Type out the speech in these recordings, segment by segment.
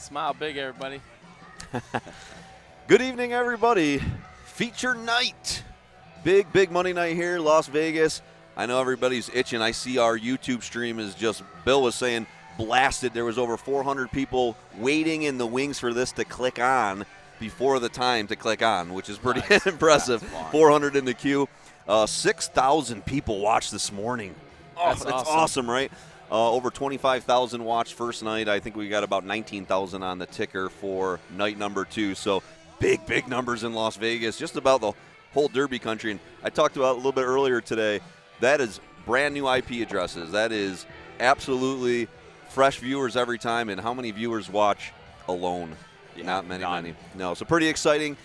Smile big, everybody. Good evening, everybody. Feature night. Big money night here, Las Vegas. I know everybody's itching. I see our YouTube stream is just, Bill was saying, blasted. There was over 400 people waiting in the wings for this to click on before the time to click on, which is pretty impressive. 400 in the queue. 6,000 people watched this morning. Oh, that's awesome, right? Over 25,000 watched first night. I think we got about 19,000 on the ticker for night number 2. So big numbers in Las Vegas, just about the whole Derby country. And I talked about it a little bit earlier today. That is brand new IP addresses. That is absolutely fresh viewers every time. And how many viewers watch alone? Yeah, not many. No, so pretty exciting.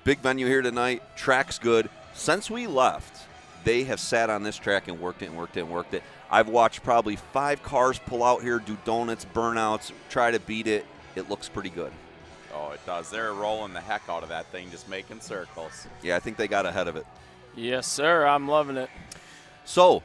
Big venue here tonight. Track's good. Since we left, they have sat on this track and worked it. I've watched probably 5 cars pull out here, do donuts, burnouts, try to beat it. It looks pretty good. Oh, it does. They're rolling the heck out of that thing, just making circles. Yeah, I think they got ahead of it. Yes, sir. I'm loving it. So,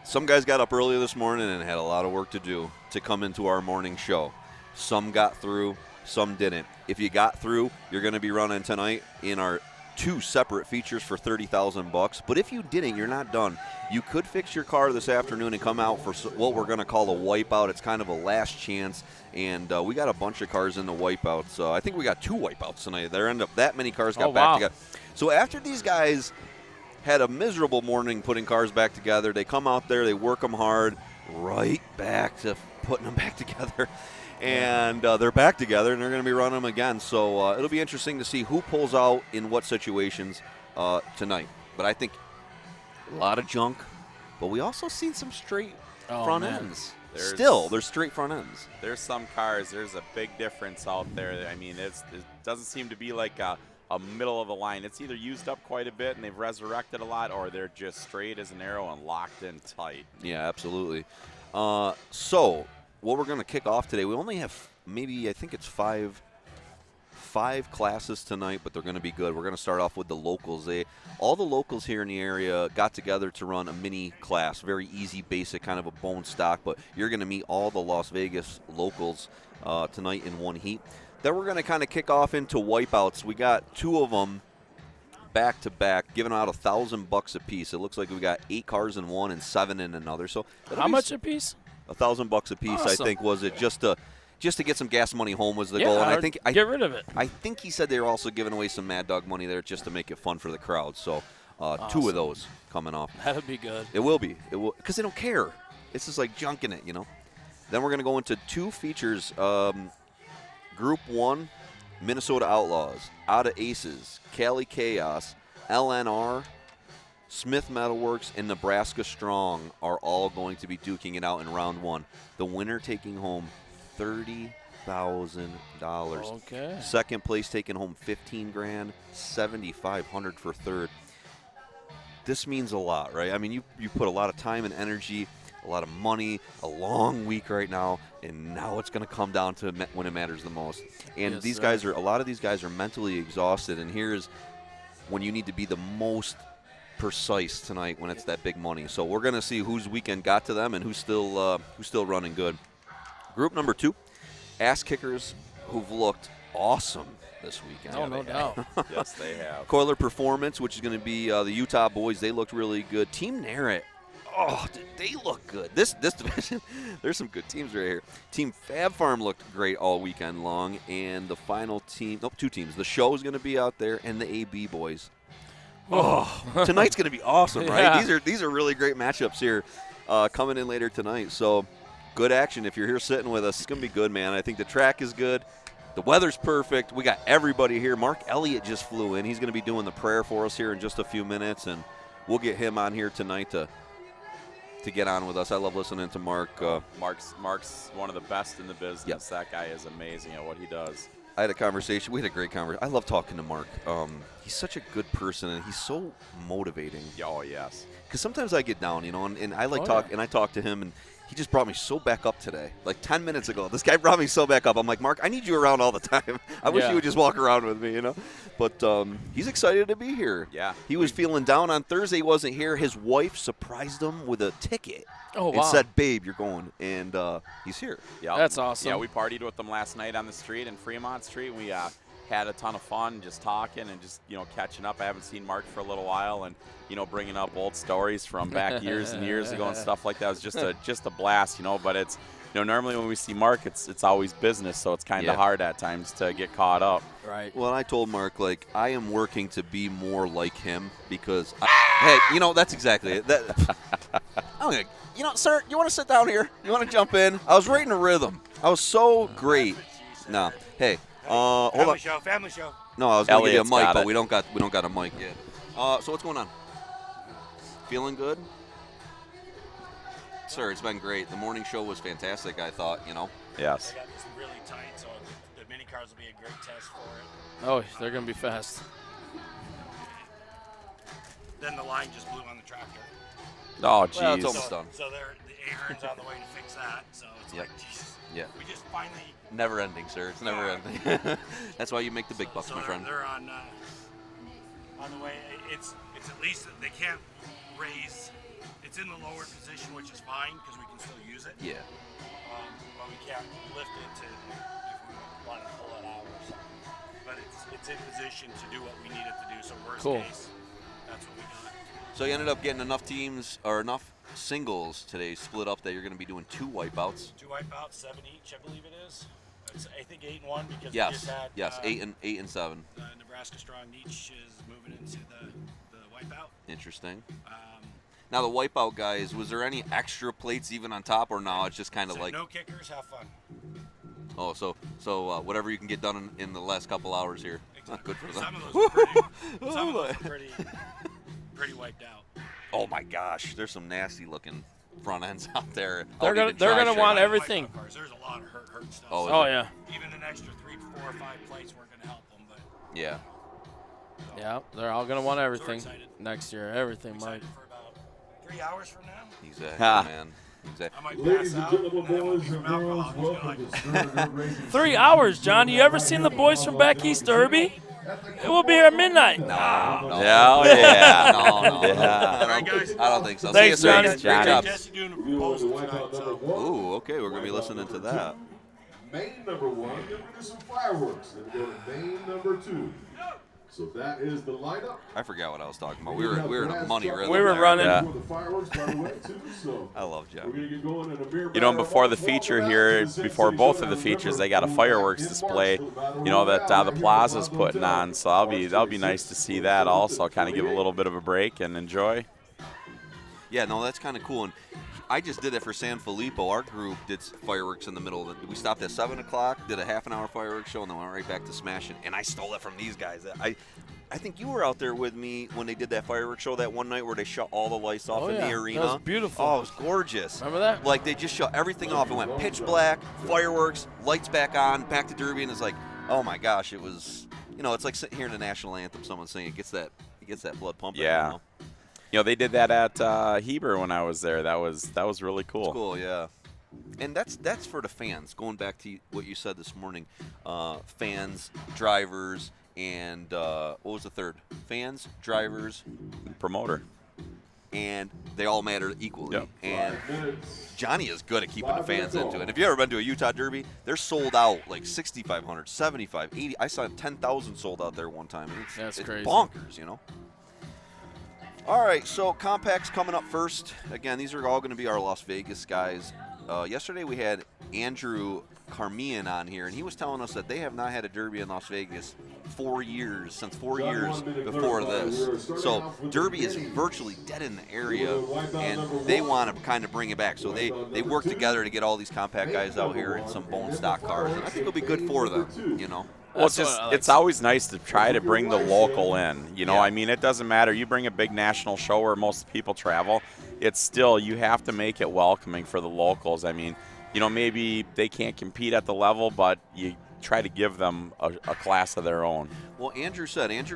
some guys got up earlier this morning and had a lot of work to do to come into our morning show. Some got through, some didn't. If you got through, you're going to be running tonight in our 2 separate features for $30,000. But if you didn't, you're not done. You could fix your car this afternoon and come out for what we're going to call a wipeout. It's kind of a last chance, and we got a bunch of cars in the wipeouts. I think we got 2 wipeouts tonight. There ended up that many cars got back together. So after these guys had a miserable morning putting cars back together, they come out there, they work them hard, right back to putting them back together. And they're back together, and they're going to be running them again. So it'll be interesting to see who pulls out in what situations tonight. But I think a lot of junk, but we also seen some straight front ends. There's straight front ends. There's some cars. There's a big difference out there. I mean, it doesn't seem to be like a middle of the line. It's either used up quite a bit and they've resurrected a lot, or they're just straight as an arrow and locked in tight. Yeah, absolutely. So what we're going to kick off today, we only have maybe, I think it's five classes tonight, but they're going to be good. We're going to start off with the locals. All the locals here in the area got together to run a mini class, very easy, basic, kind of a bone stock, but you're going to meet all the Las Vegas locals tonight in one heat. Then we're going to kind of kick off into wipeouts. We got 2 of them back to back, giving out $1,000 a piece. It looks like we got 8 cars in one and 7 in another. So how much a piece? $1,000 a piece. Awesome. I think was it just to get some gas money home was the goal. And I think get rid of it. I think he said they were also giving away some Mad Dog money there just to make it fun for the crowd. So awesome. 2 of those coming off. That would be good. It will be. It will, because they don't care. It's just like junking it, you know. Then we're going to go into 2 features. Group 1, Minnesota Outlaws, Out of Aces, Cali Chaos, LNR, Smith Metalworks, and Nebraska Strong are all going to be duking it out in round 1. The winner taking home $30,000. Okay. Second place taking home $15,000, $7,500 for third. This means a lot, right? I mean, you put a lot of time and energy, a lot of money, a long week right now, and now it's going to come down to when it matters the most. And yes, these guys a lot of these guys are mentally exhausted, and here's when you need to be the most precise tonight when it's that big money. So we're going to see whose weekend got to them and who's still running good. Group number 2, ass kickers who've looked awesome this weekend. Oh, no doubt. Yes, they have. Coiler Performance, which is going to be the Utah boys. They looked really good. Team Narrett. Oh, they look good. This division, there's some good teams right here. Team Fab Farm looked great all weekend long, and the final team, 2 teams. The show is going to be out there, and the AB boys. Oh, tonight's going to be awesome, right? Yeah. These are really great matchups here coming in later tonight. So good action. If you're here sitting with us, it's going to be good, man. I think the track is good. The weather's perfect. We got everybody here. Mark Elliott just flew in. He's going to be doing the prayer for us here in just a few minutes, and we'll get him on here tonight to get on with us. I love listening to Mark. Mark's one of the best in the business. Yep. That guy is amazing at what he does. I had a conversation. We had a great conversation. I love talking to Mark. He's such a good person, and he's so motivating. Oh, yes. Because sometimes I get down, you know, and I like talk, and I talk to him, and he just brought me so back up today. Like 10 minutes ago, this guy brought me so back up. I'm like, Mark, I need you around all the time. I wish Yeah. you would just walk around with me, But he's excited to be here. Yeah. He was feeling down on Thursday. He wasn't here. His wife surprised him with a ticket. Oh, And wow. said, babe, you're going. And he's here. Yep. That's awesome. Yeah, we partied with them last night on the street in Fremont Street. We had a ton of fun just talking and just, catching up. I haven't seen Mark for a little while, and, bringing up old stories from back years and years ago and stuff like that. It was just a blast, but it's, normally when we see Mark, it's always business, so it's kind of Yeah. hard at times to get caught up. Right. Well, I told Mark, I am working to be more like him because, hey, that's exactly it. I'm gonna, sir, you want to sit down here? You want to jump in? I was right in a rhythm. I was so great. No, hey, hold on. Family show. No, I was gonna give you a Elliot's mic, got but it. we don't got a mic yet. So what's going on? Feeling good? Sir, it's been great. The morning show was fantastic, I thought, Yes. They got this really tight, so the mini cars will be a great test for it. Oh, they're going to be fast. Then the line just blew on the tractor. Oh, Well, it's jeez. almost done. So the Ahern's on the way to fix that. So it's Yep. like, Jesus. Yeah. We just finally. Never ending, sir. It's never ending. That's why you make the big bucks, So my friend. they're on the way. It's at least they can't raise. It's in the lower position, which is fine because we can still use it. Yeah. But we can't lift it to if we want to pull it out or something. But it's in position to do what we need it to do. So worst Cool. case, that's what we got. So you ended up getting enough teams or enough singles today split up that you're going to be doing 2 wipeouts. 2 wipeouts, 7 each, I believe it is. It's, I think 8 and 1 because we Yes. just had Yes. 8 and 7. Nebraska Strong Niche is moving into the wipeout. Interesting. Um, Now the wipeout guys, was there any extra plates even on top, or no? It's just kind of so like no kickers, have fun. so whatever you can get done in the last couple hours here. Good for them. Some of those are pretty wiped out. Oh my gosh, there's some nasty looking front ends out there. They're Out even they're dry gonna shade. want Wipeout everything. cars, there's a lot of hurt stuff. Oh, So Oh, yeah. even an extra 3, 4, or 5 plates weren't going to help them, but Yeah. Yeah, they're all going to want everything excited. next year. Everything, Mike. excited for about 3 hours from now. Exactly, Ha. man. Exactly. I might Ladies pass and out. gentlemen, and then I won't boys be and from alcohol. girls, I'm just gonna, welcome to Stern Good Racing. 3 hours, John. You ever seen the boys from back east Derby? It will be here at midnight. No. Yeah, oh, yeah. No. Yeah. I don't, guys. I don't think so. Thanks, See you, sir. Johnny. Great Johnny. job. Jesse doing the We want to proposal wipe tonight, out number so. 1. Ooh, okay, we're gonna be listening to that. Main number 1, then we do some fireworks. Then we go to main number 2. So that is the lineup. I forgot what I was talking about. We were in a money rhythm. We were there. running. Yeah. For the fireworks, by the way, too. So I love we're John. gonna get going in a mere You know, matter of before the about feature 12 here, hours. before both of the features, they got a fireworks display, that the Plaza's putting on. So that'll be nice to see that also. Kind of give a little bit of a break and enjoy. Yeah, no, that's kind of cool. And I just did it for San Filippo. Our group did fireworks in the middle of it. We stopped at 7 o'clock, did a half-an-hour fireworks show, and then went right back to smashing. And I stole it from these guys. I think you were out there with me when they did that fireworks show that one night where they shut all the lights off Oh, in yeah. the That arena. was beautiful. Oh, it was gorgeous. Remember that? Like, they just shut everything off. It went pitch black, fireworks, lights back on, back to Derby, and it's like, oh my gosh, it was, it's like sitting here in the national anthem, someone singing. It gets that blood pumping. Yeah. They did that at Heber when I was there. That was really cool. It's cool, yeah. And that's for the fans. Going back to what you said this morning, fans, drivers, and what was the third? Fans, drivers, Promoter. and they all matter equally. Yep. And 5 minutes. Johnny is good at keeping the 5 fans minutes into it. off. If you've ever been to a Utah Derby, they're sold out like 6,500, 75, 80. I saw 10,000 sold out there one time. And That's it's crazy. bonkers, All right, so Compact's coming up first. Again, these are all going to be our Las Vegas guys. Yesterday we had Andrew Carmian on here, and he was telling us that they have not had a Derby in Las Vegas 4 years, since 4 years before this. So Derby is virtually dead in the area, and they want to kind of bring it back. So they work together to get all these compact guys out here in some bone stock cars, and I think it'll be good for them, Well, That's what I like. it's always nice to try to bring the local in. Yeah. I mean, it doesn't matter. You bring a big national show where most people travel, it's still, you have to make it welcoming for the locals. I mean, maybe they can't compete at the level, but you try to give them a class of their own. Well, Andrew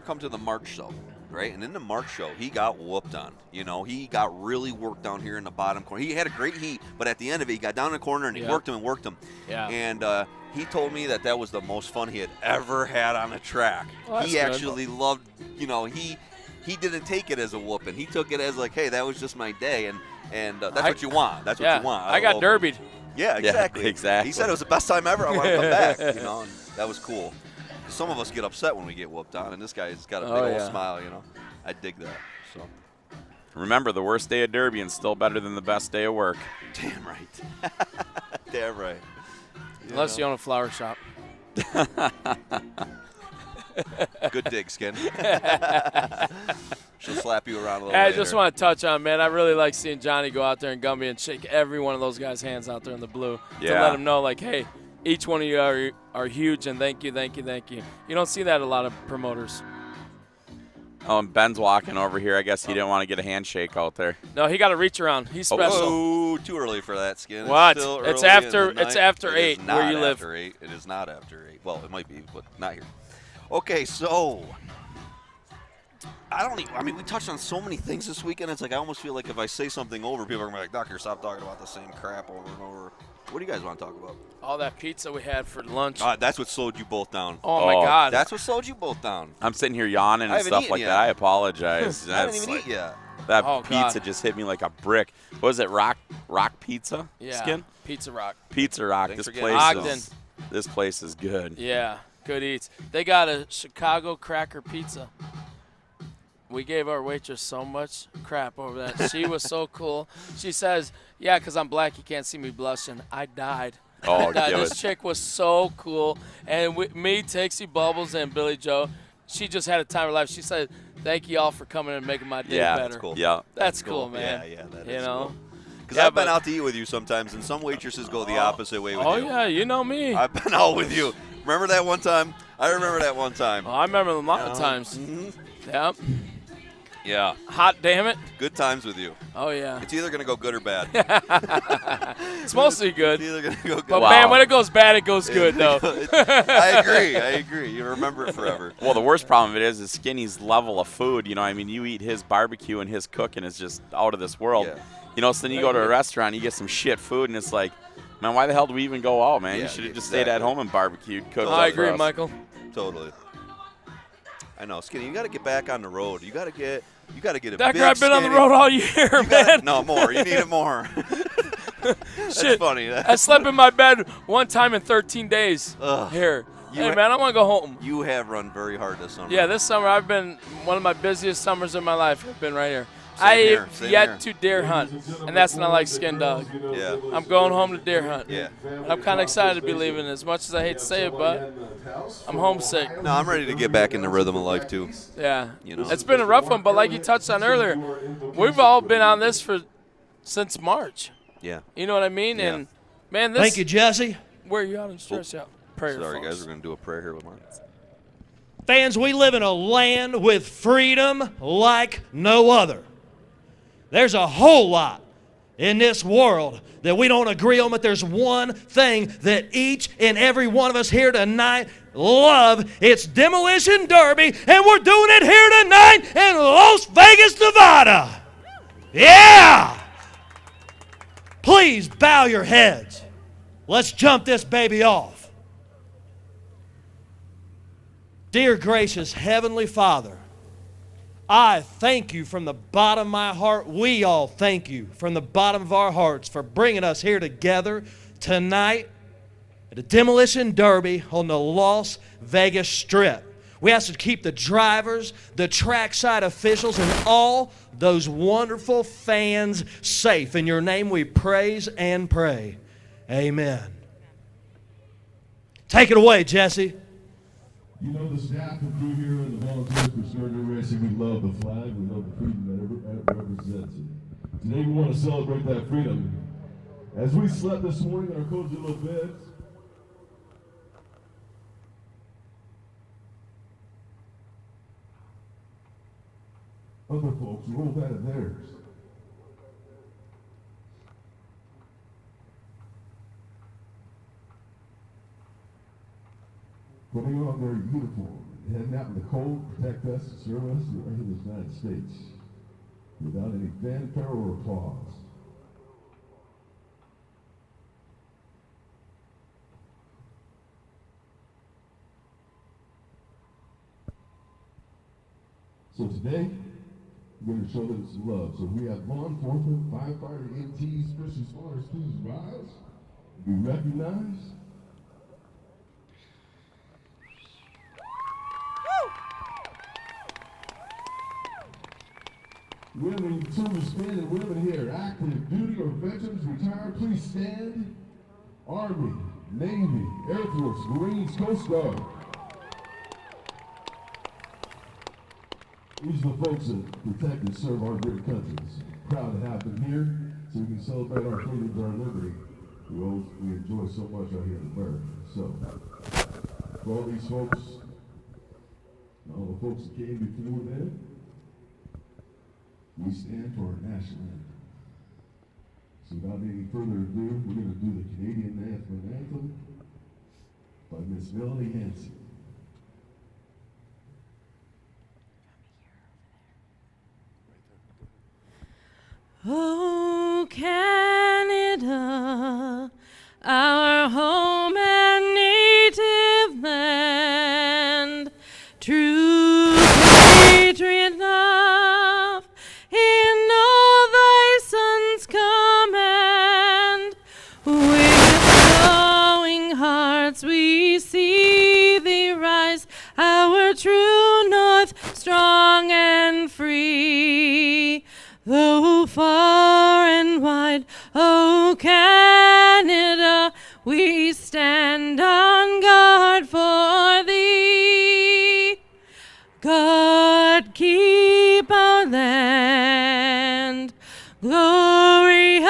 come to the March show. right? And in the March show, he got whooped on. You know, he got really worked down here in the bottom corner. He had a great heat, but at the end of it, he got down in the corner and he worked him and worked him. Yeah. And he told me that was the most fun he had ever had on a track. Well, that's he good. actually loved, you know, he didn't take it as a whooping. He took it as like, hey, that was just my day, and that's what you want. That's what you want. I got derbied. Yeah, exactly. Yeah, exactly. He said it was the best time ever. I want to come back. You know, and that was cool. Some of us get upset when we get whooped on, and this guy's got a big old smile. You know, I dig that. So, Remember, the worst day of Derby and still better than the best day of work. damn right. Damn right. Unless you own a flower shop. Good dig, Skin. She'll slap you around a little Hey, I later. just want to touch on, man, I really like seeing Johnny go out there in Gumby and shake every one of those guys' hands out there in the blue to Yeah. let them know, like, hey, each one of you are huge, and thank you, thank you, thank you. You don't see that a lot of promoters. Oh, and Ben's walking over here. I guess he didn't want to get a handshake out there. No, he got to reach around. He's special. Oh, too early for that, Skin. What? Still It's early after- in the it's night. after It is 8 where not you live. After 8. It is not after 8. Well, it might be, but not here. Okay, so I mean, we touched on so many things this weekend. It's like I almost feel like if I say something over, people are going to be like, Doctor, stop talking about the same crap over and over. What do you guys want to talk about? All that pizza we had for lunch. That's what slowed you both down. Oh, my Oh, God. That's what slowed you both down. I'm sitting here yawning I and haven't stuff eaten like yet. that. I apologize. I haven't That's even like- eaten yet. That Oh, pizza God. just hit me like a brick. What was it, Rock Pizza? Yeah. Skin? Pizza Rock. Pizza Rock. Thanks This for place getting Ogden. is this place is good. Yeah, good eats. They got a Chicago cracker pizza. We gave our waitress so much crap over that. She was so cool. She says, yeah, because I'm black, you can't see me blushing. I died. Oh, I died. give This it. chick was so cool. And with me, Tixie Bubbles, and Billy Joe, she just had a time of her life. She said, thank you all for coming and making my day Yeah, better. that's cool. Yeah. That's cool, man. Yeah, that You is know? cool. Because Yeah, I've been but- out to eat with you sometimes, and some waitresses go the opposite way with Oh, you. yeah, you know me. I've been out with you. Remember that one time? I remember that one time. Oh, I remember a lot of times. Mhm. Yep. Yeah, Hot damn it. good times with you. Oh, yeah. It's either going to go good or bad. It's mostly good. It's either going to go good But, Wow. man, when it goes bad, it goes good, though. I agree. You remember it forever. Well, the worst problem of it is Skinny's level of food. You know, I mean, you eat his barbecue and his cooking is just out of this world. Yeah. You know, so then you go to a restaurant, you get some shit food, and it's like, man, why the hell do we even go out, man? Yeah, You should have just stayed at exactly. home and barbecued, cooked I up for agree, us. Michael. Totally. I know, Skinny. You got to get back on the road. You got to get a That big guy been on the Skinny. road all year, You man. gotta- no, more. You need it more. That's Shit. funny. I slept in my bed one time in 13 days Ugh. here. You Hey, ha- man, I want to go home. You have run very hard this summer. Yeah, this summer I've been one of my busiest summers of my life. I've been right here. Same here, I've same yet here. to deer hunt, and that's not like Skin Dog. Yeah. I'm going home to deer hunt. Yeah. And I'm kind of excited to be leaving, as much as I hate to say it, but I'm homesick. No, I'm ready to get back in the rhythm of life too. Yeah. You know. It's been a rough one, but like you touched on earlier, we've all been on this since March. Yeah. You know what I mean? Yeah. And, man, this Thank you, Jesse. where you out and stretch out. Prayer, Sorry, folks. guys. We're gonna do a prayer here with Mark. Fans, we live in a land with freedom like no other. There's a whole lot in this world that we don't agree on, but there's one thing that each and every one of us here tonight love. It's Demolition Derby, and we're doing it here tonight in Las Vegas, Nevada. Yeah! Please bow your heads. Let's jump this baby off. Dear gracious Heavenly Father, I thank you from the bottom of my heart. We all thank you from the bottom of our hearts for bringing us here together tonight at a Demolition Derby on the Las Vegas Strip. We ask you to keep the drivers, the trackside officials, and all those wonderful fans safe. In your name we praise and pray. Amen. Take it away, Jesse. You know, the staff and crew here and the volunteers for Sturgeon Racing, we love the flag, we love the freedom that it represents. Today we want to celebrate that freedom. As we slept this morning in our cozy little beds, other folks rolled out of theirs. Putting on their uniform heading out in the cold, protect us, serve us, the rest of the United States, without any fanfare or applause. So today, we're going to show them some love. So we have law enforcement, firefighter, EMTs, first responders, please rise, be recognized. Women, service men and women here, active duty or veterans, retired, please stand. Army, Navy, Air Force, Marines, Coast Guard. These are the folks that protect and serve our great countries. Proud to have them here so we can celebrate our freedom and our liberty we enjoy so much out here in America. So, for all these folks, and all the folks that came before them, we stand for our national anthem. So without any further ado, we're going to do the Canadian national anthem by Miss Melanie Hanson. Oh, Canada, our home and native land, true patriot love in all thy sons' command. With glowing hearts we see thee rise, our true north, strong and free. Though far and wide, oh Canada, we stand on guard for thee. God keep our land glorious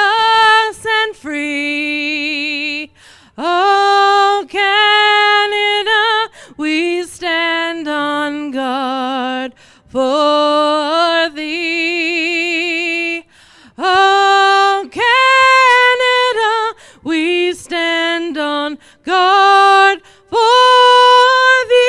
and free. Oh Canada, we stand on guard for thee. Oh, Canada, we stand on guard for thee.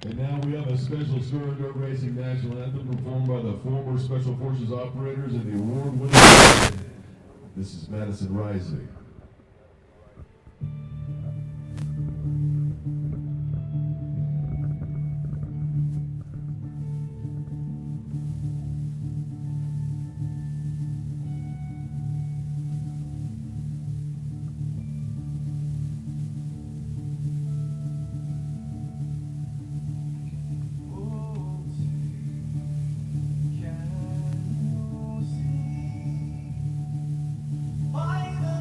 And now we have a special Story Dirt Racing national anthem performed by the former Special Forces operators and the award-winning band. This is Madison Rising. By the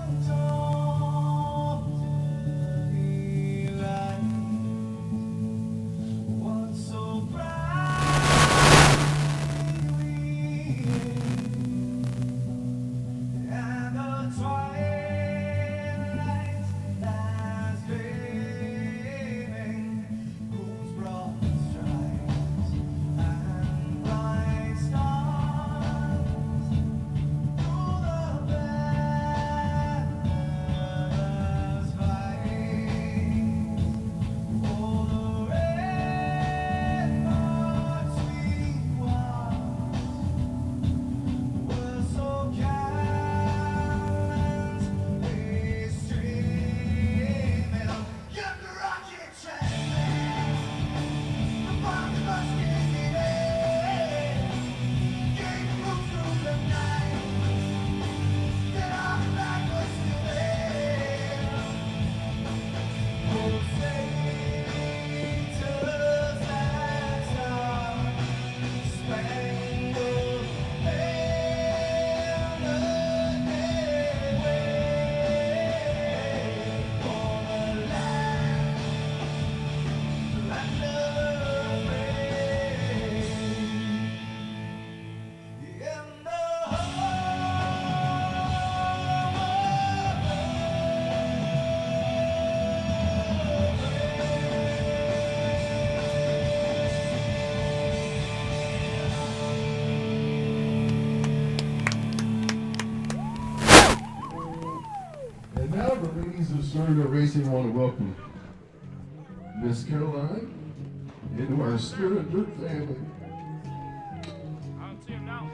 ladies of Stern Dirt Racing want to welcome Miss Caroline into our Stern Dirt family. I don't see him now.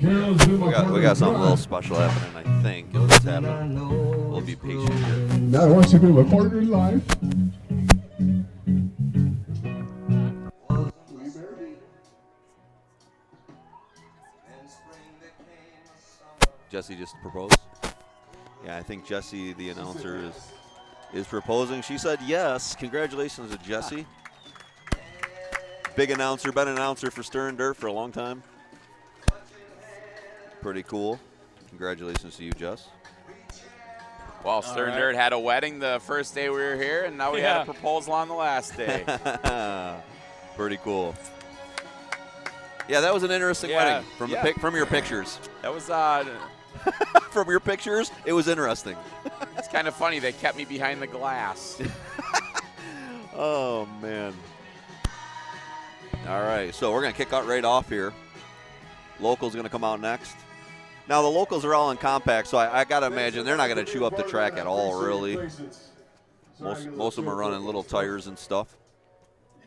Carol's been my We got something a little partner special happening, I think. It's happening. We'll be patient here. in life. I want you to be my partner in life. Jesse just proposed. Yeah, I think Jesse, the announcer, is proposing. She said yes. Congratulations to Jesse. Big announcer, been an announcer for Stern Dirt for a long time. Pretty cool. Congratulations to you, Jess. Well, Stern Dirt had a wedding the first day we were here, and now we had a proposal on the last day. Pretty cool. Yeah, that was an interesting wedding from from your pictures. That was From your pictures, it was interesting. it's kind of funny. They kept me behind the glass. Oh, man. All right, so we're going to kick out right off here. Locals going to come out next. Now, the locals are all in compact, so I got to imagine they're not going to chew up the track at all, really. Most of them are running little tires and stuff.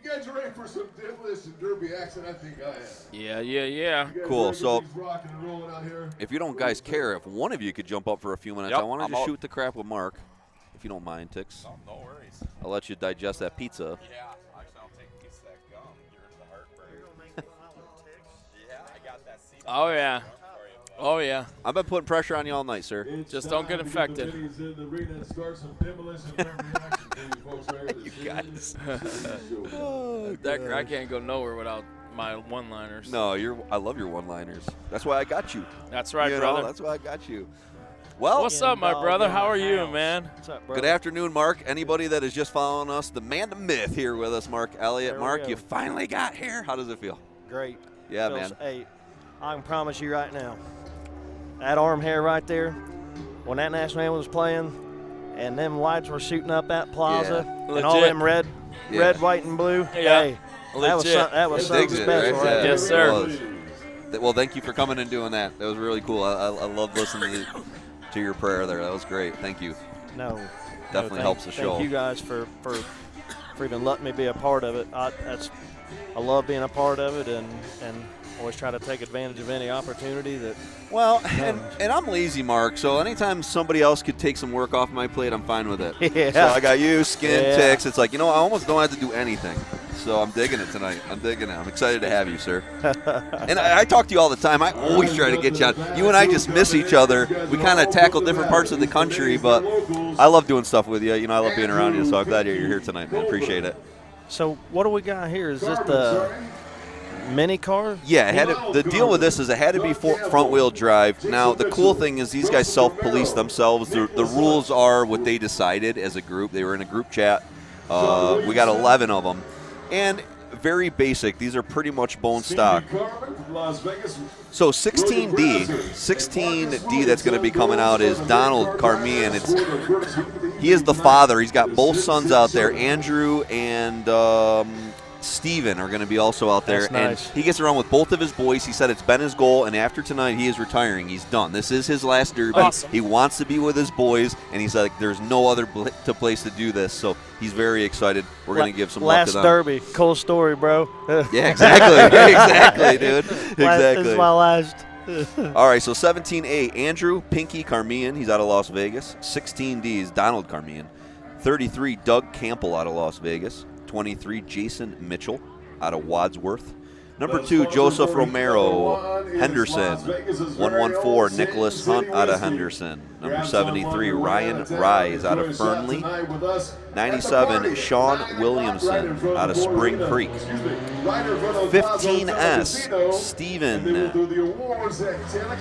You guys ready for some Demolition Derby action? I think I am. Yeah. You guys Cool, ready for so- these rocking and rolling out here? If you don't guys care, if one of you could jump up for a few minutes, Yep, I want to I'm just out. shoot the crap with Mark, if you don't mind, Tix. Oh, no worries. I'll let you digest that pizza. Yeah, actually, I'll take a piece of that gum. You're into the heartburn. Yeah, I got that seed. Oh, yeah. Oh, yeah. I've been putting pressure on you all night, sir. Just don't get infected. You guys. I can't go nowhere without my one-liners. No, I love your one-liners. That's why I got you. That's right, You know, brother. that's why I got you. Well, What's up, my brother? How are you, man? What's up, good afternoon, Mark. Anybody that is just following us, the man, the myth here with us, Mark Elliott. There we Mark, go. you finally got here. How does it feel? Great. Yeah, Feels- man. Hey, I can promise you right now, that arm hair right there, when that national anthem was playing, and them lights were shooting up that plaza, Yeah. and all Legit. them red, white, and blue. Yeah. Hey, that was Legit. that was It something digs it, special, right? right? Yeah, Yes, it sir. was. Well, thank you for coming and doing that. That was really cool. I love listening to your prayer there. That was great. Thank you. No, Definitely helps the show. Thank you guys for even letting me be a part of it. I love being a part of it, and always try to take advantage of any opportunity that. Well, and I'm lazy, Mark, so anytime somebody else could take some work off my plate, I'm fine with it. Yeah. So I got you, Skin, Yeah. Tix. It's like, I almost don't have to do anything. So I'm digging it tonight. I'm digging it. I'm excited to have you, sir. And I talk to you all the time. I always try to get you on. You and I just miss each other. We kind of tackle different parts of the country, but I love doing stuff with you. I love being around you, so I'm glad you're here tonight, man. Appreciate it. So what do we got here? Is this the mini car? Yeah, the deal with this is it had to be front-wheel drive. Now, the cool thing is these guys self-police themselves. The rules are what they decided as a group. They were in a group chat. We got 11 of them. And very basic. These are pretty much bone stock. So 16D that's going to be coming out is Donald Carmian. He is the father. He's got both sons out there. Andrew and Steven are going to be also out there. That's nice. And he gets around with both of his boys. He said it's been his goal, and after tonight, he is retiring. He's done. This is his last derby. Awesome. He wants to be with his boys, and he's like, there's no other place to do this. So he's very excited. We're going to give some luck last to them. derby. Cool story, bro. Yeah, exactly. Exactly, dude. Exactly. This is my last. All right, so 17A, Andrew Pinky Carmian. He's out of Las Vegas. 16D is Donald Carmian. 33, Doug Campbell out of Las Vegas. 23, Jason Mitchell out of Wadsworth. Number 2, Joseph Romero, Henderson. 114, Nicholas Hunt out of Henderson. Number 73, Ryan Rise out of Fernley. 97, Sean Williamson out of Spring Creek. 15S, Stephen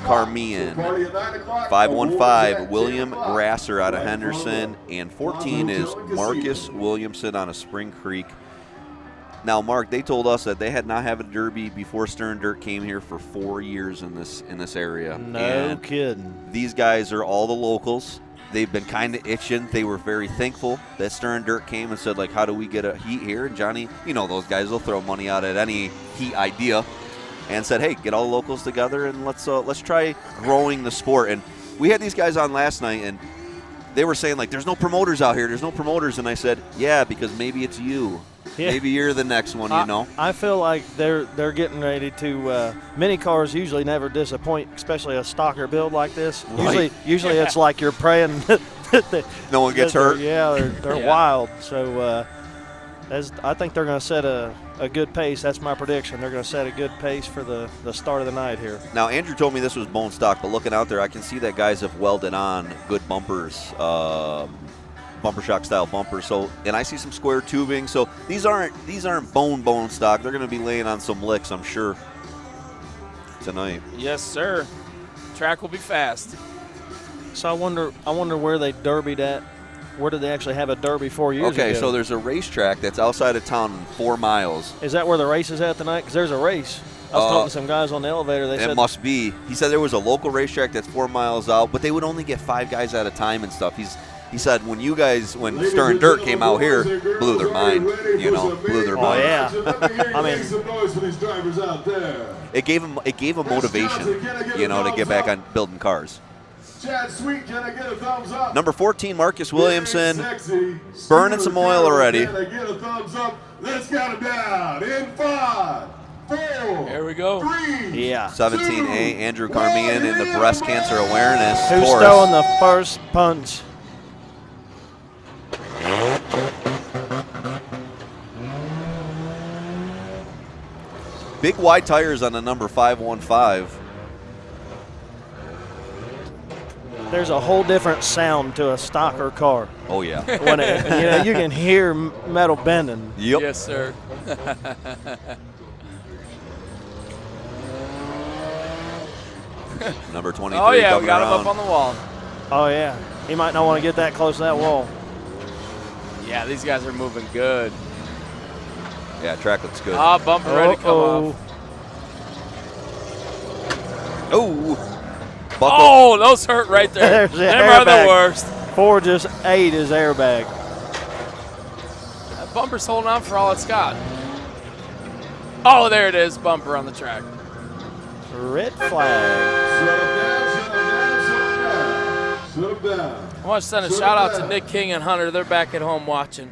Carmian. 515, William Grasser out of Henderson. And 14 is Marcus Williamson out of Spring Creek. Now, Mark, they told us that they had not had a derby before Stern Dirt came here for 4 years in this area. No And kidding. these guys are all the locals. they've been kind of itching. They were very thankful that Stern Dirt came and said, like, how do we get a heat here? And Johnny, you know, those guys will throw money out at any heat idea, and said, hey, get all the locals together and let's try growing the sport. And we had these guys on last night, and they were saying, like, there's no promoters out here. There's no promoters. And I said, yeah, because maybe it's you. Yeah. Maybe you're the next one, you know. I feel like they're getting ready to. Mini cars usually never disappoint, especially a stocker build like this. Right. Usually it's like you're praying that No one gets hurt. They're Yeah. wild. So I think they're going to set a good pace. That's my prediction. They're going to set a good pace for the start of the night here. Now, Andrew told me this was bone stock, but looking out there, I can see that guys have welded on good bumpers, bumper shock style bumpers. So, and I see some square tubing. So these aren't bone stock. They're going to be laying on some licks, I'm sure, tonight. Yes, sir. Track will be fast. So I wonder where they derbied at. Where did they actually have a derby 4 years ago? Okay, so there's a racetrack that's outside of town 4 miles. Is that where the race is at tonight? Because there's a race. I was talking to some guys on the elevator. They It said must be. He said there was a local racetrack that's 4 miles out, but they would only get 5 guys at a time and stuff. He said when Stern Dirt came out here, blew their mind. You know, blew their mind. yeah. I mean, some noise for these drivers out there. It gave them motivation, you know, to get back on building cars. Chad Sweet, can I get a thumbs up? Number 14, Marcus Williamson, Sexy. burning some oil already. Can I get a thumbs up? Let's count it down in 5, 4, Here we go. 3, Yeah. 17A, Andrew Carmian in the breast cancer awareness Who's course. throwing the first punch? Big wide tires on the number 515. There's a whole different sound to a stocker car. Oh yeah. When you can hear metal bending. Yep. Yes, sir. Number 23. Oh, yeah, we coming got him around. up on the wall. Oh yeah, he might not want to get that close to that wall. Yeah, these guys are moving good. Yeah, track looks good. Ah, bumper ready to come off. Oh. Buckle. Oh, those hurt right there. There's the Them are the airbag. worst. Ford just ate his airbag. That bumper's holding on for all it's got. Oh, there it is. Bumper on the track. Red flag. Shut him down, shut him down, shut him down. Shut him down. I want to send a shout out to Nick King and Hunter. They're back at home watching.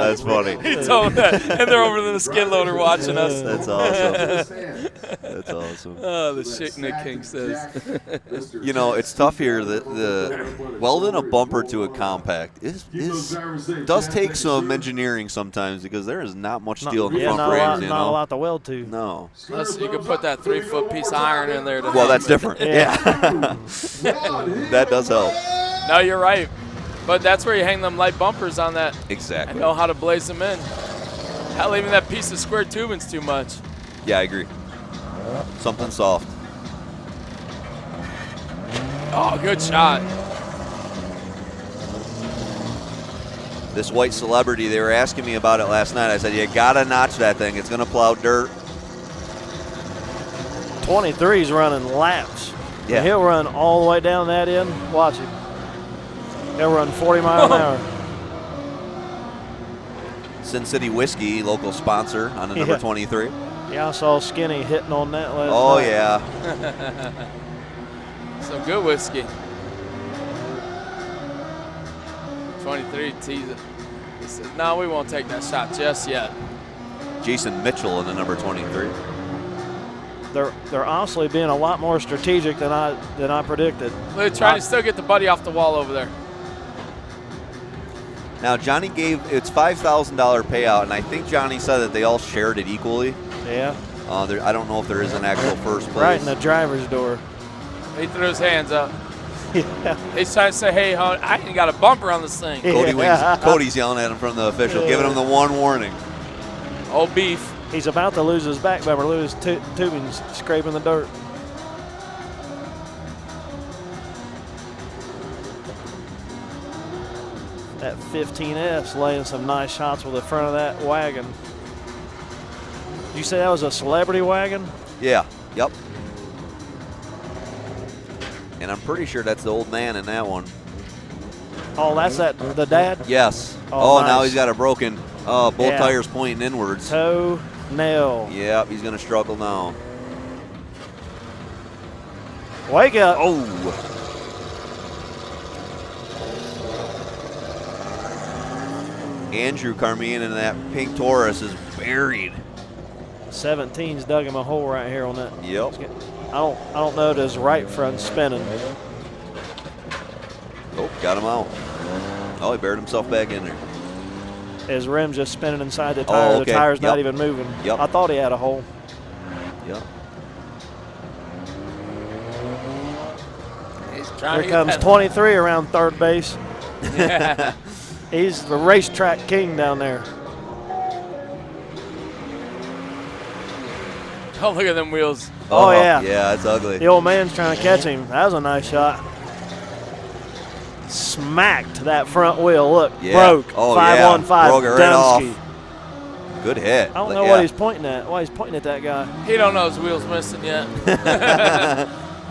That's funny. He told them that. And they're over in the skid loader watching us. That's awesome. That's awesome. Oh, the shit Nick King says. You know, it's tough here. The welding a bumper to a compact does take some engineering sometimes because there is not much steel in the front frames. You not a know, lot to weld to. no. Plus, you could put that 3-foot piece of iron in there. Well, that's different. Yeah, that does help. No, you're right. But that's where you hang them light bumpers on that. I Exactly. know how to blaze them in. Hell, even that piece of square tubing's too much. Yeah, I agree. Something soft. Oh, good shot. This white celebrity, they were asking me about it last night. I said, you gotta notch that thing. It's gonna plow dirt. 23's running laps. Yeah. He'll run all the way down that end. Watch him. He'll run 40 miles an hour. Sin City Whiskey, local sponsor on the number 23. Yeah, I saw Skinny hitting on that last Oh, night. yeah. Some good whiskey. 23 teaser. He says, no, we won't take that shot just yet. Jason Mitchell in the number 23. They're honestly being a lot more strategic than I predicted. They're trying to still get the buddy off the wall over there. Now, Johnny gave, it's $5,000 payout, and I think Johnny said that they all shared it equally. Yeah. I don't know if there is an actual first place. Right in the driver's door. He threw his hands up. Yeah. He's trying to say, hey, hon, I ain't got a bumper on this thing. Cody's yelling at him from the official, giving him the one warning. Old beef. He's about to lose his back bumper, lose tubing, scraping the dirt. That 15S laying some nice shots with the front of that wagon. Did you say that was a celebrity wagon? Yeah, yep. And I'm pretty sure that's the old man in that one. Oh, that's the dad? Yes. Oh, now nice. he's got it broken. Both Yeah. tires pointing inwards. Toe nail. Yep, he's going to struggle now. Wake up. Oh. Andrew Carmine in that pink Taurus is buried. 17's dug him a hole right here on that. Yep. I don't know if his right front's spinning. Oh, got him out. Oh, he buried himself back in there. His rim's just spinning inside the tire. Oh, okay. The tire's not Yep. even moving. Yep. I thought he had a hole. Yep. He's trying Here to get comes that- 23 around third base. He's the racetrack king down there. Oh, look at them wheels. Oh, yeah. Yeah, it's ugly. The old man's trying to catch him. That was a nice shot. Smacked that front wheel. Look, Yeah. broke. Oh, 515. Broke it right off. Dunsky. Good hit. I don't But know yeah. what he's pointing at. Why he's pointing at that guy. He don't know his wheels missing yet.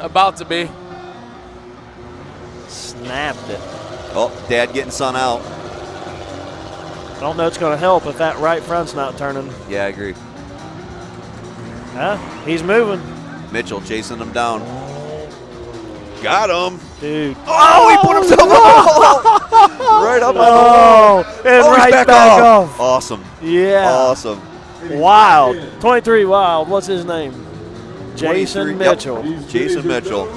About to be. Snapped it. Oh, Dad getting son out. I don't know it's going to help if that right front's not turning. Yeah, I agree. Huh? He's moving. Mitchell chasing him down. Got him. Dude. Oh, he put himself up. Right up. Oh, and Oh, he's right back off. Awesome. Yeah. Awesome. Wild. 23 Wild. What's his name? 23, Jason yep. Mitchell. Jason Mitchell.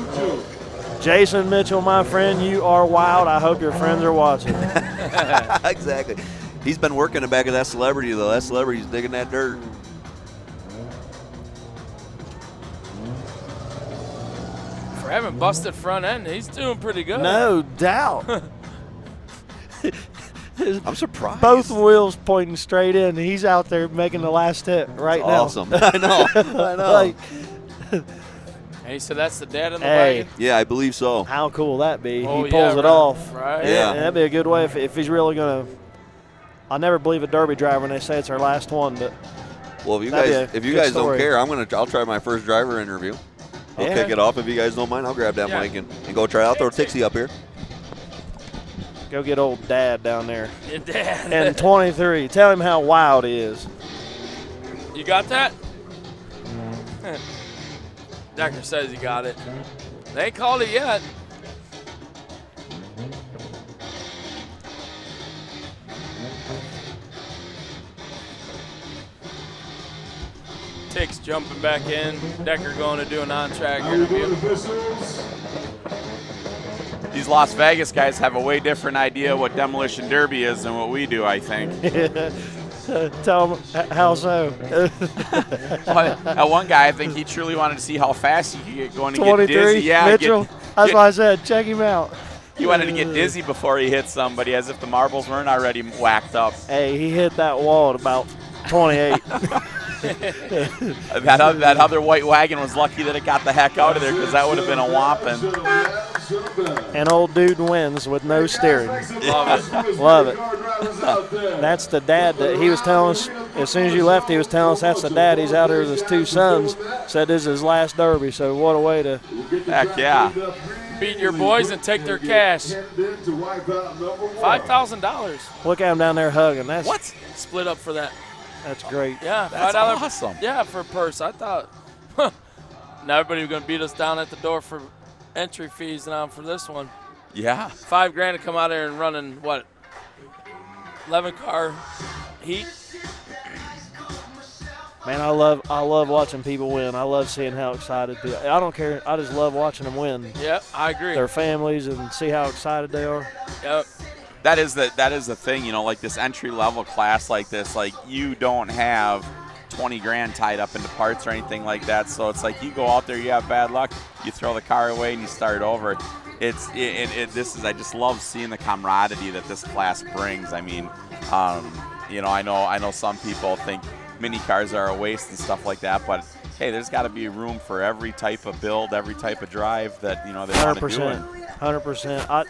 Jason Mitchell, my friend, you are wild. I hope your friends are watching. Exactly. He's been working the back of that celebrity, though. That celebrity's digging that dirt. For having busted front end, he's doing pretty good. No doubt. I'm surprised. Both wheels pointing straight in. He's out there making the last hit right now. Awesome. I know. I know. Like, And he said that's the dad in the Hey. wagon. Yeah, I believe so. how cool that be? Oh, He yeah, pulls it right. off. Right. Yeah. And that'd be a good way if he's really going to. I'll never believe a Derby driver when they say it's their last one, but Well, if you That'd guys be a if you good guys story. don't care, I'll try my first driver interview. I'll Yeah. kick it off if you guys don't mind. I'll grab that Yeah. mic and go try. I'll throw Tixie up here. go get old Dad down there. Your dad. And 23. Tell him how wild he is. You got that? Decker says he got it. They ain't called it yet. Tick's jumping back in. Decker going to do an on-track interview. These Las Vegas guys have a way different idea what Demolition Derby is than what we do, I think. Tell him how so. That one guy, I think he truly wanted to see how fast he could get going and get 23. dizzy. Yeah, Mitchell. That's get- why I said check him out. he wanted to get dizzy before he hit somebody, as if the marbles weren't already whacked up. Hey, he hit that wall at about 28. That other white wagon was lucky that it got the heck out of there, because that would have been a whomping. An old dude wins with no steering. Love it. Love it. That's the dad that he was telling us. As soon as you left, he was telling us that's the dad. He's out there with his two sons. Said this is his last Derby. So what a way to. Heck yeah. Beat your boys and take their cash. $5,000. Look at him down there hugging. That's What? Split up for that. That's great. Yeah, That's $5. awesome. Yeah, for a purse. I thought, now everybody was going to beat us down at the door for entry fees now for this one. Yeah. $5,000 to come out there and running, what, 11 car heat? Man, I love watching people win. I love seeing how excited they are. I don't care. I just love watching them win. Yep, I agree. Their families and see how excited they are. Yep. That is the thing, you know, like this entry level class like this, like you don't have 20 grand tied up into parts or anything like that. So it's like you go out there, you have bad luck, you throw the car away and you start over. I just love seeing the camaraderie that this class brings. I mean, you know, I know some people think mini cars are a waste and stuff like that, but hey, there's got to be room for every type of build, every type of drive that, you know, they want to do. 100%.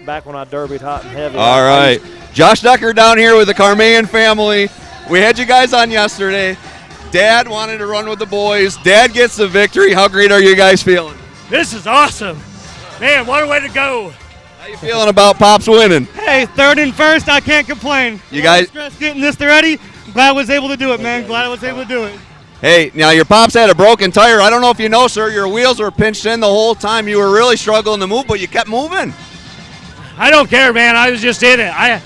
Back when I derbied hot and heavy. All right. Josh Decker down here with the Carman family. We had you guys on yesterday. Dad wanted to run with the boys. Dad gets the victory. How great are you guys feeling? This is awesome. Man, what a way to go. How you feeling about Pops winning? Hey, third and first, I can't complain. You guys- Stress getting this ready. I'm glad I was able to do it, man. Glad I was able to do it. Hey, now your Pops had a broken tire. I don't know if you know, sir, your wheels were pinched in the whole time. You were really struggling to move, but you kept moving. I don't care, man. I was just in it.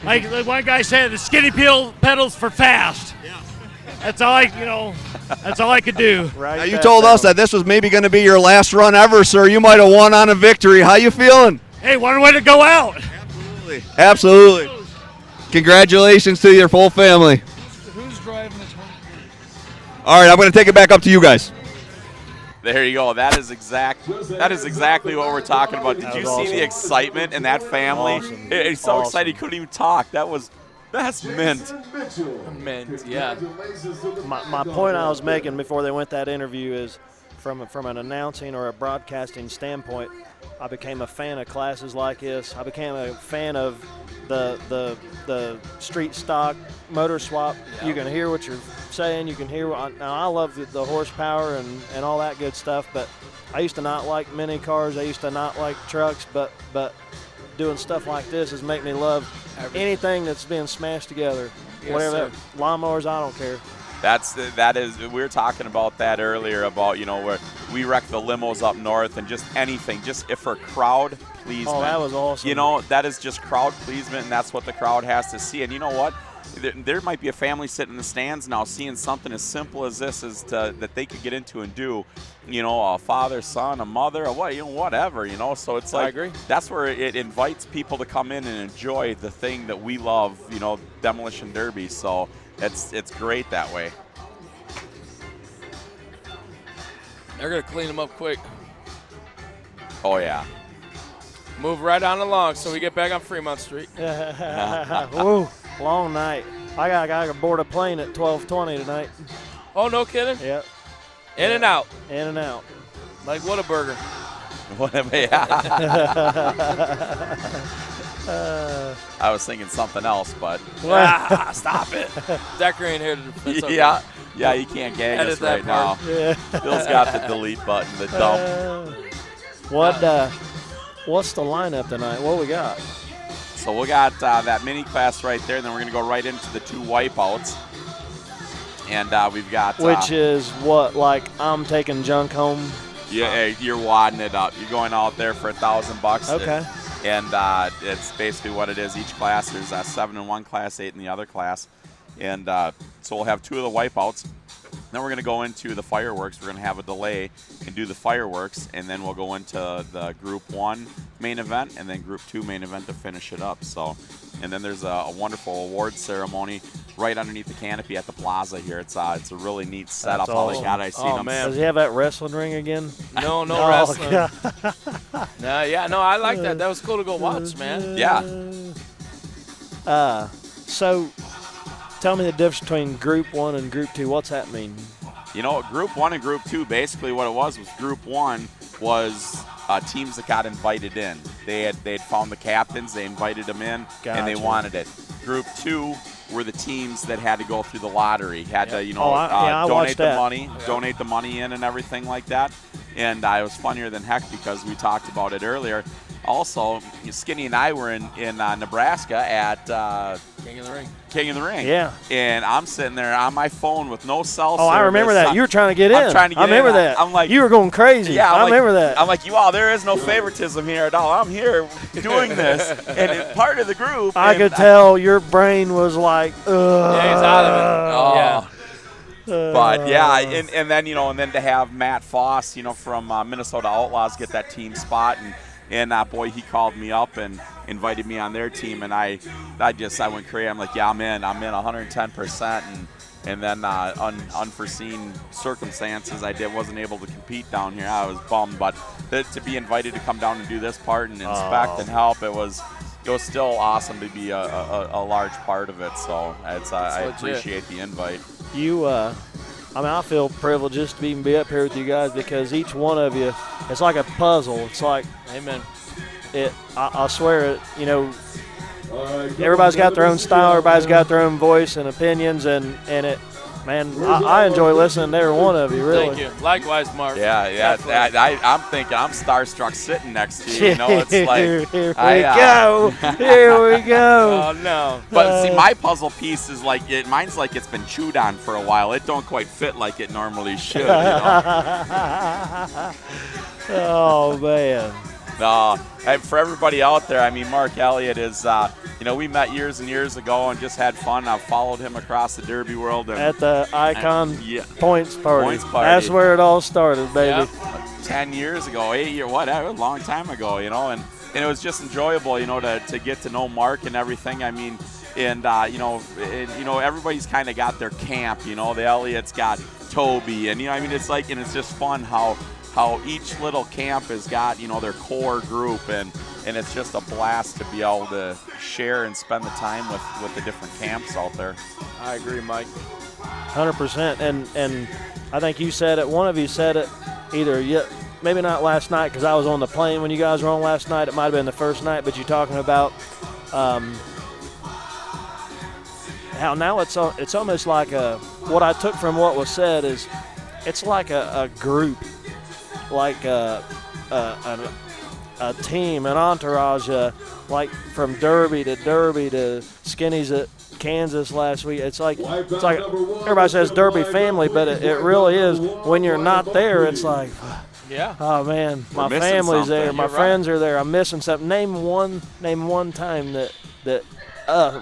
Like one guy said, the skinny pedals for fast. That's all that's all I could do. Right. Now, you told us that this was maybe going to be your last run ever, sir. You might have won on a victory. How you feeling? Hey, what a way to go out. Absolutely. Congratulations to your whole family. Who's driving the 20? All right, I'm going to take it back up to you guys. There you go. That is exactly what we're talking about. Did you see the excitement in that family? Awesome. He's so excited he couldn't even talk. That's mint. Mint, yeah. My point I was making before they went that interview is from an announcing or a broadcasting standpoint, I became a fan of classes like this. I became a fan of the street stock motor swap. You can hear what you're saying. You can hear now I love the horsepower and all that good stuff, but I used to not like mini cars. I used to not like trucks, but doing stuff like this has made me love anything that's being smashed together. Yes, Whatever, sir. lawnmowers, I don't care. That is we were talking about that earlier about where we wreck the limos up north and just anything just if for crowd pleasement. Oh, that was awesome. That is just crowd pleasement, and that's what the crowd has to see. And you know what? There might be a family sitting in the stands now seeing something as simple as this that they could get into and do. A father, son, a mother, whatever. So it's like I agree. that's where it invites people to come in and enjoy the thing that we love. Demolition Derby. So it's great that way. They're going to clean them up quick. Oh yeah. Move right on along so we get back on Fremont Street. Woo, long night. I got to board a plane at 12:20 tonight. Oh, no kidding? Yep, In and out. in and out. Like Whataburger. I was thinking something else, but stop it. Decker ain't here to defend something. Yeah, you can't gag Edit us that right now. part. Bill's got the delete button, the dump. What's the lineup tonight? What we got? So we got that mini class right there, and then we're going to go right into the two wipeouts. And we've got Which is what, like I'm taking junk home? you're wadding it up. You're going out there for $1,000. Okay. And it's basically what it is. Each class, there's 7 in one class, 8 in the other class. And so we'll have 2 of the wipeouts. Then we're going to go into the fireworks. We're going to have a delay and do the fireworks, and then we'll go into the Group 1 main event and then Group 2 main event to finish it up. So, and then there's a wonderful award ceremony right underneath the canopy at the plaza here. It's a really neat setup. All they got, I seen them. man. Does he have that wrestling ring again? No Oh, wrestling. God. No, I like that. That was cool to go watch, man. Yeah. So, tell me the difference between Group 1 and Group 2. What's that mean? Group 1 and Group 2, basically what it was Group 1 was teams that got invited in. They had found the captains, they invited them in, and they Gotcha. wanted it. Group 2 were the teams that had to go through the lottery, had to I donate watched the that. money, donate the money in and everything like that. And it was funnier than heck because we talked about it earlier. Also, Skinny and I were in Nebraska at King of the Ring. King of the Ring. Yeah. And I'm sitting there on my phone with no cell service. Oh, I remember that. You were trying to get in. I'm trying to get I remember in. that. I'm like, you were going crazy. yeah, I remember that. I'm like, wow, there is no favoritism here at all. I'm here doing this, and part of the group. I and could tell your brain was like, ugh. Yeah, he's out of it. Oh. Yeah. But yeah, and then and then to have Matt Foss, from Minnesota Outlaws get that team spot, and boy, he called me up and invited me on their team, and I went crazy. I'm like, yeah, I'm in 110%, and then unforeseen circumstances, wasn't able to compete down here. I was bummed, but to be invited to come down and do this part and inspect and help, it was still awesome to be a large part of it. So I appreciate the invite. I feel privileged just to even be up here with you guys because each one of you, it's like a puzzle. It's like, Amen. I swear, everybody's got their own style, everybody's got their own voice and opinions, and Man, I enjoy listening to every one of you, really. Thank you. Likewise, Mark. Yeah. Definitely. I'm thinking I'm starstruck sitting next to you. You know, it's like Here we go. Here we go. Oh no. But see, my puzzle piece is like mine's like it's been chewed on for a while. It don't quite fit like it normally should. You know? Oh man. No, and for everybody out there, I mean, Mark Elliott is, we met years and years ago and just had fun. I've followed him across the Derby world. And, At the Icon Points Party. Points Party. That's where it all started, baby. Yep. 10 years ago, 8 years, whatever, a long time ago, and it was just enjoyable, to get to know Mark and everything. I mean, and everybody's kind of got their camp. The Elliott's got Toby, and it's like, and it's just fun how each little camp has got their core group, and it's just a blast to be able to share and spend the time with the different camps out there. I agree, Mike. 100%. And I think you said it. One of you said it. Maybe not last night because I was on the plane when you guys were on last night. It might have been the first night, but you're talking about how now it's almost like what I took from what was said is it's like a group, like a team, an entourage, like from Derby to Skinny's at Kansas last week. It's like everybody says Derby family, but it really is. When you're not there, it's like, yeah. Oh man, my missing family's there, something. my You're friends are there. I'm missing something. Name one time that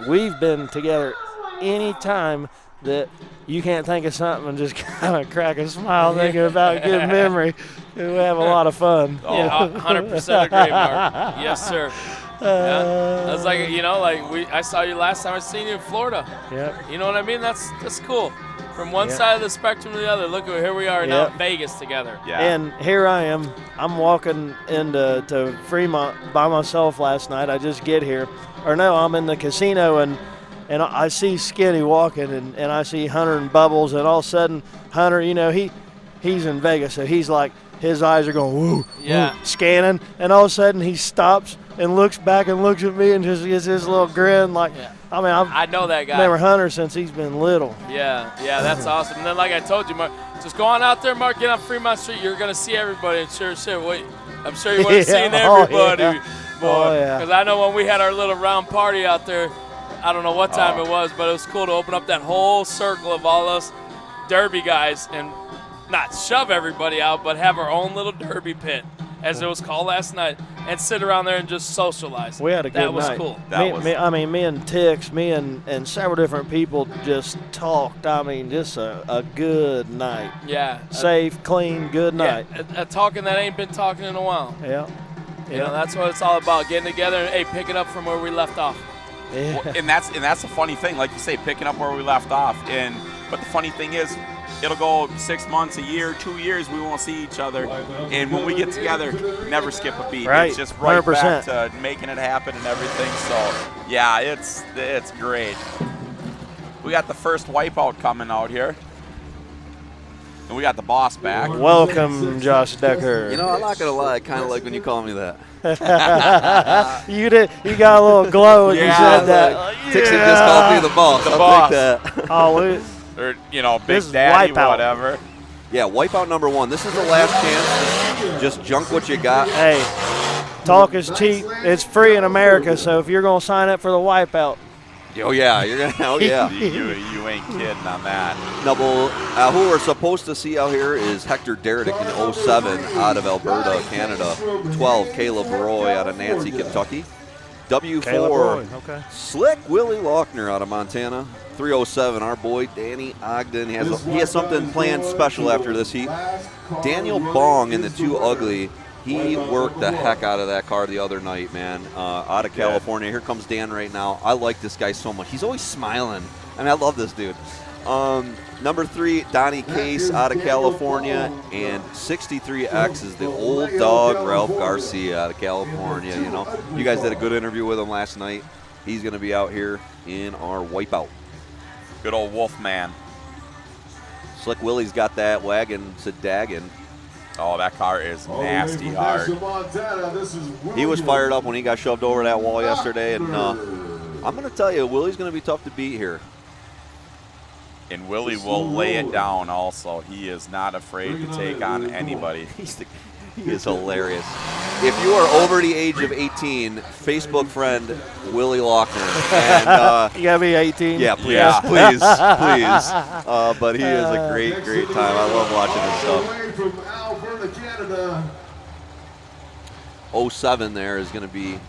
we've been together. Any time that you can't think of something and just kind of crack a smile thinking about a good memory. We have a lot of fun. Yeah, 100% agree, Mark. Yes, sir. Yeah. That's like, I saw you last time I seen you in Florida. Yep. You know what I mean? That's cool. From one side of the spectrum to the other. Look, here we are now in Vegas together. Yeah. And here I am. I'm walking into Fremont by myself last night. I just get here. Or no, I'm in the casino and I see Skinny walking and I see Hunter and Bubbles, and all of a sudden Hunter, he's in Vegas, so he's like, his eyes are going, woo, Yeah. woo, scanning, and all of a sudden he stops and looks back and looks at me and just gets this little grin like, Yeah. I mean, I know that guy. remember Hunter since he's been little. Yeah, that's awesome. And then, like I told you, Mark, just go on out there, Mark, get on Fremont Street. You're going to see everybody. And I'm sure you want to see everybody. Oh, yeah. Because I know when we had our little round party out there, I don't know what time it was, but it was cool to open up that whole circle of all us Derby guys and not shove everybody out, but have our own little Derby pit, as it was called last night, and sit around there and just socialize. We had a good night. That was cool. Me and Tix, me and several different people just talked. I mean, just a good night. Yeah. Safe, clean, good night. A talking that ain't been talking in a while. Yeah. That's what it's all about, getting together and, picking up from where we left off. Yeah. Well, and that's the funny thing, like you say, picking up where we left off. But the funny thing is, it'll go 6 months, a year, 2 years, we won't see each other. And when we get together, never skip a beat. Right. It's just right 100%. back to making it happen and everything. So, yeah, it's great. We got the first wipeout coming out here. And we got the boss back. Welcome, Josh Decker. I'm not going to lie, I kind of like when you call me that. You got a little glow when you said that. Tixie just called me the boss. I'll boss. take that. Oh, Or, This Big is Daddy, Wipeout. whatever. Yeah, wipeout number 1. This is the last chance. Just junk what you got. hey, talk is cheap. It's free in America, so if you're going to sign up for the Wipeout, Oh, yeah, you're going to. Oh, yeah. You ain't kidding on that. Now, who we're supposed to see out here is Hector Deredick in 07 out of Alberta, Canada. 12, Caleb Roy out of Nancy, Kentucky. Caleb W4, Roy, okay. Slick Willie Lochner out of Montana. 307, our boy Danny Ogden. He has something planned special after this heat. Daniel Bong in the 2 Ugly. He worked the heck out of that car the other night, man, out of California. Here comes Dan right now. I like this guy so much. He's always smiling. I mean, I love this dude. Number 3, Donnie Case out of California. And 63X is the old dog, Ralph Garcia out of California. You guys did a good interview with him last night. He's going to be out here in our wipeout. Good old Wolfman. Slick Willie's got that wagon dagging. Oh, that car is nasty hard. He was fired up when he got shoved over that wall yesterday, and I'm going to tell you, Willie's going to be tough to beat here. And Willie will lay it down also. He is not afraid to take on anybody. He is hilarious. If you are over the age of 18, Facebook friend Willie Lochner. And, you gotta be 18. yeah, please, Yeah. please, please. But he is a great, great time. I love watching his stuff. Away from Alberta, Canada. 07 there is going to be.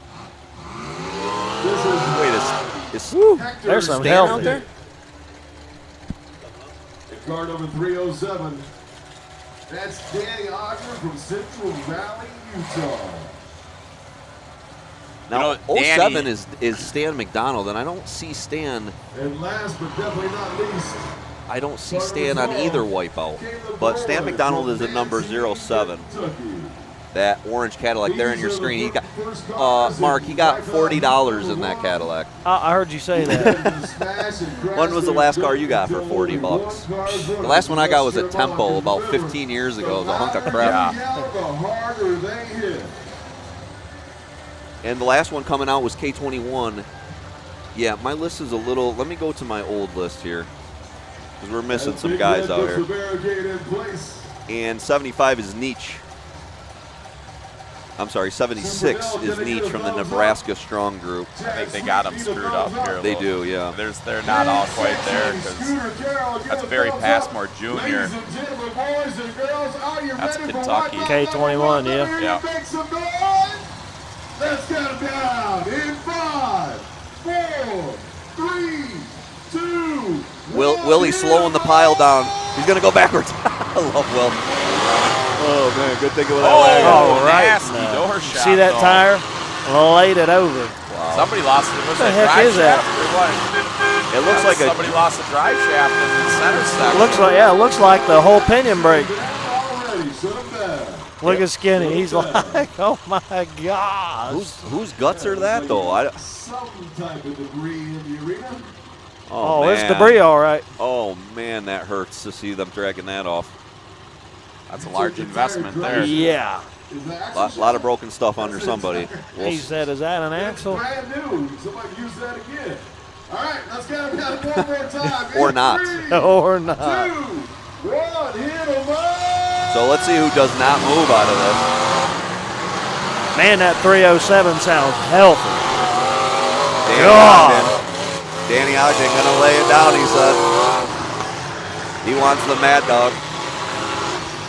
This is Wait, is Hector There's some Stan healthy. out there? at car number 307. That's Danny Ogden from Central Valley, Utah. Now, You know, 07 Danny- is Stan McDonald, and I don't see Stan. And last but definitely not least, I don't see Stan on either wipeout. But Stan McDonald is at number 07. That orange Cadillac there on your screen. He got, Mark, he got $40 in that Cadillac. I heard you say that. When was the last car you got for 40 bucks? The last one I got was a Tempo about 15 years ago. It was a hunk of crap. And the last one coming out was K21. Yeah, my list is a little. Let me go to my old list here, because we're missing some guys out here. And 75 is Nietzsche. I'm sorry, 76 is Nietzsche from the Nebraska Strong Group. I think they got them screwed up here. They do, yeah. They're not all quite there because that's Barry Passmore Jr. That's Kentucky. K21, yeah. Yeah. Make some noise. Let's count down in 5, 4, 3, 2, Willie's slowing the pile down. He's going to go backwards. I love Will. Oh, man, good thinking with that wagon. All right. Nasty door shot. See that though. tire? Laid it over. Somebody lost it. Was What the that heck drive is that? shaft or what? It looks like a. Somebody lost a drive shaft in the center section. Looks like the whole pinion brake. already. Shut him down. Look at Skinny. He's like, oh my gosh. Whose guts are that, though? Some type of debris in the arena. Oh, it's man. debris, all right. Oh, man, that hurts to see them dragging that off. That's a large investment there. Yeah. Is the A lot of broken stuff under somebody. He said, is that an axle? brand new? Somebody use that again. All right, let's count down one more time. Or In not. 3, Or 2, not. 1, hit 'em up. So let's see who does not move out of this. Man, that 307 sounds healthy. Danny Ogden gonna lay it down, he said. He wants the Mad Dog.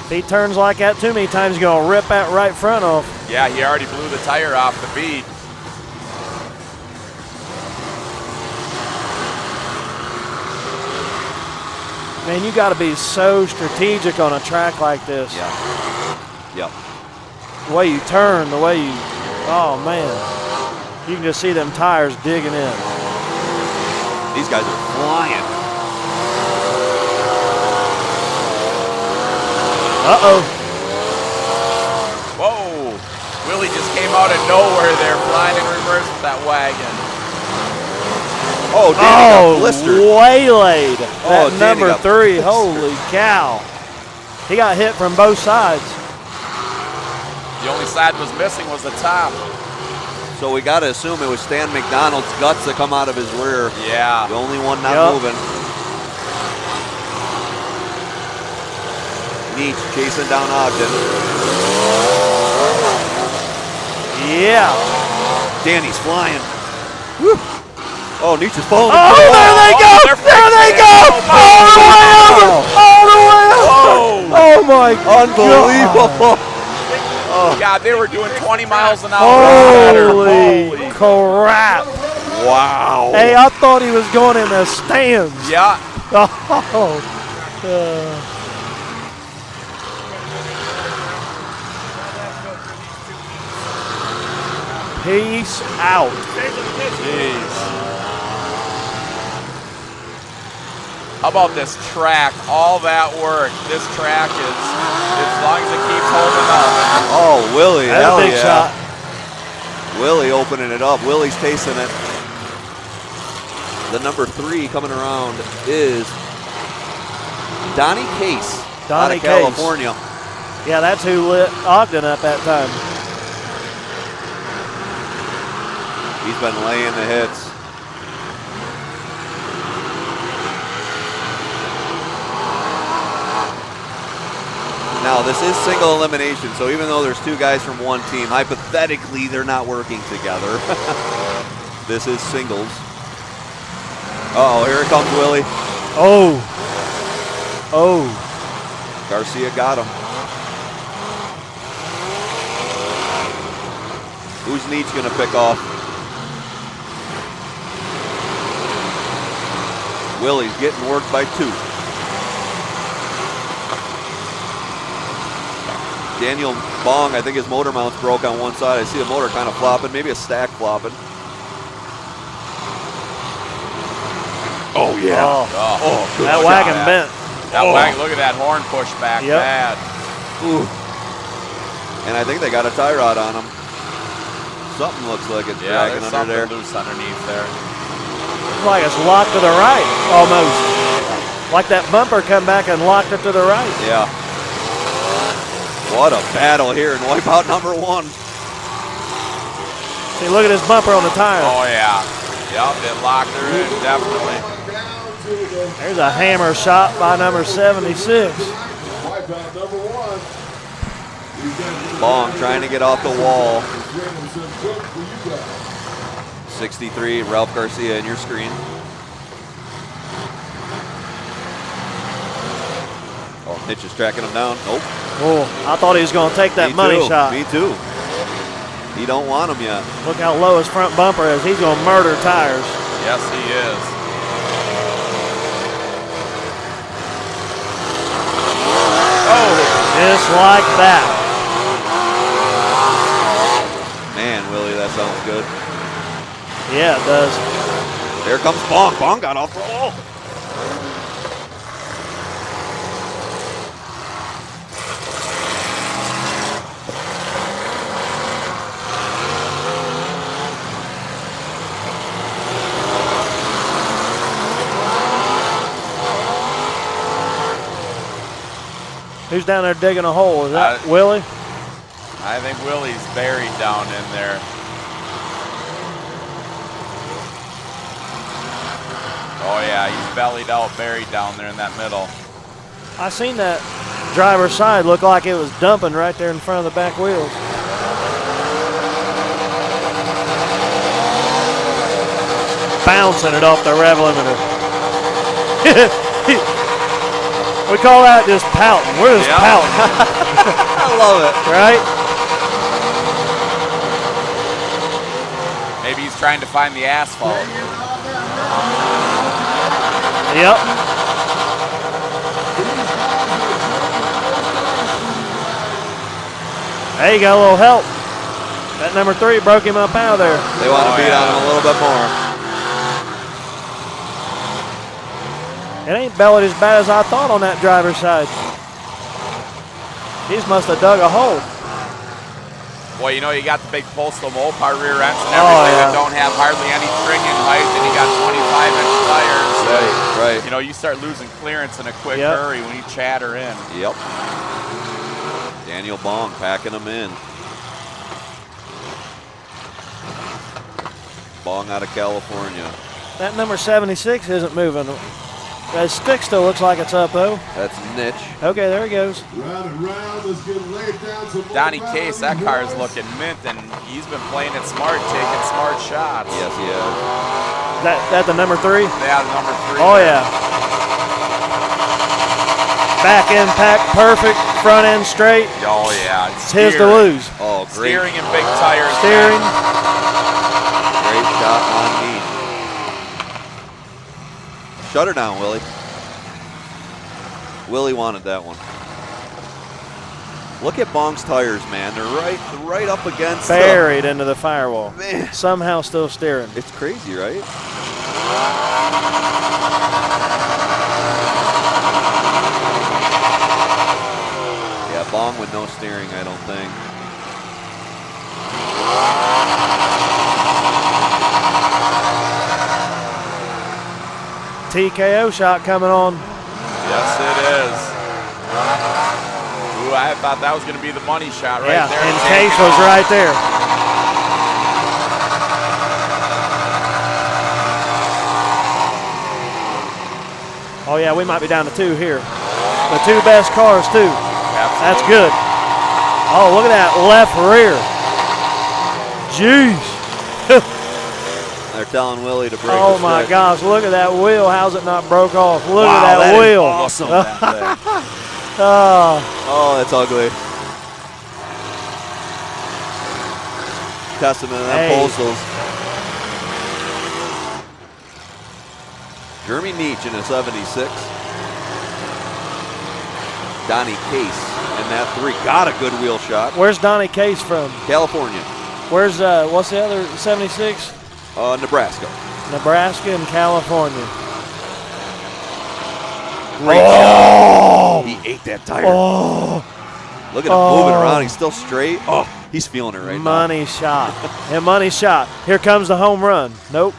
If he turns like that too many times, he's going to rip that right front off. Yeah, he already blew the tire off the bead. Man, you got to be so strategic on a track like this. Yeah. Yep. The way you turn, the way you, oh man. You can just see them tires digging in. These guys are flying. Uh-oh. Whoa. Willie just came out of nowhere there, flying in reverse with that wagon. Oh, Danny got blistered. Waylaid. That Danny number got 3, blistered. holy cow. He got hit from both sides. The only side was missing was the top. So we got to assume it was Stan McDonald's guts that come out of his rear. Yeah. The only one not Yup. moving. Nietzsche chasing down Ogden. Yeah. Danny's flying. Woo. Oh, Nietzsche's falling. Oh, there they go! There they go! All the way over! All the way over! Oh my Unbelievable. God, they were doing 20 miles an hour. Holy crap! Wow. Hey, I thought he was going in the stands. Yeah. Oh. Peace out. Jeez. How about this track? All that work. This track is, as long as it keeps holding up. Oh, Willie. That's hell a big yeah. shot. Willie opening it up. Willie's tasting it. The number 3 coming around is Donnie Case out Donnie of Case. California. Yeah, that's who lit Ogden up that time. He's been laying the hits. Now, this is single elimination, so even though there's 2 guys from one team, hypothetically, they're not working together. This is singles. Uh-oh, here it comes, Willie. Oh. Oh. Garcia got him. Who's Neach going to pick off? Willie's getting worked by 2. Daniel Bong, I think his motor mount's broke on one side. I see the motor kind of flopping, maybe a stack flopping. Oh, yeah. Oh, good that shot. wagon bent. That wagon, look at that horn push back. Yep. Bad. Ooh. And I think they got a tie rod on them. Something looks like it's Yeah, dragging there's under something there. loose underneath there. Looks like it's locked to the right, almost. Like that bumper come back and locked it to the right. Yeah. What a battle here in wipeout number 1. See, look at his bumper on the tire. Oh, yeah. Yep, it locked her in, definitely. There's a hammer shot by number 76. Wipeout number 1. Long trying to get off the wall. 63, Ralph Garcia in your screen. Oh, Mitch is tracking him down. Nope. Oh, I thought he was going to take that money shot. Me too. He don't want him yet. Look how low his front bumper is. He's going to murder tires. Yes, he is. Oh, just like that. Man, Willie, that sounds good. Yeah, it does. There comes Bong. Bong got off the wall. Who's down there digging a hole? Is that Willie? I think Willie's buried down in there. Oh, yeah, he's bellied out, buried down there in that middle. I seen that driver's side look like it was dumping right there in front of the back wheels. Bouncing it off the rev limiter. We call that just pouting. We're just pouting. I love it. Right? Maybe he's trying to find the asphalt. Yep. Hey, got a little help. That number 3 broke him up out of there. They want to beat on him a little bit more. It ain't bellied as bad as I thought on that driver's side. He's must have dug a hole. Well, you know, you got the big Postal Mopar rear ends and everything that don't have hardly any trim in height, and you got 25-inch tires. Right. You know, you start losing clearance in a quick hurry when you chatter in. Yep. Daniel Bong packing them in. Bong out of California. That number 76 isn't moving. That stick still looks like it's up, though. That's Nitch. Okay, there he goes. Round and round, let's get laid down some more. Donnie Case, that car is looking mint, and he's been playing it smart, taking smart shots. Yes, he is. That the number 3? Yeah, the number 3. Oh, yeah. Back impact, perfect. Front end straight. Oh, yeah. It's his to lose. Oh, great. Steering and big tires. Steering. Great shot on Neach. Shut her down, Willie. Willie wanted that one. Look at Bong's tires, man. They're right up against Buried into the firewall. Man. Somehow still steering. It's crazy, right? Yeah, Bong with no steering, I don't think. TKO shot coming on. Yes, it is. Ooh, I thought that was going to be the money shot right there. And Case was right there. Oh, yeah, we might be down to 2 here. The 2 best cars, too. Yeah, That's good. Oh, look at that left rear. Jeez. They're telling Willie to break Oh his my stick. gosh, look at that wheel. How's it not broke off? Look Wow, at that is wheel. awesome. That thing. Oh, that's ugly. Testament to them Hey. Postals. Jeremy Neach in a 76. Donnie Case in that 3. Got a good wheel shot. Where's Donnie Case from? California. Where's, what's the other 76? Nebraska. Nebraska and California. Great shot. He ate that tire. Oh, Look at him moving around. He's still straight. Oh, he's feeling it right now. money shot. And money shot. Here comes the home run. Nope.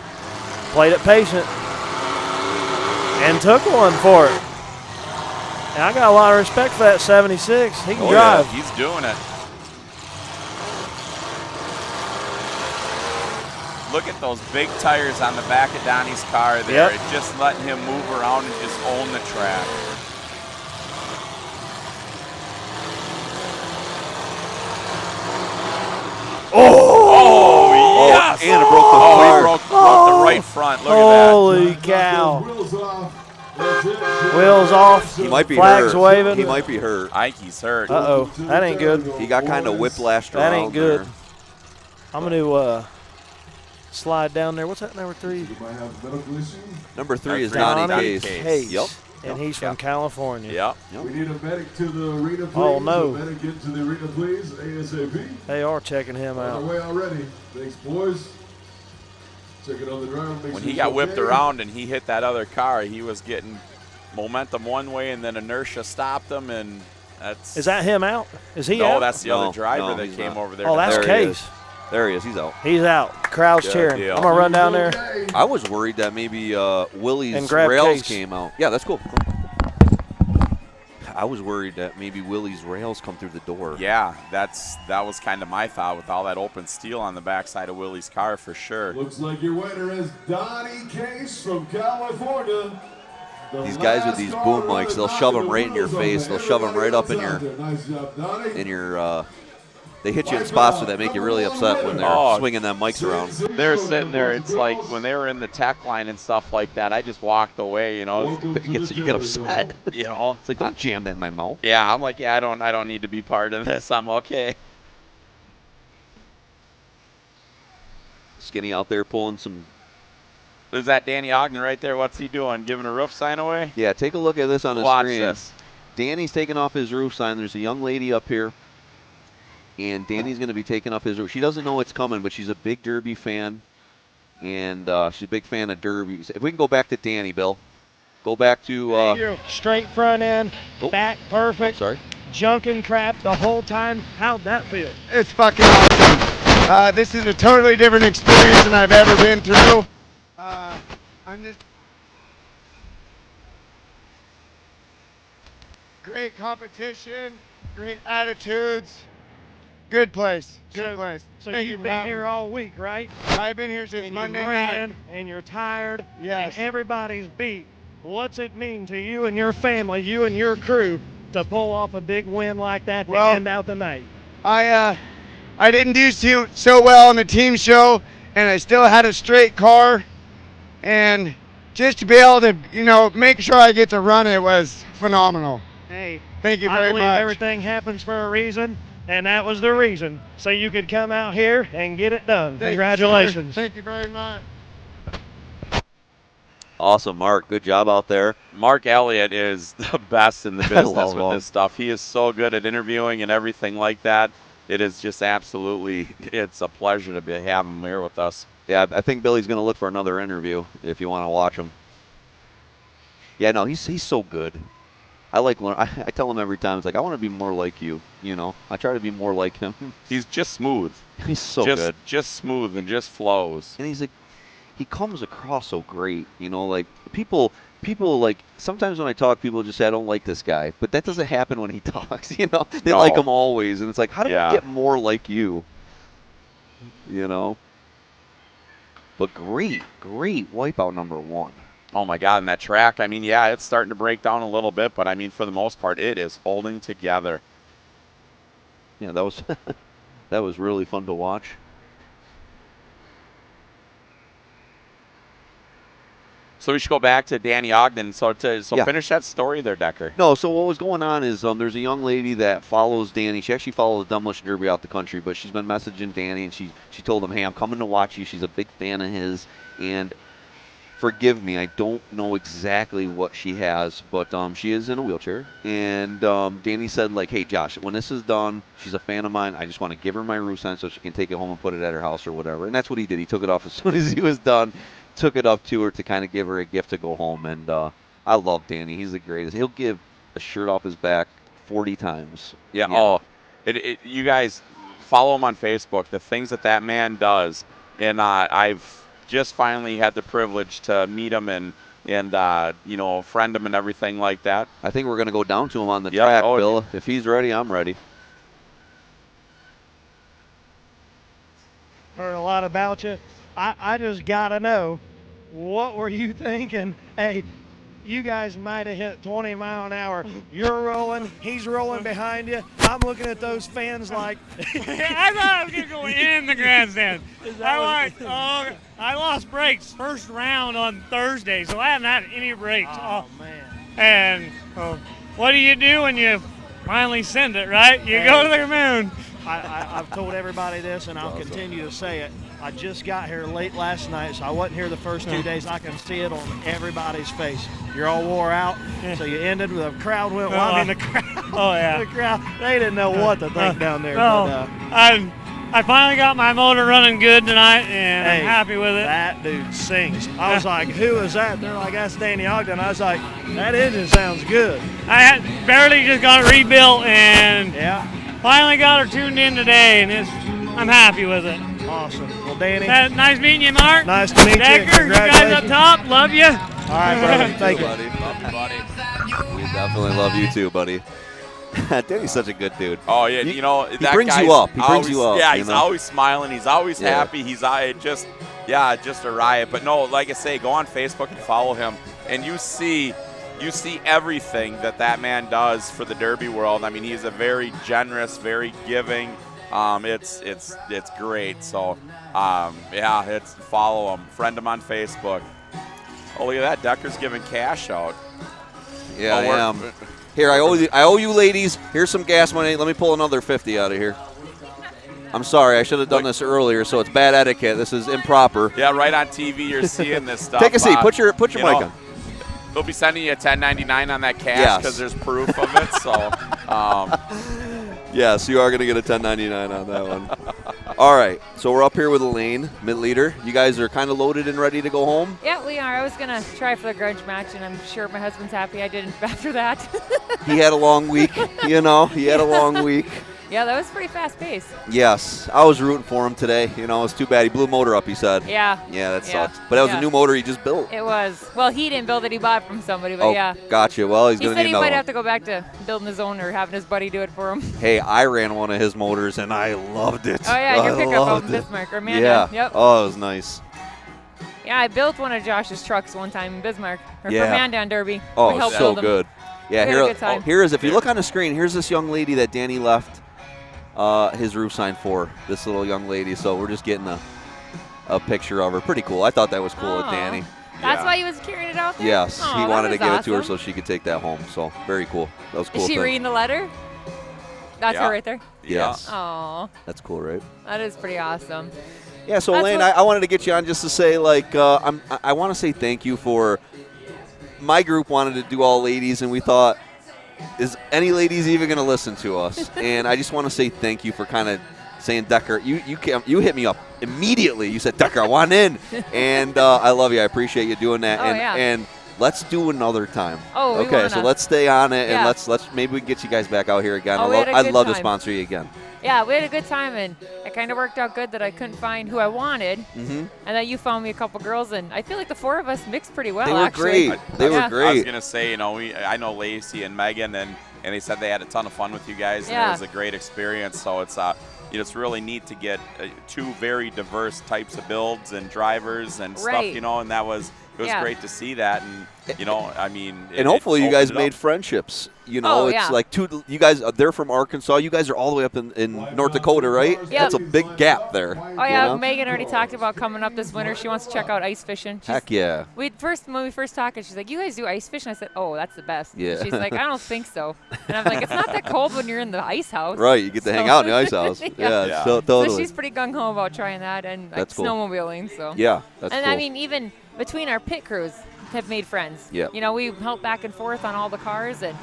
Played it patient. And took one for it. And I got a lot of respect for that 76. He can drive. Yeah, he's doing it. Look at those big tires on the back of Donnie's car there. Yep. It's just letting him move around and just own the track. Oh, yes! And it broke the Oh, car. he broke the right front. Look at Holy cow. Wheels off. That's it. Wheels off. He might be Flags hurt. waving. He might be hurt. that. Ike's hurt. Uh-oh. That ain't good. He got kind of whiplashed That around ain't good. there. I'm going to slide down there. What's that, number 3? You might have a medical issue. Number 3 is Donnie Donnie Case. Case. Hayes. Yep. And he's from California. Yep. We need a medic to the arena, please. Oh, no. A medic get to the arena, please. ASAP. They are checking him On our out. way already. Thanks, boys. Checking on the driver. Make When sure he he's got whipped okay. around and he hit that other car, he was getting momentum one way, and then inertia stopped him, and that's. Is that him out? Is he No, out? that's the No, other driver no, that he's came not. over there. Oh, that's There he Case. is. There he is. He's out. He's out. Crowd's Good cheering. deal. I'm going to run down there. Okay. I was worried that maybe Willie's And grab rails Case. came out. Yeah, that's cool. I was worried that maybe Willie's rails come through the door. Yeah, that was kind of my thought with all that open steel on the backside of Willie's car for sure. Looks like your winner is Donnie Case from California. The These guys with last these car boom running mics, they'll out shove of them the right in your windows face. on They'll shove them right up in everybody your, else out there. Nice job, Donnie. they hit you in spots that make you really upset when they're Oh. swinging them mics around. They're sitting there. It's like when they were in the tech line and stuff like that. I just walked away, you know. Welcome to the You get upset. You know. It's like, don't jam that in my mouth. Yeah, I'm like, yeah, I don't need to be part of this. I'm okay. Skinny out there pulling some. There's that Danny Ogden right there. What's he doing? Giving a roof sign away? Yeah, take a look at this on the Watch screen. this. Danny's taking off his roof sign. There's a young lady up here, and Danny's going to be taking off his roof. She doesn't know it's coming, but she's a big Derby fan, and she's a big fan of Derbies. If we can go back to Danny, Bill. Go back to. Straight front end, Oh. back perfect, Sorry. junking crap the whole time. How'd that feel? It's fucking awesome. This is a totally different experience than I've ever been through. I'm just great competition, great attitudes, good place, good place. So Thank you've you been for here all week, right? I've been here since And Monday you're night. ran, and you're tired, Yes. and everybody's beat. What's it mean to you and your family, you and your crew, to pull off a big win like that to Well, end out the night? I didn't do so well on the team show, and I still had a straight car, and just to be able to, make sure I get to run it was phenomenal. Hey, Thank you I very believe much. everything happens for a reason, and that was the reason. So you could come out here and get it done. Thank you, sir. Congratulations. Thank you very much. Awesome, Mark. Good job out there. Mark Elliott is the best in the I business love with him. this stuff. He is so good at interviewing and everything like that. It is just absolutely, it's a pleasure to have him here with us. Yeah, I think Billy's going to look for another interview if you want to watch him. Yeah, no, he's so good. I like when I tell him every time, it's like, I want to be more like you, I try to be more like him. He's just smooth. He's so just, good. Just smooth and just flows. And he's like, he comes across so great, like people like, sometimes when I talk, people just say, I don't like this guy. But that doesn't happen when he talks, They No. like him always. And it's like, how do Yeah. we get more like you? But great wipeout number 1. Oh my God, and that track, I mean, yeah, it's starting to break down a little bit, but I mean, for the most part, it is holding together. yeah, that was that was really fun to watch. So we should go back to Danny Ogden. So Yeah. finish that story there, Decker. No, so what was going on is there's a young lady that follows Danny. She actually follows the Demolition Derby out the country, but she's been messaging Danny, and she told him, hey, I'm coming to watch you. She's a big fan of his, and forgive me, I don't know exactly what she has, but she is in a wheelchair. And Danny said, like, hey, Josh, when this is done, she's a fan of mine. I just want to give her my roof sign so she can take it home and put it at her house or whatever. And that's what he did. He took it off as soon as he was done, took it up to her to kind of give her a gift to go home. And I love Danny. He's the greatest. He'll give a shirt off his back 40 times. Yeah. Oh, you guys follow him on Facebook. The things that man does, and I've just finally had the privilege to meet him and friend him and everything like that. I think we're going to go down to him on the track, Oh, Bill. If he's ready, I'm ready. Heard a lot about you. I just got to know, what were you thinking? Hey, you guys might have hit 20 mile an hour. You're rolling, he's rolling behind you. I'm looking at those fans like. I thought I was going to go in the grandstand. I lost brakes first round on Thursday, so I haven't had any brakes. Oh, man. And what do you do when you finally send it, right? You go to the moon. I've told everybody this, and I'll continue to say it. I just got here late last night, so I wasn't here the first 2 days. I can see it on everybody's face. You're all wore out, so you ended with a crowd went wild. The crowd. Oh, yeah. The crowd, they didn't know what to think down there. No, But, I finally got my motor running good tonight, and hey, I'm happy with it. That dude sings. I was like, who is that? They're like, that's Danny Ogden. I was like, that engine sounds good. I had barely just got it rebuilt, and Yeah, finally got her tuned in today, and I'm happy with it. awesome. Well, Danny, Nice meeting you, Mark. nice to meet you. Decker, you guys up Congratulations. top, love you. All right, brother. Thank you. buddy. We definitely love you too, buddy. Danny's such a good dude. Oh yeah, He that brings guy's you up. He brings always, you up. Yeah, you he's know? always smiling. He's always Yeah. happy. He's just a riot. But no, like I say, go on Facebook and follow him, and you see everything that man does for the Derby world. I mean, he's a very generous, very giving. It's great. So it's follow him, friend him on Facebook. Oh, look at that, Decker's giving cash out. Yeah, Oh, I we're- am. Here, I owe you ladies. Here's some gas money. Let me pull another 50 out of here. I'm sorry. I should have done this earlier, so it's bad etiquette. This is improper. Yeah, right on TV, you're seeing this stuff. Take a seat. Put your mic you know, on. They'll be sending you a 1099 on that cash Yes. because there's proof of it. So, Yes, you are going to get a 1099 on that one. All right, so we're up here with Elaine, mid-leader. You guys are kind of loaded and ready to go home? Yeah, we are. I was going to try for the grudge match, and I'm sure my husband's happy I didn't after that. He had a long week, He had a long week. Yeah, that was pretty fast paced. Yes, I was rooting for him today. It's too bad. He blew motor up, he said. Yeah. Yeah, that Yeah. sucks. But that was Yeah. a new motor he just built. It was. Well, he didn't build it. He bought it from somebody, but Oh, yeah. gotcha. Well, he's He going to said need he another might one. have to go back to building his own or having his buddy do it for him. Hey, I ran one of his motors, and I loved it. Oh, yeah, your I pickup out loved in it. Bismarck, or Amanda. Yeah. Yep. Oh, it was nice. Yeah, I built one of Josh's trucks one time in Bismarck, or Yeah. for Amanda on Derby. Oh, We it's helped so build 'em. good. Yeah, We had a good time. here is, if you look on the screen, here's this young lady that Danny left his roof sign for, this little young lady. So we're just getting a picture of her. Pretty cool. I thought that was cool with Aw. Danny. That's Yeah. why he was carrying it out there? Yes, Aw, he that wanted to was give it to her awesome. so she could take that home. So very cool. That was cool. Is she thing. reading the letter? That's Yeah. her right there? Yes. Oh, That's cool, right? that is pretty awesome. Yeah, so That's Elaine, what- I wanted to get you on just to say, like, I want to say thank you for, my group wanted to do all ladies, and we thought, is any ladies even going to listen to us? And I just want to say thank you for kind of saying, Decker, you hit me up immediately. You said, Decker, I want in. And I love you. I appreciate you doing that. Oh, and, yeah. and let's do another time. Oh, we okay, so wanna. let's stay on it, and Yeah. let's maybe we can get you guys back out here again. Oh, we had a I'd good love to time. sponsor you again. Yeah, we had a good time, and it kind of worked out good that I couldn't find who I wanted, Mm-hmm. and that you found me a couple girls, and I feel like the four of us mixed pretty well, They were actually. great. They were Yeah. great. I was gonna say, I know Lacey and Megan, and they said they had a ton of fun with you guys, and Yeah. it was a great experience. So it's really neat to get two very diverse types of builds and drivers and Right. stuff, and that was it was great to see that. And, I mean. And hopefully you guys made friendships. It's like you guys, they're from Arkansas. You guys are all the way up in North Dakota, right? Yep. That's a big gap there. Oh, yeah. Megan already talked about coming up this winter. She wants to check out ice fishing. Heck yeah. When we first talked, she's like, you guys do ice fishing? I said, oh, that's the best. Yeah. She's like, I don't think so. And I'm like, it's not that cold when you're in the ice house. Right. You get to hang out in the ice house. Yeah. So, totally. So she's pretty gung-ho about trying that and like That's cool. snowmobiling. So. Yeah, that's cool. And I mean, even between our pit crews have made friends. Yeah. We help back and forth on all the cars, and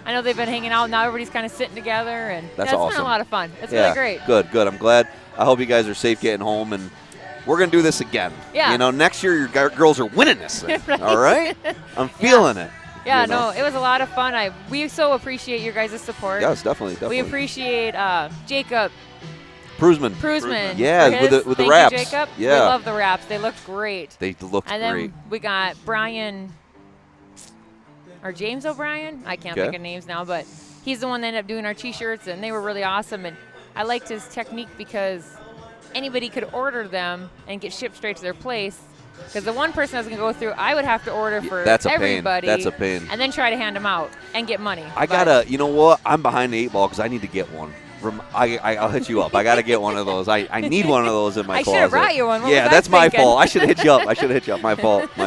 I know they've been hanging out. Now everybody's kind of sitting together, and That's it's awesome. been a lot of fun. It's really great. Good. I'm glad. I hope you guys are safe getting home, and we're going to do this again. Yeah. Next year your girls are winning this thing. Right. All right? I'm feeling it. Yeah, no, it was a lot of fun. We so appreciate your guys' support. Yes, definitely. We appreciate Jacob Prusman. Yeah, with the Thank wraps. you, Jacob. Yeah. We love the wraps. They looked great. They looked and great. then we got Brian or James O'Brien. I can't think of names now, but he's the one that ended up doing our T-shirts, and they were really awesome. And I liked his technique because anybody could order them and get shipped straight to their place. Because the one person I was going to go through, I would have to order for everybody. That's a pain. And then try to hand them out and get money. I got to, you know what? I'm behind the 8 ball because I need to get one. I'll hit you up. I got to get one of those. I need one of those in my closet. I should have brought you one. What yeah, was that's I my thinking? fault. I should have hit you up. My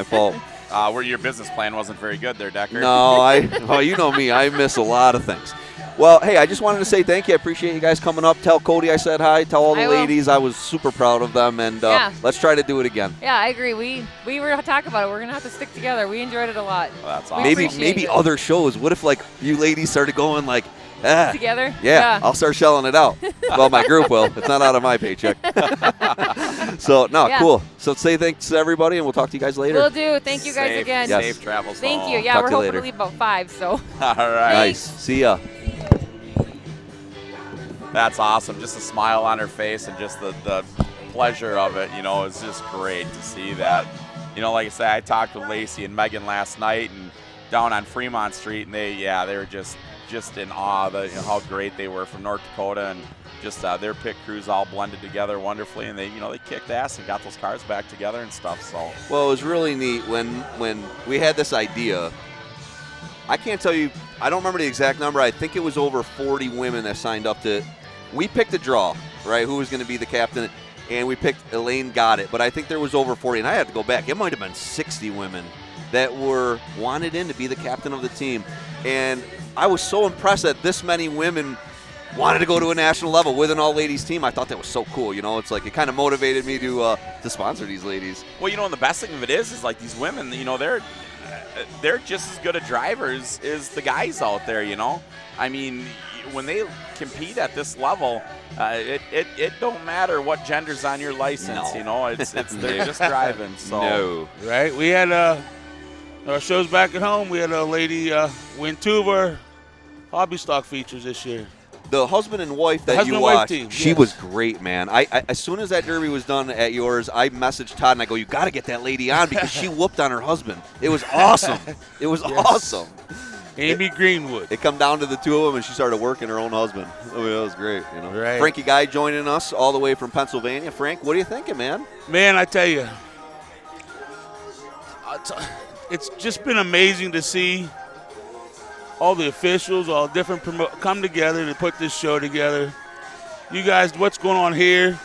fault. Where your business plan wasn't very good there, Decker. No, you know me. I miss a lot of things. Well, hey, I just wanted to say thank you. I appreciate you guys coming up. Tell Cody I said hi. Tell all the ladies I was super proud of them, and let's try to do it again. Yeah, I agree. We were talking about it. We're gonna have to stick together. We enjoyed it a lot. Well, that's awesome. Maybe other shows. What if you ladies started going together? Yeah, I'll start shelling it out. Well, my group will. It's not out of my paycheck. So, cool. So say thanks to everybody, and we'll talk to you guys later. Will do. Thank you guys again. Yes. Safe travels Thank home. you. Yeah, Talk we're to you hoping to later. leave about 5, so. All right. Nice. See ya. That's awesome. Just a smile on her face and just the pleasure of it, it's just great to see that. Like I said, I talked with Lacey and Megan last night and down on Fremont Street, and they were just in awe of how great they were from North Dakota, and just their pit crews all blended together wonderfully, and they kicked ass and got those cars back together and stuff. So well, it was really neat when we had this idea. I can't tell you, I don't remember the exact number. I think it was over 40 women that signed up to. We picked a draw, right? Who was going to be the captain, and we picked Elaine Got It. But I think there was over 40, and I had to go back. It might have been 60 women that were wanted in to be the captain of the team, and I was so impressed that this many women wanted to go to a national level with an all-ladies team. I thought that was so cool. It's like it kind of motivated me to sponsor these ladies. Well, and the best thing of it is like these women, they're just as good at drivers as the guys out there. I mean, when they compete at this level, it don't matter what gender's on your license. They're just driving. So. No. Right. We had our shows back at home. We had a lady win 2 of our hobby stock features this year. The husband and wife that you watched, she was great, man. I as soon as that derby was done at yours, I messaged Todd and I go, you got to get that lady on because she whooped on her husband. It was awesome. It was awesome. Amy Greenwood. It come down to the 2 of them, and she started working her own husband. I mean, it was great. Right. Frankie Guy joining us all the way from Pennsylvania. Frank, what are you thinking, man? Man, I tell you, it's just been amazing to see all the officials, all different come together to put this show together. You guys, what's going on here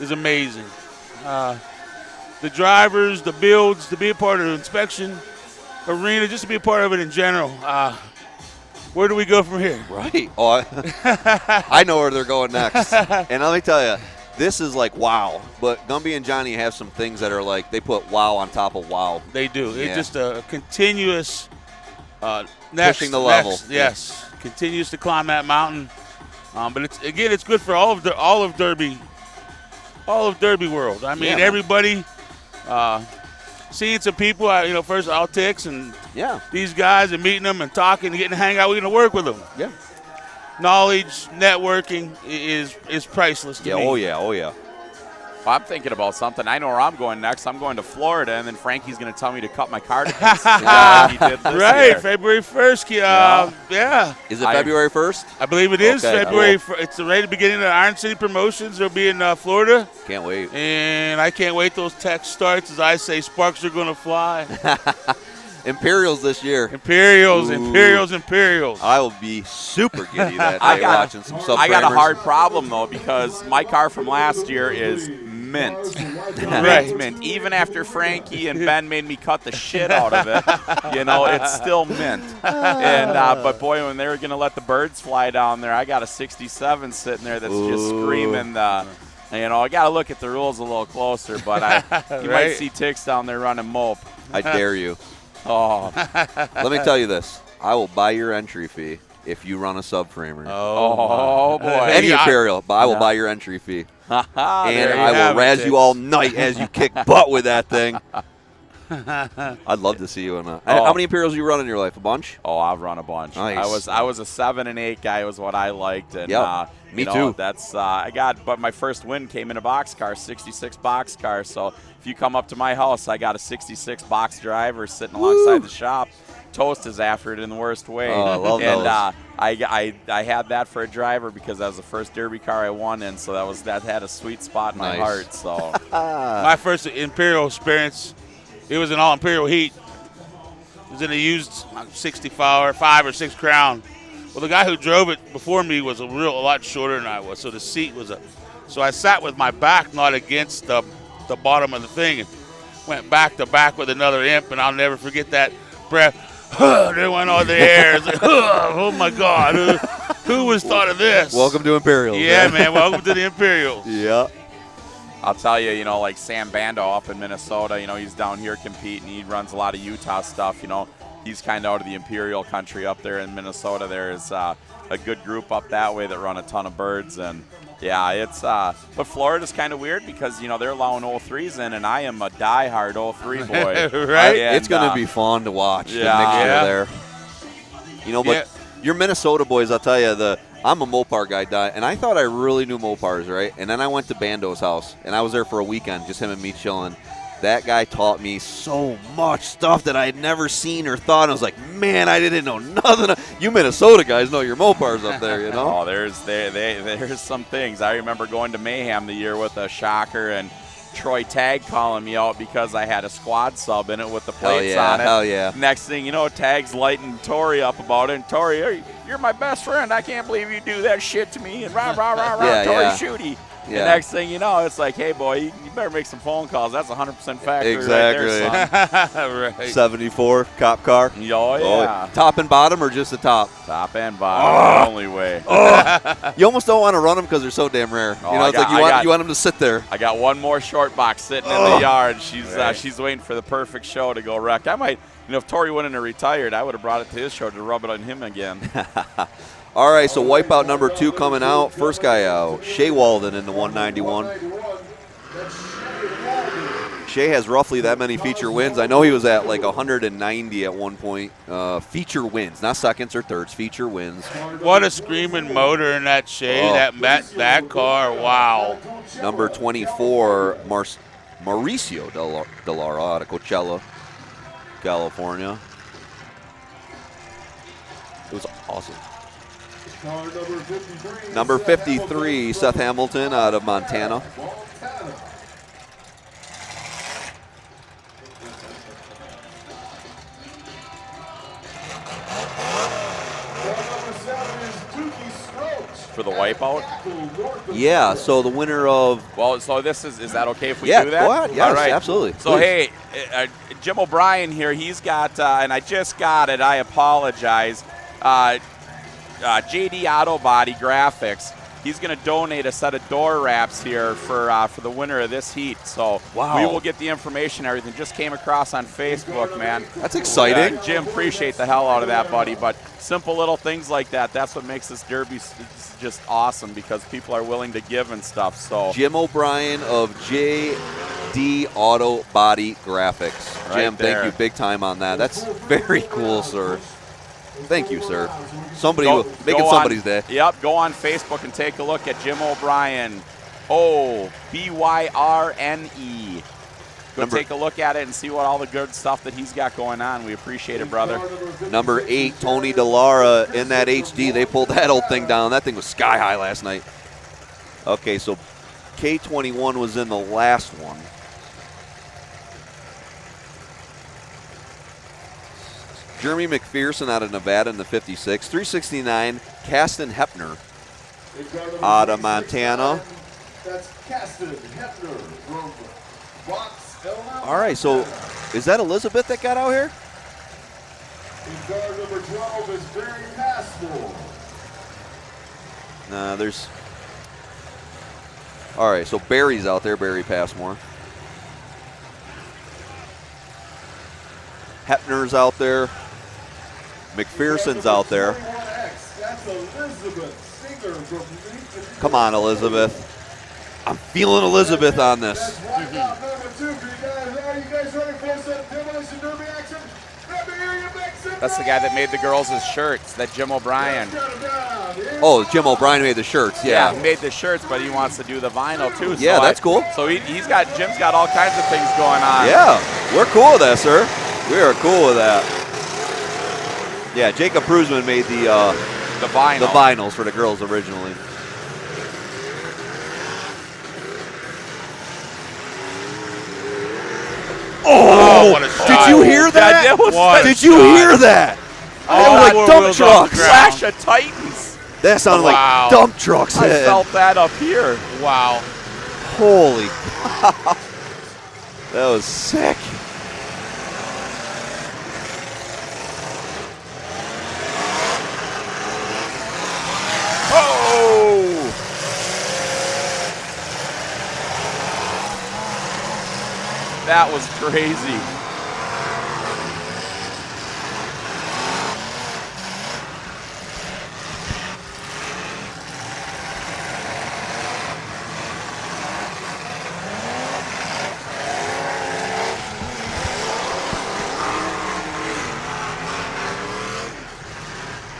is amazing. The drivers, the builds, to be a part of the inspection arena, just to be a part of it in general. Where do we go from here? Right. Oh, I know where they're going next. And let me tell you, this is like wow. But Gumby and Johnny have some things that are like they put wow on top of wow. They do. Yeah. It's just a continuous pushing the level. Yes, continues to climb that mountain. But it's good for all of Derby world. I mean, everybody. Seeing some people, first Altix and these guys and meeting them and talking and getting to hang out, we're going to work with them. Yeah. Knowledge, networking is priceless to me. Oh, yeah. Well, I'm thinking about something. I know where I'm going next. I'm going to Florida, and then Frankie's going to tell me to cut my car to pieces. He did this Right, year. February 1st. Yeah. Is it February 1st? I believe it is Okay, February. cool. It's right at the beginning of Iron City Promotions. They'll be in Florida. Can't wait. And I can't wait those text starts. As I say, sparks are going to fly. Imperials this year. Imperials. I will be super giddy that I day got- watching some subframers. I got a hard problem, though, because my car from last year is mint. Right. Mint. Even after Frankie and Ben made me cut the shit out of it, it's still mint. And but boy, when they were going to let the birds fly down there, I got a 67 sitting there that's just screaming. I got to look at the rules a little closer, but you might see Tix down there running mope. I dare you. Oh. Let me tell you this. I will buy your entry fee if you run a subframer. Oh, boy. Any Imperial, but I will buy your entry fee. And I will razz you all night as you kick butt with that thing. I'd love to see you in a. How many Imperials do you run in your life? A bunch? Oh, I've run a bunch. Nice. I was a 7 and 8 guy was what I liked. And Me too. That's but my first win came in a boxcar, 66 boxcar. So if you come up to my house, I got a 66 box driver sitting alongside the shop. Toast is after it in the worst way. Oh, I love and those. I had that for a driver because that was the first Derby car I won in, so that had a sweet spot in my heart. So my first Imperial experience, it was an all Imperial heat. It was in a used 65 or 6 Crown. Well, the guy who drove it before me was a lot shorter than I was, so the seat was so I sat with my back not against the bottom of the thing and went back to back with another imp, and I'll never forget that breath. There went all the air. It's like, oh my God, who was thought of this? Welcome to Imperials. Yeah, man, welcome to the Imperials. Yeah. I'll tell you, like Sam Bando up in Minnesota, he's down here competing. He runs a lot of Utah stuff, He's kind of out of the Imperial country up there in Minnesota. There's a good group up that way that run a ton of birds. And, yeah, it's but Florida's kind of weird because, they're allowing 03s in, and I am a diehard 03 boy. Right? It's going to be fun to watch the mixture there. But your Minnesota boys, I'll tell you, I'm a Mopar guy, and I thought I really knew Mopars, right? And then I went to Bando's house, and I was there for a weekend, just him and me chilling. That guy taught me so much stuff that I had never seen or thought. I was like, man, I didn't know nothing. You Minnesota guys know your Mopars up there, Oh, there's some things. I remember going to Mayhem the year with a shocker and Troy Tagg calling me out because I had a squad sub in it with the plates on it. Hell yeah. Next thing you know, Tagg's lighting Tori up about it. And Tori, you're my best friend. I can't believe you do that shit to me. And rah, rah, rah, rah, Tori shooty. Yeah. The next thing you know, it's like, hey, boy, you better make some phone calls. That's 100% factor Exactly. right there, son. Right. 74 cop car. Oh, yeah. Top and bottom or just the top? Top and bottom, the only way. You almost don't want to run them because they're so damn rare. You want them to sit there. I got one more short box sitting in the yard. She's waiting for the perfect show to go wreck. I might, if Tori wouldn't have retired, I would have brought it to his show to rub it on him again. All right, so wipeout number 2 coming out. First guy out, Shea Walden in the 191. Shea has roughly that many feature wins. I know he was at like 190 at one point. Feature wins, not seconds or thirds, feature wins. What a screaming motor in that Shea, that car, wow. Number 24, Mauricio Delara out of Coachella, California. It was awesome. Number 53, Seth Hamilton out of Montana. For the wipeout? Yeah, so the winner of... Well, so is that okay if we do that? Go ahead. Yes, all right. Absolutely. So, Please. hey, Jim O'Brien here, he's got, and I just got it, I apologize, JD Auto Body Graphics. He's going to donate a set of door wraps here for the winner of this heat. So we will get the information, everything. Just came across on Facebook, man. That's exciting. Jim, appreciate the hell out of that, buddy. But simple little things like that, that's what makes this Derby just awesome because people are willing to give and stuff. So Jim O'Brien of JD Auto Body Graphics. Right Jim, there. thank you big time on that. That's very cool, sir. Thank you, sir. Making somebody's day. Yep, go on Facebook and take a look at Jim O'Brien. Oh, BYRNE. Go Number- take a look at it and see what all the good stuff that he's got going on. We appreciate it, brother. Number 8, Tony DeLara in that HD. They pulled that old thing down. That thing was sky high last night. Okay, so K21 was in the last one. Jeremy McPherson out of Nevada in the 56. 369, Caston Hepner out of Montana. That's Caston Hepner from Box Elmham. All right, so is that Elizabeth that got out here? In car number 12 is Barry Passmore. Nah, there's. All right, so Barry's out there, Barry Passmore. Hepner's out there. McPherson's out there. That's Elizabeth Singer from Lincoln. Come on, Elizabeth. I'm feeling Elizabeth on this. That's wipeout number 2 for you guys. Are you guys ready for some demolition derby action? Let me hear you make some That's the guy that made the girls' shirts, that Jim O'Brien. Oh, Jim O'Brien made the shirts, yeah. He made the shirts, but he wants to do the vinyl too. Yeah, that's cool. So Jim's got all kinds of things going on. Yeah, we're cool with that, sir. We are cool with that. Yeah, Jacob Prusman made the vinyls for the girls originally. Oh, what a shot. Did you hear that? Did you hear that? Oh, That was like dump wheels off trucks. the ground. Clash of Titans. That sounded Wow. like dump trucks. I hitting. felt that up here. Wow. Holy cow. That was sick. Oh! That was crazy.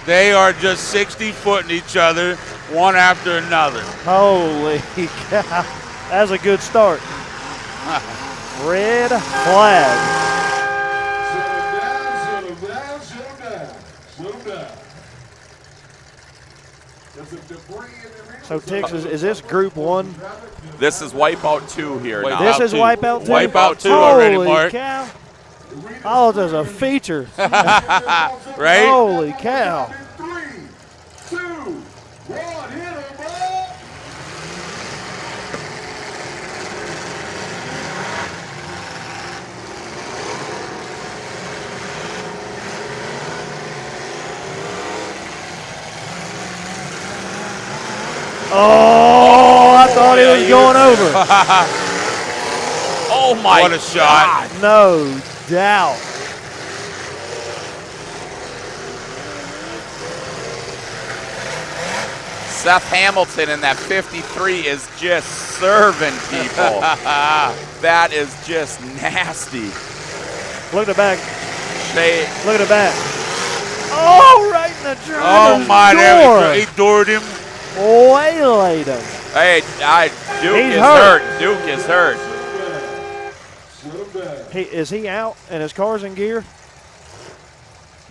They are just 60-footing each other, one after another. Holy cow. That's a good start. Red flag. Shut him down, shut him down, shut him down. There's some debris in the arena. So, Texas, is this Group 1? This is Wipeout 2 here now. This is Wipeout 2? Wipeout 2 already, Holy Mark. cow. Oh, there's a feature. Right? Holy cow. 3, 2, 1, hit him, ball. Oh, I thought he was going over. Oh my What a shot. God. No doubt. Seth Hamilton in that 53 is just serving people. That is just nasty. Look at the back. They, Look at the back. Oh, right in the driver's Oh, my. door. He doored him. Waylaid him. hey, Duke He's is hurt. hurt. Duke is hurt. Is he out and his car's in gear?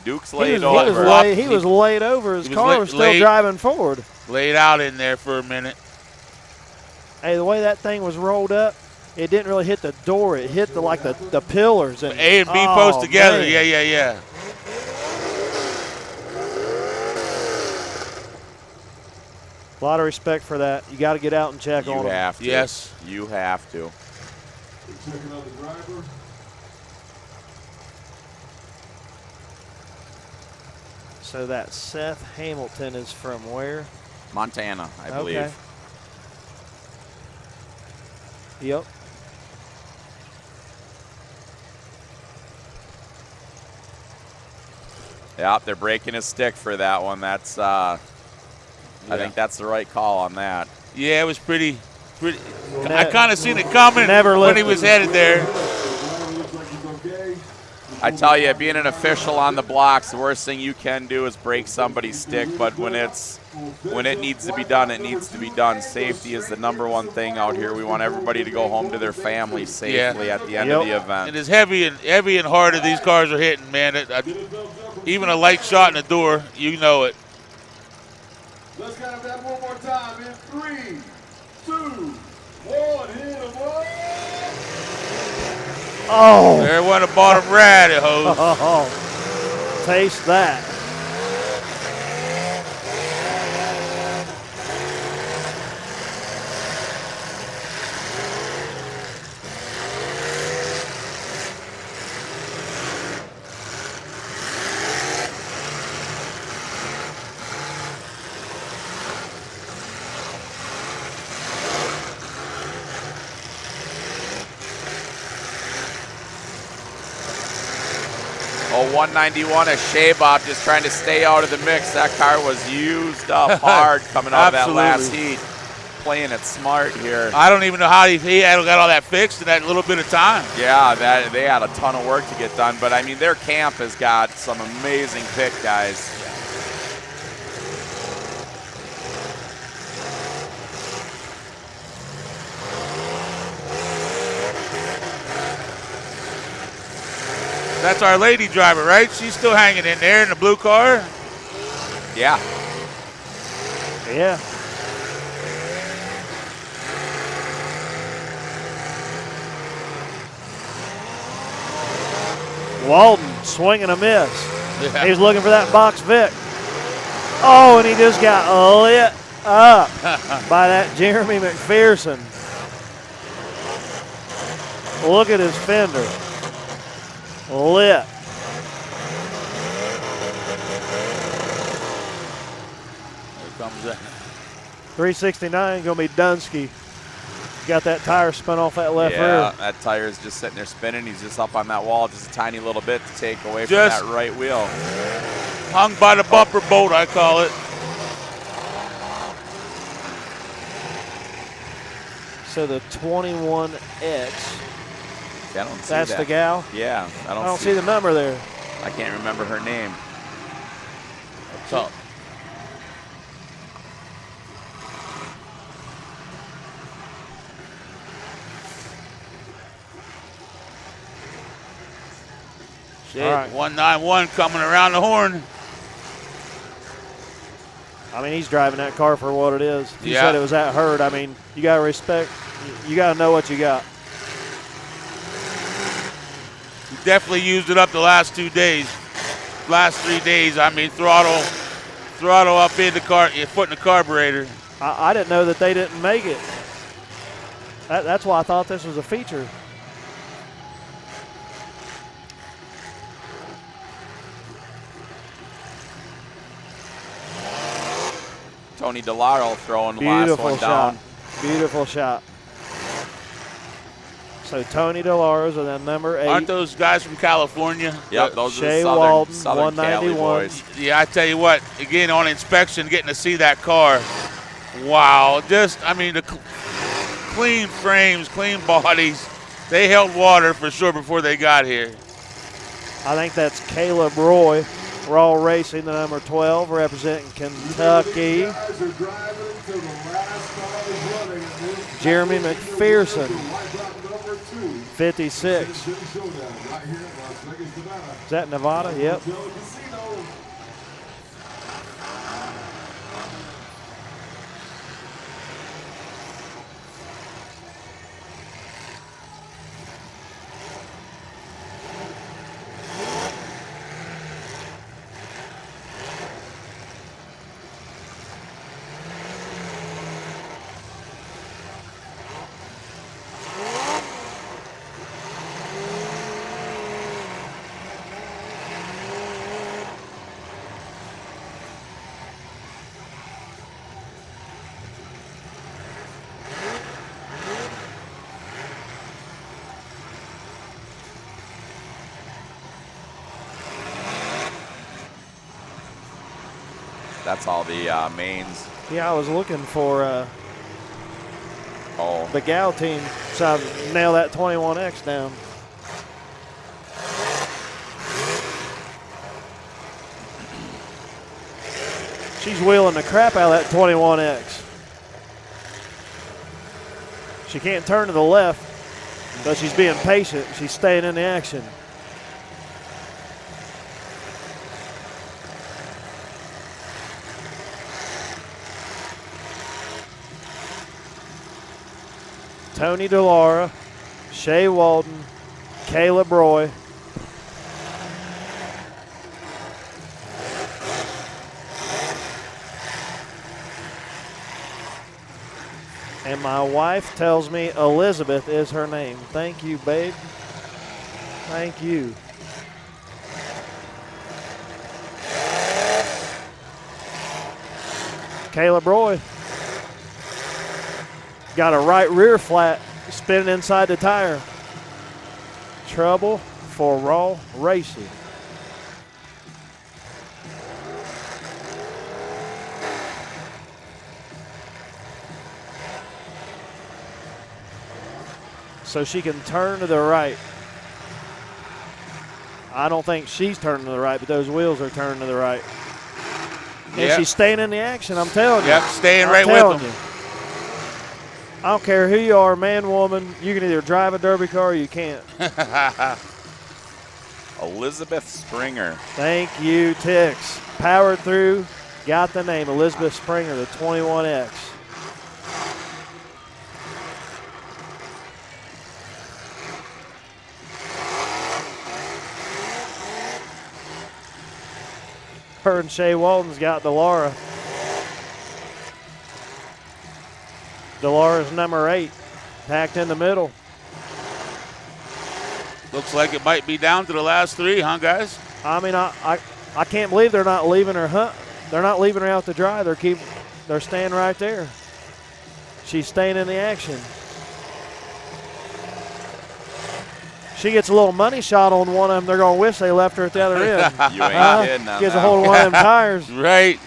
Duke's He laid was, over. he was laid over. His He was car la- was still laid. driving forward. Laid out in there for a minute. Hey, the way that thing was rolled up, it didn't really hit the door. It hit the pillars. And, A and B oh, post together. man. Yeah. A lot of respect for that. You got to get out and check You on him. have to. Yes. You have to. We're checking out the driver. So that Seth Hamilton is from where? Montana, I believe. Okay. Yep. Yeah, they're breaking his stick for that one. That's I think that's the right call on that. Yeah, it was pretty. I kind of seen it coming Never when he lifted. was headed there. The driver looks like he's okay. I tell you, being an official on the blocks, the worst thing you can do is break somebody's stick. But when it needs to be done, it needs to be done. Safety is the #1 thing out here. We want everybody to go home to their families safely at the end of the event. And as heavy and hard as these cars are hitting, man, even a light shot in the door, you know it. Let's count that one more time in 3, 2, 1, hit 'em up. Oh. There went a bottom rat, hose. Oh, taste that. Oh, 191, a Shabab just trying to stay out of the mix. That car was used up hard coming out of that last heat. Playing it smart here. I don't even know how he got all that fixed in that little bit of time. Yeah, they had a ton of work to get done. But, I mean, their camp has got some amazing pick guys. That's our lady driver, right? She's still hanging in there in the blue car? Yeah. Yeah. Walden swinging a miss. Yeah. He was looking for that box Vic. Oh, and he just got lit up by that Jeremy McPherson. Look at his fender. Lit. Here comes that. 369 going to be Dunsky. Got that tire spun off that left rear. Yeah, that tire's just sitting there spinning. He's just up on that wall just a tiny little bit to take away from that right wheel. Hung by the bumper bolt, I call it. So the 21X. I don't see That's that. the gal? Yeah, I don't see the number there. I can't remember her name. What's up? Shit, All right. 191 coming around the horn. I mean, he's driving that car for what it is. He Yeah. said it was that hurt. I mean, you got to respect. You got to know what you got. He definitely used it up the last 2 days. Last 3 days, I mean, throttle up in the car, your foot in the carburetor. I didn't know that they didn't make it. That's why I thought this was a feature. Tony DeLaro throwing the Beautiful last one shot. down. Beautiful shot. So Tony DeLaro's and then number 8. Aren't those guys from California? Yep, those Shea are the Walden, Southern Cali 191. boys. Yeah, I tell you what, again, on inspection, getting to see that car, wow. Just, I mean, the clean frames, clean bodies. They held water for sure before they got here. I think that's Caleb Roy, Raw Racing, the number 12, representing Kentucky. Jeremy McPherson, 56. Is that Nevada? Yep. That's all the mains. Yeah, I was looking for the gal team, so I nailed that 21X down. She's wheeling the crap out of that 21X. She can't turn to the left, but she's being patient. She's staying in the action. Tony DeLaura, Shea Walden, Caleb Roy. And my wife tells me Elizabeth is her name. Thank you, babe. Thank you. Caleb Roy got a right rear flat spinning inside the tire. Trouble for Raw Racing. So she can turn to the right. I don't think she's turning to the right, but those wheels are turning to the right. And she's staying in the action, I'm telling you. Yep, staying right with them. I don't care who you are, man, woman. You can either drive a derby car or you can't. Elizabeth Springer. Thank you, Tix. Powered through, got the name, Elizabeth Springer, the 21X. Her and Shea Walton's got DeLaura. DeLaura's number 8, packed in the middle. Looks like it might be down to the last 3, huh, guys? I mean, I can't believe they're not leaving her. They're not leaving her out to dry. They're staying right there. She's staying in the action. She gets a little money shot on one of them. They're going to wish they left her at the other end. You ain't kidding on Gets that a hold of one of them tires. Right.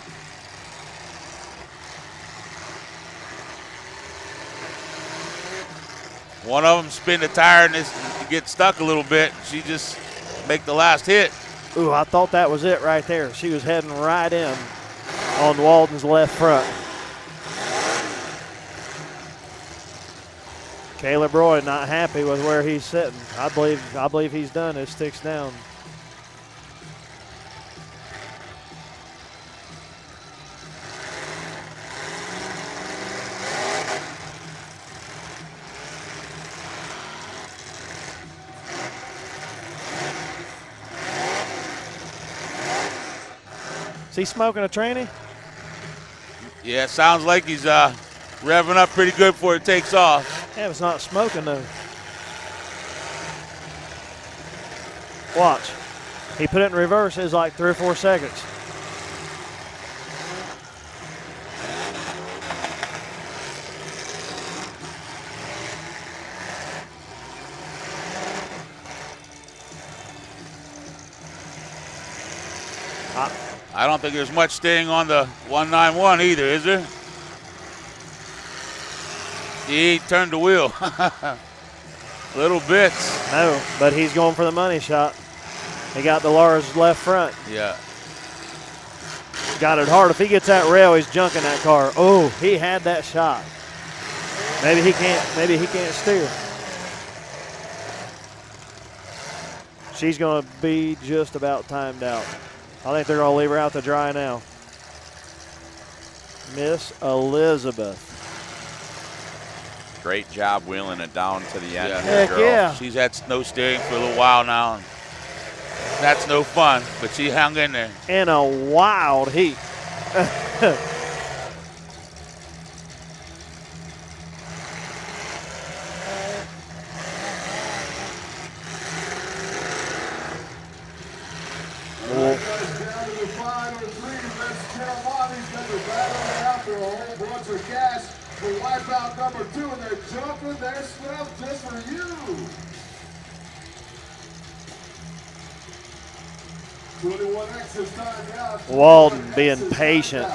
One of them spin the tire and get stuck a little bit. She just make the last hit. Ooh, I thought that was it right there. She was heading right in on Walden's left front. Caleb Roy not happy with where he's sitting. I believe he's done. It sticks down. Is he smoking a tranny? Yeah, it sounds like he's revving up pretty good before it takes off. Yeah, it's not smoking though. Watch. He put it in reverse. It's like 3 or 4 seconds. I don't think there's much staying on the 191 either, is there? He ain't turned the wheel. Little bits. No, but he's going for the money shot. He got DeLaura's left front. Yeah. Got it hard. If he gets that rail, he's junking that car. Oh, he had that shot. Maybe he can't steer. She's going to be just about timed out. I think they're going to leave her out to dry now. Miss Elizabeth. Great job wheeling it down to the end. Yeah. Heck girl. yeah. She's had no steering for a little while now. And that's no fun, but she hung in there. In a wild heat. For wipeout number 2, and they're jumping their stuff just for you. 21X is timed out. Walden being patient.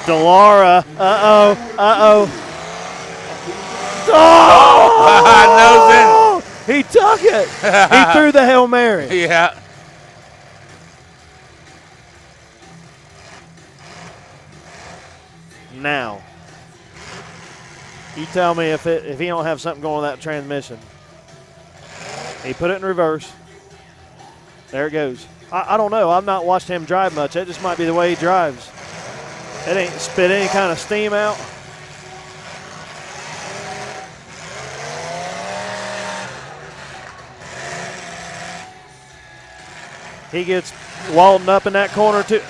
DeLaura. Uh-oh. Oh! He took it. He threw the Hail Mary. Yeah. now. You tell me if he don't have something going with that transmission. He put it in reverse. There it goes. I don't know. I've not watched him drive much. That just might be the way he drives. It ain't spit any kind of steam out. He gets Walden up in that corner too.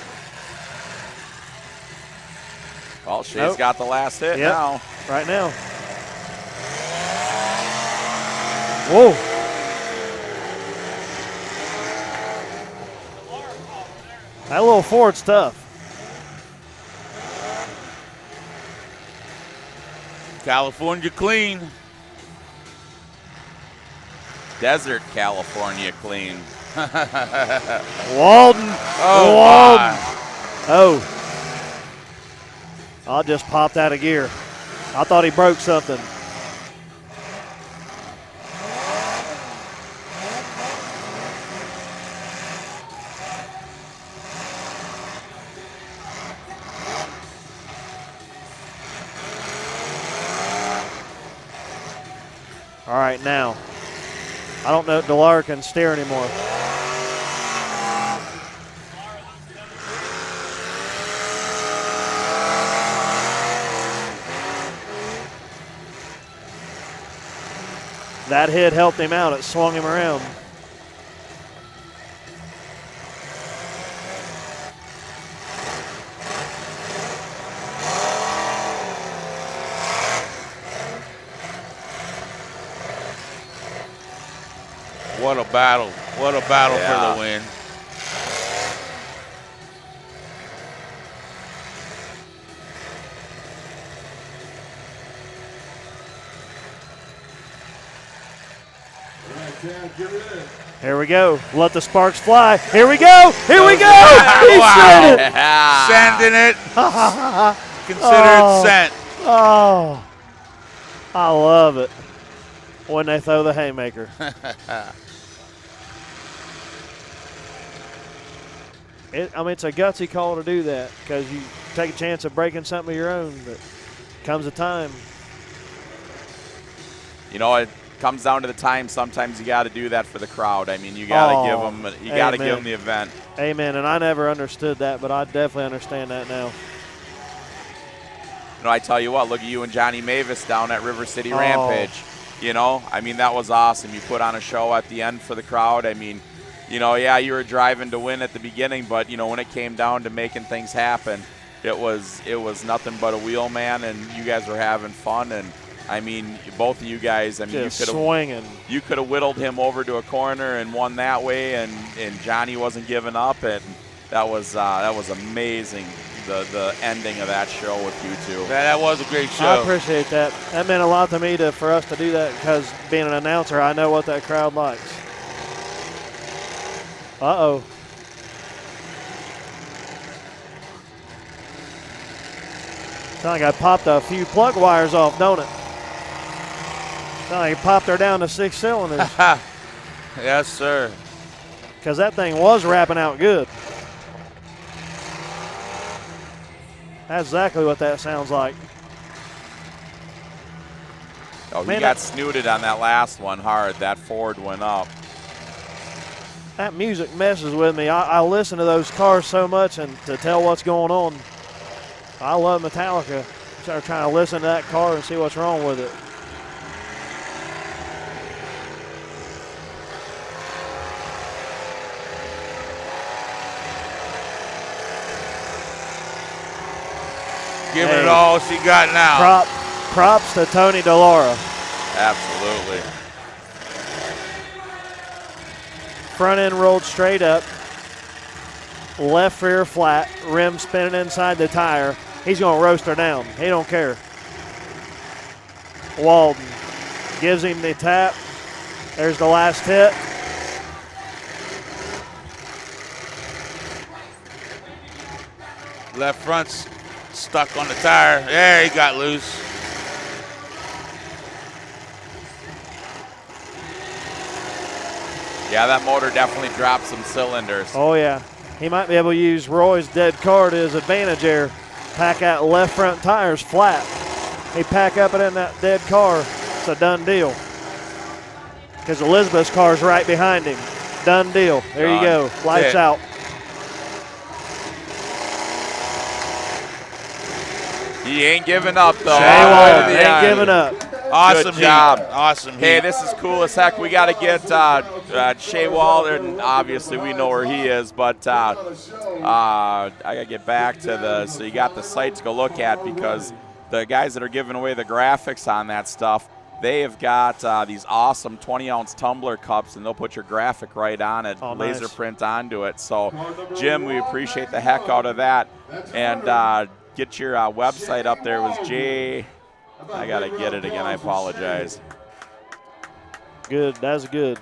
Well, Shea's got the last hit now. Right now. Whoa. That little Ford's tough. California clean. Desert California clean. Walden. Oh, Walden. Oh. I'll just pop that a gear. I thought he broke something. All right, now. I don't know if Delara can steer anymore. That hit helped him out. It swung him around. What a battle. What a battle for the win. Here we go. Let the sparks fly. Here we go. Here we go. He sent it. Sending it. Consider it sent. Oh, I love it when they throw the haymaker. It's a gutsy call to do that because you take a chance of breaking something of your own, but comes a time. You know, it comes down to the time. Sometimes you got to do that for the crowd. I mean, you got to give them. You got to give them the event. Amen. And I never understood that, but I definitely understand that now. You know, I tell you what. Look at you and Johnny Mavis down at River City Rampage. You know, I mean, that was awesome. You put on a show at the end for the crowd. I mean, you know, yeah, you were driving to win at the beginning, but you know, when it came down to making things happen, it was nothing but a wheel, man, and you guys were having fun. And I mean, both of you guys, I mean, just swinging. You could have whittled him over to a corner and won that way, and Johnny wasn't giving up, and that was amazing. The ending of that show with you two. That was a great show. I appreciate that. That meant a lot to me for us to do that because being an announcer, I know what that crowd likes. Uh-oh. Sound like I popped a few plug wires off, don't it? Sound like I popped her down to 6 cylinders. Yes, sir. Because that thing was wrapping out good. That's exactly what that sounds like. Oh, he got snooted on that last one hard. That Ford went up. That music messes with me. I listen to those cars so much and to tell what's going on. I love Metallica. Start trying to listen to that car and see what's wrong with it. Give it all she got now. Props to Tony Delara. Absolutely. Front end rolled straight up. Left rear flat. Rim spinning inside the tire. He's going to roast her down. He don't care. Walden gives him the tap. There's the last hit. Left front's stuck on the tire. There, he got loose. Yeah, that motor definitely dropped some cylinders. Oh, yeah. He might be able to use Roy's dead car to his advantage there. pack out left front tires flat. He pack up it in that dead car. It's a done deal. Because Elizabeth's car's right behind him. Done deal. There you go. Lights out. He ain't giving up, though. Shay Wall ain't giving up. Awesome Good job. Awesome. Hey, this is cool as heck. We got to get Shay Wall, and obviously we know where he is, but I got to get back to so you got the site to go look at, because the guys that are giving away the graphics on that stuff, they have got these awesome 20-ounce tumbler cups, and they'll put your graphic right on it, laser print onto it. So, Jim, we appreciate the heck out of that. And get your website up there. It was I got to get it again. I apologize. Good. That's good.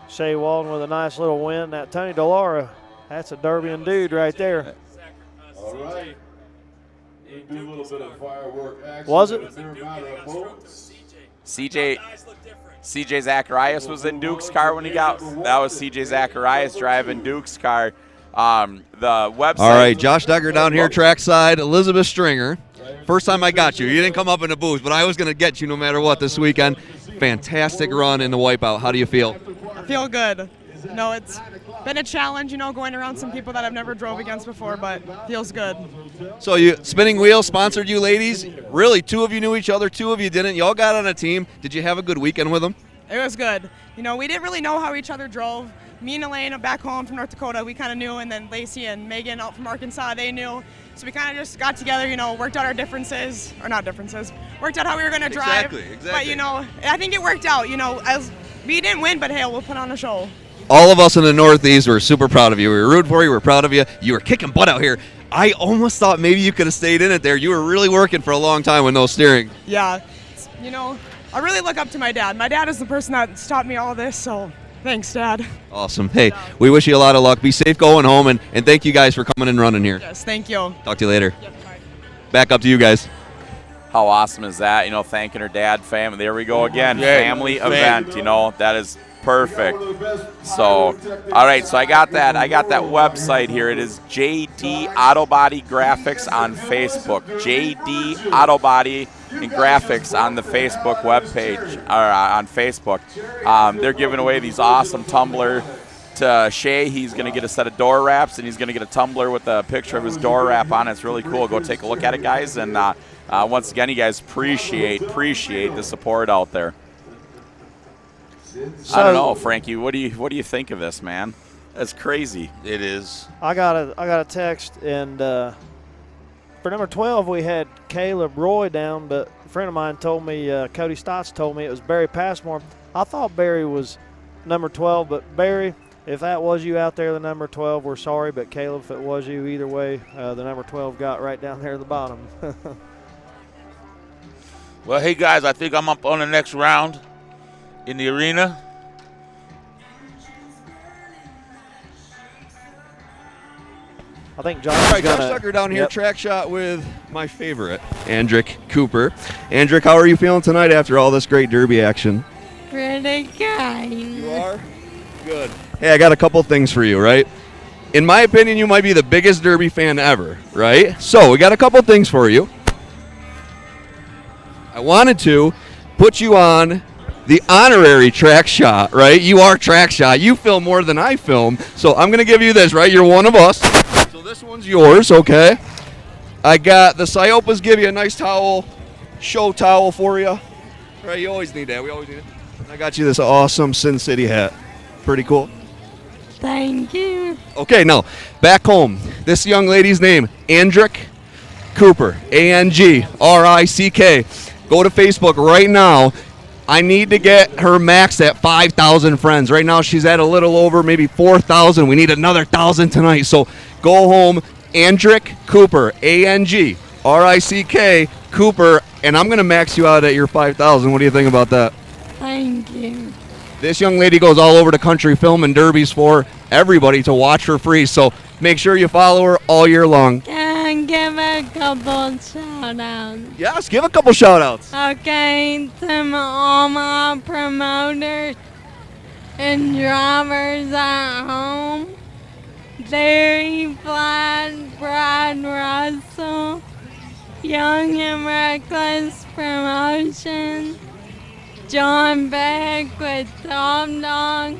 Shay Walden with a nice little win. That Tony DeLaura, that's a Derbian dude right there. All right. Do a little bit of firework action. Was it? CJ Zacharias was in Duke's car when he got. That was CJ Zacharias driving Duke's car. The website. All right, Josh Duggar down here, trackside. Elizabeth Stringer. First time I got you. You didn't come up in the booth, but I was going to get you no matter what this weekend. Fantastic run in the Wipeout. How do you feel? I feel good. No, it's been a challenge, going around some people that I've never drove against before, but feels good. So you Spinning Wheel sponsored you ladies. Really, 2 of you knew each other, 2 of you didn't. Y'all got on a team. Did you have a good weekend with them? It was good. We didn't really know how each other drove. Me and Elaine back home from North Dakota, we kind of knew, and then Lacey and Megan out from Arkansas, they knew. So we kind of just got together, worked out our differences, or not differences, worked out how we were going to drive. Exactly. But, I think it worked out. We didn't win, but hey, we'll put on a show. All of us in the Northeast were super proud of you. We were rooting for you. We were proud of you. You were kicking butt out here. I almost thought maybe you could have stayed in it there. You were really working for a long time with no steering. Yeah. I really look up to my dad. My dad is the person that's taught me all of this, so thanks, Dad. Awesome. Hey, we wish you a lot of luck. Be safe going home, and thank you guys for coming and running here. Yes, thank you. Talk to you later. Yep, bye. Back up to you guys. How awesome is that? Thanking her dad, family. There we go again. Family event. That is perfect. So, all right. So I got that website here. It is JD Auto Body Graphics on Facebook. JD Auto Body and Graphics on the Facebook webpage, or on Facebook. They're giving away these awesome tumbler to Shay. He's going to get a set of door wraps, and he's going to get a tumbler with a picture of his door wrap on it. It's really cool. Go take a look at it, guys. And once again, you guys appreciate the support out there. I don't know, Frankie. What do you think of this, man? That's crazy. It is. I got a text, and for number 12 we had Caleb Roy down, but a friend of mine told me, Cody Stotts told me it was Barry Passmore. I thought Barry was number 12, but Barry, if that was you out there, the number 12, we're sorry, but Caleb, if it was you, either way, the number 12 got right down there at the bottom. Well, hey, guys, I think I'm up on the next round in the arena. I think Josh All right, Josh Tucker down here, track shot with my favorite, Andrick Cooper. Andrick, how are you feeling tonight after all this great Derby action? Pretty good. You are? Good. Hey, I got a couple things for you, right? In my opinion, you might be the biggest Derby fan ever, right? So we got a couple things for you. I wanted to put you on the honorary track shot, right? You are track shot. You film more than I film, so I'm going to give you this, right? You're one of us. So this one's yours, okay? I got the Ciopas give you a nice towel, show towel for you. Right, you always need that. We always need it. I got you this awesome Sin City hat. Pretty cool. Thank you. Okay, now, back home. This young lady's name, Andrick Cooper, A-N-G-R-I-C-K. Go to Facebook right now. I need to get her maxed at 5,000 friends. Right now she's at a little over maybe 4,000. We need another 1,000 tonight. So go home, Andrick Cooper, A-N-G-R-I-C-K, Cooper, and I'm going to max you out at your 5,000. What do you think about that? Thank you. This young lady goes all over the country filming derbies for everybody to watch for free. So make sure you follow her all year long. Can I give a couple shout outs? Yes, give a couple shout outs. Okay, to all my promoters and drivers at home. Larry Flat, Brad Russell, Young and Reckless Promotion, John Beck with Top Dog.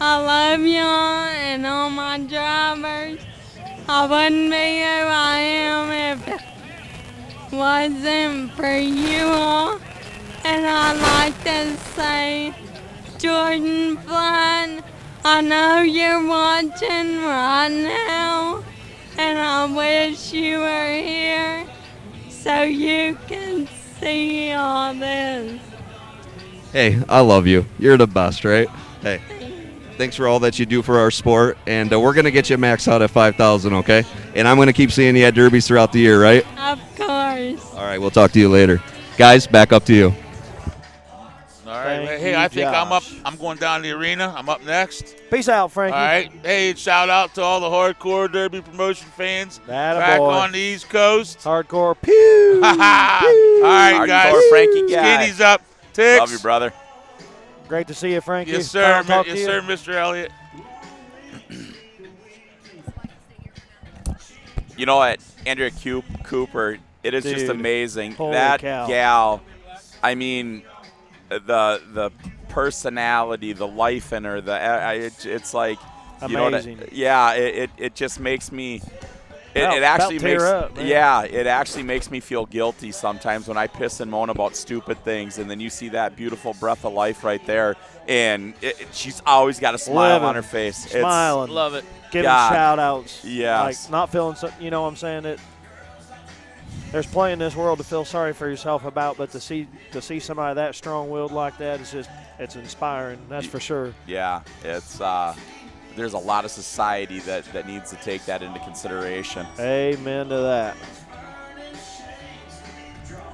I love y'all and all my drivers. I wouldn't be who I am if it wasn't for you all. And I'd like to say, Jordan Flat, I know you're watching right now, and I wish you were here so you can see all this. Hey, I love you. You're the best, right? Hey, thanks for all that you do for our sport, and we're going to get you maxed out at 5,000, okay? And I'm going to keep seeing you at derbies throughout the year, right? Of course. All right, we'll talk to you later. Guys, back up to you. All right. Hey, I think I'm up. I'm going down the arena. I'm up next. Peace out, Frankie. All right. Hey, shout out to all the hardcore Derby promotion fans Atta back boy. on the East Coast. Hardcore. Pew. All right, guys. Hardcore Frankie guy. Skinny's up. Tix. Love you, brother. Great to see you, Frankie. Yes, sir. Talk to Yes, you. sir, Mr. Elliott. You know what, Andrea Cooper, it is just Dude, amazing. holy That cow. gal, I mean, the personality, the life in her, it's like, you know what Amazing. yeah, it just makes me. It About actually tear makes up, man. yeah, it actually makes me feel guilty sometimes when I piss and moan about stupid things, and then you see that beautiful breath of life right there, and she's always got a smile Living, on her face. Smiling. Love it. Giving God. shout outs. Yes. Like not feeling, you know what I'm saying? There's plenty in this world to feel sorry for yourself about, but to see somebody that strong-willed like that is just, it's inspiring. That's for sure. Yeah, it's there's a lot of society that needs to take that into consideration. Amen to that.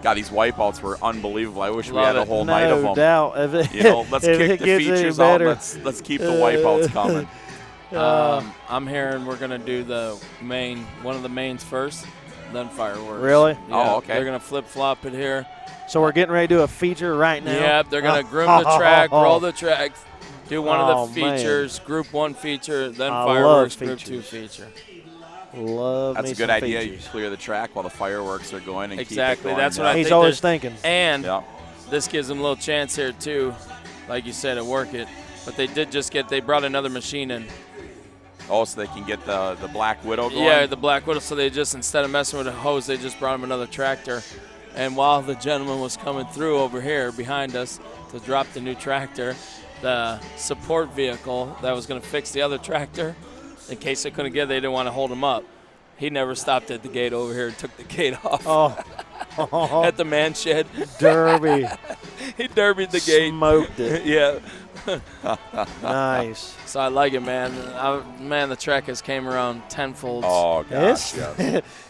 God, these wipeouts were unbelievable. I wish we Love had a it. whole night of them. No doubt. If it, You know, let's if kick it the gets any features out. better. Let's keep the wipeouts coming. I'm hearing we're gonna do one of the mains first, then fireworks. Really? Yeah, Oh, okay. They're gonna flip flop it here. So we're getting ready to do a feature right now. Yep, they're gonna groom the track, roll the track, do one Oh, of the features, Group 1 feature, then I fireworks, love Group 2 features. feature. Love That's me a good some idea. You features. clear the track while the fireworks are going and Exactly. keep it going. That's what I He's think. always there's- thinking. And Yeah. this gives them a little chance here too, like you said, to work it. But they brought another machine in. Oh, so they can get the Black Widow going? Yeah, the Black Widow. So they just, instead of messing with a hose, they just brought him another tractor. And while the gentleman was coming through over here behind us to drop the new tractor, the support vehicle that was going to fix the other tractor, in case they couldn't get it, they didn't want to hold him up. He never stopped at the gate over here and took the gate off. Oh. At the man shed. Derby. He derbied the gate. Smoked it. Yeah. Nice. So I like it, man. Man, the track has came around tenfold. Oh, gosh,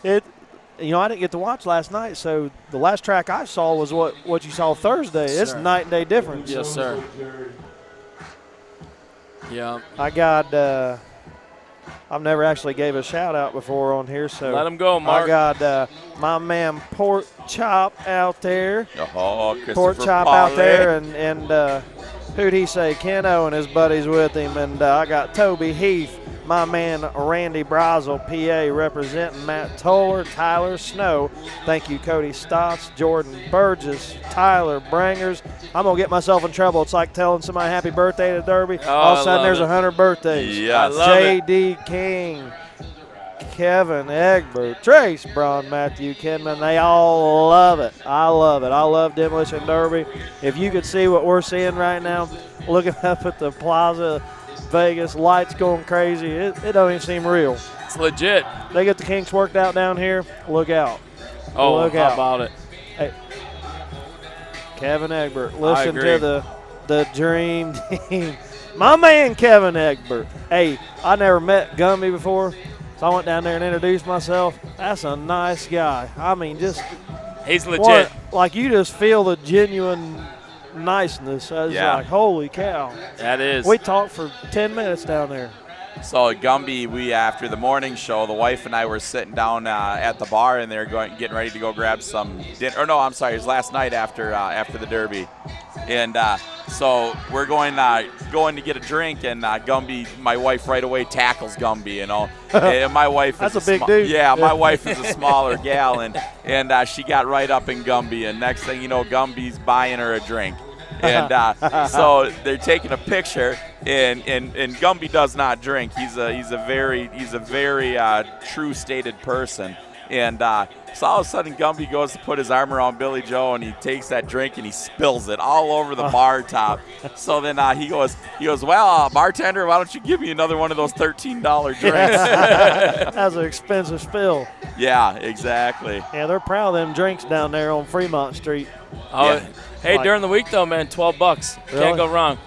It's, you know, I didn't get to watch last night, so the last track I saw was what you saw Thursday. It's Sir. night and day difference. Yes, sir. Yeah. I got I've never actually gave a shout out before on here, so Let 'em go, Mark. I got my man Pork Chop out there. Oh, Christopher Pork Chop Polly. out there, and who'd he say? Keno and his buddies with him, and I got Toby Heath, my man Randy Brazel, PA, representing Matt Toller, Tyler Snow. Thank you, Cody Stotts, Jordan Burgess, Tyler Brangers. I'm going to get myself in trouble. It's like telling somebody happy birthday at Derby. Oh, All of a I sudden, love there's it. 100 birthdays. Yes. I love it. J.D. King, Kevin Egbert, Trace Braun, Matthew Kinman. They all love it. I love it. I love Demolition Derby. If you could see what we're seeing right now, looking up at the Plaza Vegas, lights going crazy. It don't even seem real. It's legit. They get the kinks worked out down here. Look out. Oh, Look how out. about it? Hey, Kevin Egbert, listen agree. to the dream team. My man Kevin Egbert. Hey, I never met Gumby before, so I went down there and introduced myself. That's a nice guy. I mean, just He's legit. like you just feel the genuine niceness. I was Yeah. like, holy cow. That is. We talked for 10 minutes down there. So at Gumby, after the morning show, the wife and I were sitting down at the bar, and they're getting ready to go grab some dinner. Or no, I'm sorry, it was last night after the Derby, and So we're going to get a drink, and Gumby, my wife, right away tackles Gumby. You know, and my wife That's is a big dude. Yeah, my wife is a smaller gal, and she got right up in Gumby, and next thing you know, Gumby's buying her a drink. And so they're taking a picture, and Gumby does not drink. He's a very true stated person. And so all of a sudden, Gumby goes to put his arm around Billy Joe, and he takes that drink and he spills it all over the bar top. So then he goes, well, bartender, why don't you give me another one of those $13 drinks? That's an expensive spill. Yeah, exactly. Yeah, they're proud of them drinks down there on Fremont Street. Oh, Yeah. hey, during the week though, man, $12. Really? Can't go wrong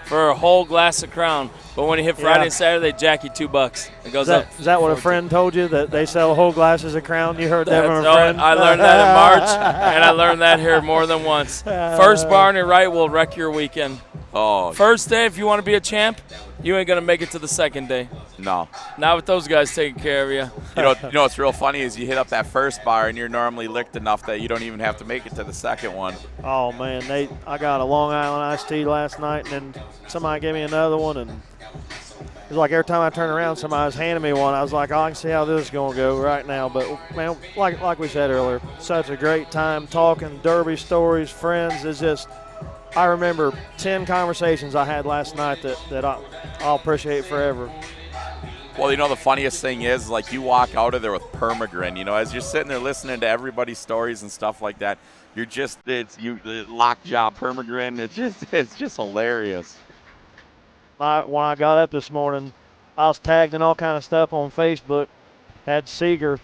for a whole glass of Crown. But when you hit Friday and Saturday, they jack you $2. It goes up. Is that what a friend told you, that they sell whole glasses of Crown? You heard that from a friend? I learned that in March, and I learned that here more than once. First bar on your right will wreck your weekend. Oh. First day, if you want to be a champ, you ain't gonna make it to the second day. No. Not with those guys taking care of you. You know what's real funny is you hit up that first bar and you're normally licked enough that you don't even have to make it to the second one. Oh, man, I got a Long Island iced tea last night, and then somebody gave me another one, and it was like every time I turned around, somebody was handing me one. I was like, oh, I can see how this is going to go right now. But, man, like we said earlier, such a great time talking Derby stories, friends. It's just, I remember 10 conversations I had last night that I'll appreciate forever. Well, you know, the funniest thing is, like, you walk out of there with permagrin, you know, as you're sitting there listening to everybody's stories and stuff like that, you're just, the lockjaw permagrin, it's just hilarious. When I got up this morning, I was tagged in all kind of stuff on Facebook. Had Seeger,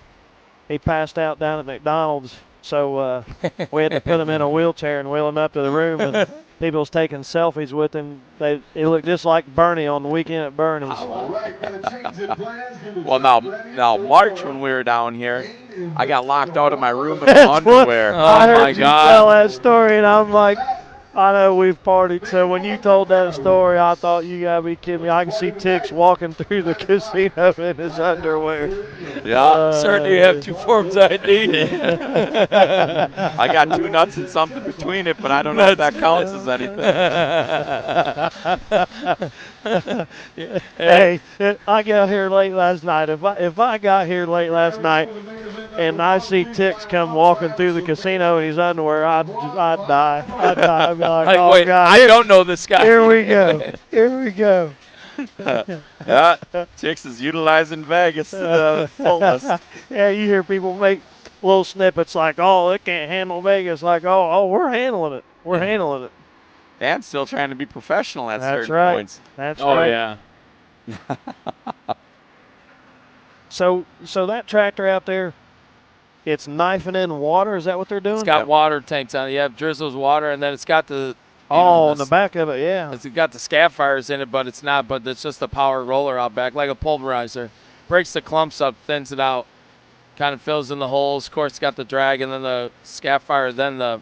he passed out down at McDonald's, so we had to put him in a wheelchair and wheel him up to the room. And people was taking selfies with him. He looked just like Bernie on the Weekend at Bernie's. Well, now March, when we were down here, I got locked out of my room in my underwear. I heard you tell that story, and I'm like, I know we've partied, so when you told that story, I thought, you gotta be kidding me. I can see Tix walking through the casino in his underwear. Yeah. Certainly you have 2 forms ID. I got 2 nuts and something between it, but I don't know if that counts as anything. Hey, I got here late last night. If I got here late last night and I see Tix come walking through the casino in his underwear, I'd die. I'd be like, oh, wait, God. I don't know this guy. Here we go. Here we go. Yeah, Tix is utilizing Vegas to the fullest. Yeah, you hear people make little snippets like, oh, they can't handle Vegas. Like, oh, we're handling it. We're handling it. And still trying to be professional at That's certain right. points. That's Oh, right. yeah. So that tractor out there, it's knifing in water. Is that what they're doing? It's got water tanks on it. Yeah, drizzles water, and then it's got the on the back of it, yeah. It's got the scat fires in it, but it's not. But it's just a power roller out back, like a pulverizer. Breaks the clumps up, thins it out, kind of fills in the holes. Of course, it's got the drag, and then the scat fire, then the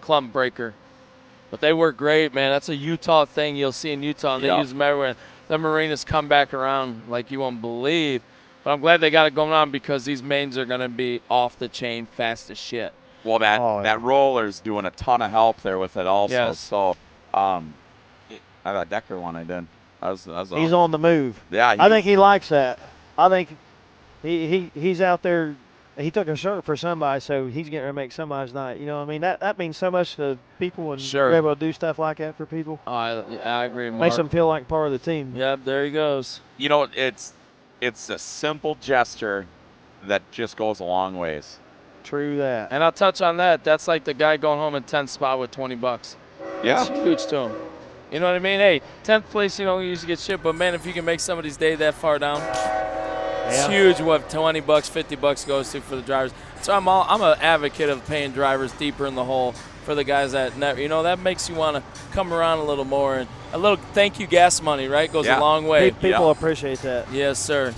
clump breaker. But they work great, man. That's a Utah thing you'll see in Utah. And they use them everywhere. The marinas come back around like you won't believe. But I'm glad they got it going on because these mains are going to be off the chain fast as shit. Well, that roller's doing a ton of help there with it also. Yes. So, I have a Decker one I did. He's on the move. Yeah. I think he likes that. I think he's out there. He took a shirt for somebody, so he's getting to make somebody's night. You know what I mean? That means so much to people when you're able to do stuff like that for people. Oh, I agree, Mark. Makes them feel like part of the team. Yep, there he goes. You know, it's a simple gesture that just goes a long ways. True that. And I'll touch on that. That's like the guy going home in 10th spot with $20. Yeah. It's huge to him. You know what I mean? Hey, 10th place, you don't usually get shit, but man, if you can make somebody's day that far down, it's huge what $20, $50 goes to for the drivers. So I'm an advocate of paying drivers deeper in the hole for the guys that that makes you want to come around a little more, and a little thank you gas money, right? Goes a long way. People appreciate that. Yes, sir.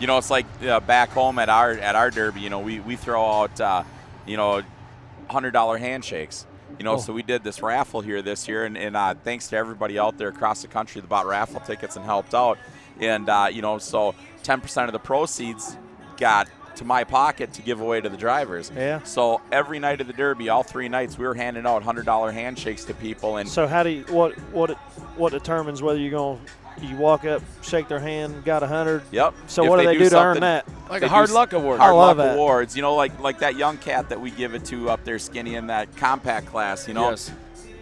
You know, it's like back home at our derby. You know, we throw out $100 handshakes. You know, so we did this raffle here this year, and thanks to everybody out there across the country that bought raffle tickets and helped out. And so 10% of the proceeds got to my pocket to give away to the drivers. Yeah. So every night of the Derby, all 3 nights, we were handing out $100 handshakes to people. And so how do you what determines whether you walk up, shake their hand, got 100? Yep. So If what do they do to earn something- that? Like they a hard do luck award. Hard I love luck that. awards. You know, like that young cat that we give it to up there, Skinny, in that compact class. You know, Yes.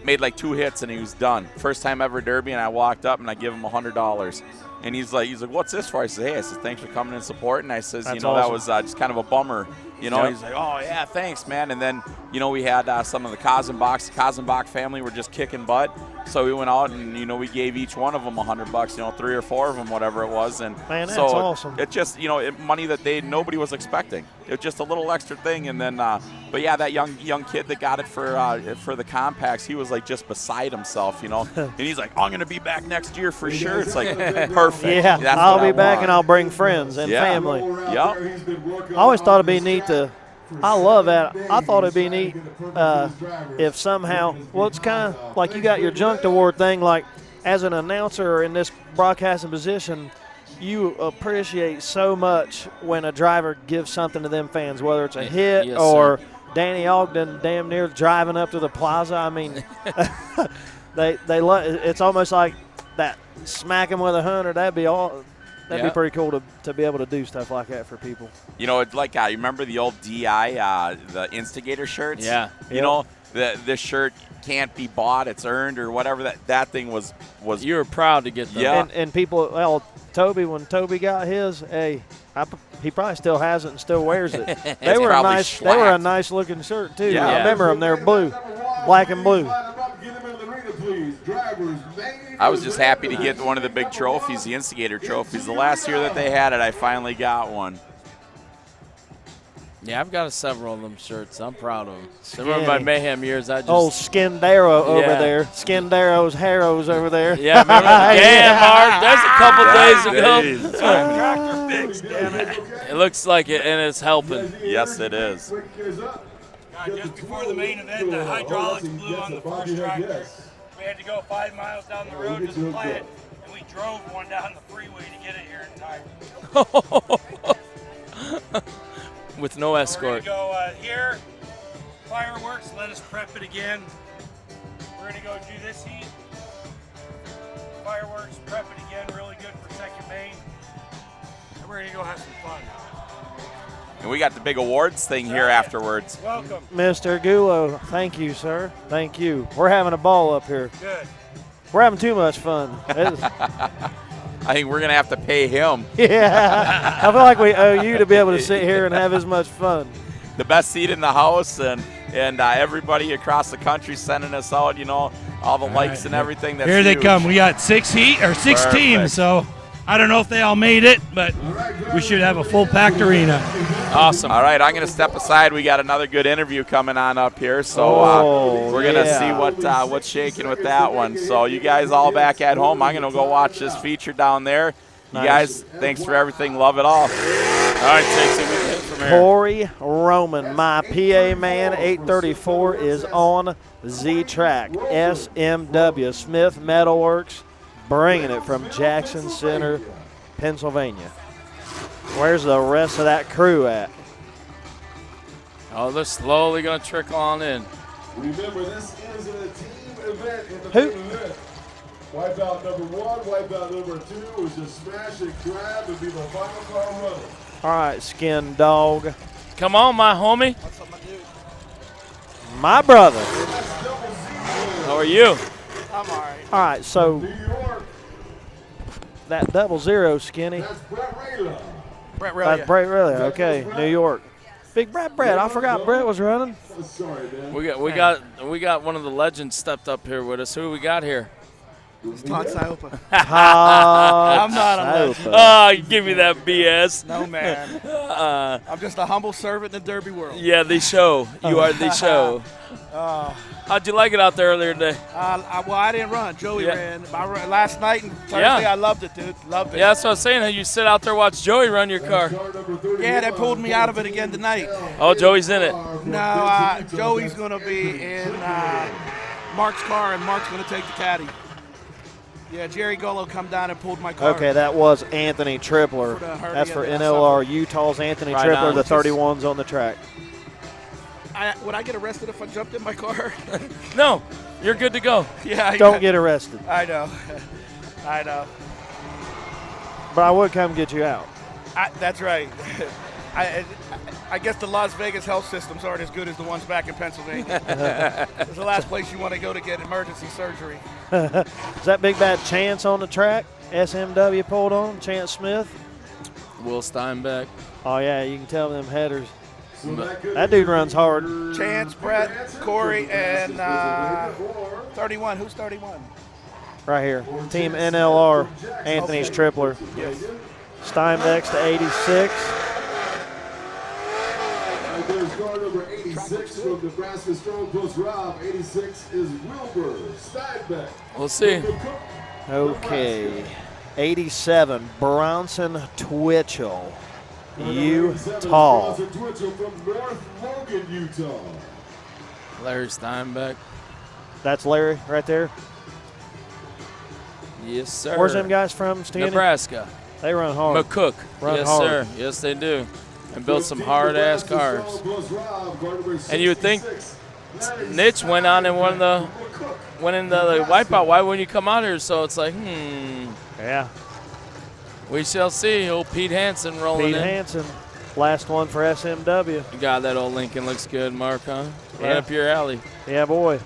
made like 2 hits and he was done. First time ever Derby, and I walked up and I give him $100. And he's like, what's this for? I said, hey, thanks for coming and supporting. I says, That's that awesome. was just kind of a bummer. You know, Yep. he's like, oh, yeah, thanks, man. And then, we had some of the Kazenbachs. The Kazenbach family were just kicking butt. So we went out and, we gave each one of them $100, 3 or 4 of them, whatever it was. And Man, that's so awesome. It just, money that nobody was expecting. It was just a little extra thing. And then, but yeah, that young kid that got it for the compacts, he was like just beside himself, And he's like, I'm going to be back next year for sure. It's like, perfect. Yeah, That's I'll what be I back want. and I'll bring friends and Yeah. family. Yep. I always thought it'd be neat to. I love that. I thought it'd be neat if somehow. Well, it's kind of like you got your Junked Award thing. Like as an announcer in this broadcasting position, you appreciate so much when a driver gives something to them fans, whether it's a hit Yes, or Danny Ogden damn near driving up to the plaza. I mean, they love. It's almost like that. Smack them with 100. That'd be all. That'd be Yep. pretty cool to be able to do stuff like that for people. It's like you remember the old DI, the Instigator shirts? Yeah. You know, this shirt can't be bought; it's earned, or whatever. That thing was. You were proud to get them. Yeah. And people, well, when Toby got his, hey, he probably still has it and still wears it. They were a probably nice. They were a schlacked. nice looking shirt too. Yeah. I remember them. They were blue, black and blue. I I was just happy to get one of the big trophies, the Instigator trophies. The last year that they had it, I finally got one. Yeah, I've got several of them shirts. I'm proud of them. I remember my Mayhem years. I just Old Skindaro over Yeah. there. Skindaro's Harrows over there. Yeah, remember the damn Mark? There's a couple days ago. It looks like it, and it's helping. Yes, it is. Just before the main event, the hydraulics blew on the first tractor. We had to go 5 miles down the road to the plant, and we drove one down the freeway to get it here in time. With no We're escort. going to go here, fireworks, let us prep it again. We're going to go do this heat. Fireworks, prep it again, really good for second main. And we're going to go have some fun. And we got the big awards thing here afterwards. Welcome. Mr. Gulo, thank you, sir. Thank you. We're having a ball up here. Good. We're having too much fun. I think we're going to have to pay him. Yeah, I feel like we owe you to be able to sit here and have as much fun. The best seat in the house, and everybody across the country sending us out, all the likes and everything. That's Here they huge. come. We got 6 teams, Perfect. so I don't know if they all made it, but we should have a full-packed arena. Awesome. All right, I'm going to step aside. We got another good interview coming on up here, so we're going to see what's shaking with that one. So you guys all back at home, I'm going to go watch this feature down there. You guys, thanks for everything. Love it all. All right, takes it. We get it from here. Corey Roman, my PA man, 834 is on Z-Track. SMW, Smith Metalworks, bringing it from Jackson Center, Pennsylvania. Where's the rest of that crew at? Oh, they're slowly going to trickle on in. Remember, this is a team event in the Who- main event. Wipeout number 1, wipeout number 2 is just smash and grab and be the final car runner. All right, Skin Dog. Come on, my homie. My brother. How are you? I'm all right. All right, so New York, that 00 Skinny. that's Brett Rayla. Brett That's Brett really. Okay, New York. Big Brett. I forgot Brett was running. Sorry, man. We got one of the legends stepped up here with us. Who we got here? Todd Siopa. I'm not a legend. Oh, you give me that BS. No, man. I'm just a humble servant in the Derby world. Yeah, the show. You are the show. How'd you like it out there earlier today? Well, I didn't run. Joey Yeah. ran. I ran last night and Thursday. Yeah. I loved it, dude. Loved it. Yeah, that's what I was saying. You sit out there, watch Joey run your car. Yeah, they pulled me out of it again tonight. Oh, Joey's in it. No, Joey's going to be in Mark's car, and Mark's going to take the caddy. Yeah, Jerry Gullo come down and pulled my car. Okay, that was Anthony Tripler. For the hernia That's for that I NLR Utah's Anthony Right Tripler, on. the 31's on the track. Would I get arrested if I jumped in my car? No, you're good to go. Yeah. Don't get arrested. I know. I know. But I would come get you out. That's right. I guess the Las Vegas health systems aren't as good as the ones back in Pennsylvania. It's the last place you want to go to get emergency surgery. Is that big bad Chance on the track? SMW pulled on, Chance Smith. Will Steinbeck. Oh, yeah, you can tell them headers. That dude runs hard. Chance, Brett, Corey, and 31. Who's 31? Right here. Team NLR, Anthony's Tripler. Yes. Steinbeck's to 86. There's car number 86 from Nebraska Strong Plus Rob. 86 is Wilbur Steinbeck. We'll see. Okay. 87, Bronson Twitchell, Utah. Bronson Twitchell from North Logan, Utah. Larry Steinbeck. That's Larry right there. Yes, sir. Where's them guys from, Stanley? Nebraska. They run hard. McCook. Run yes, hard. sir. Yes, they do. And build some hard-ass cars. And you would think Nitch went on and won the wipeout. Why wouldn't you come out here? So it's like, Yeah. We shall see. Old Pete Hansen rolling Pete in. Hansen, last one for SMW. God, that old Lincoln looks good, Mark, huh? Right Yeah. up your alley. Yeah, boy.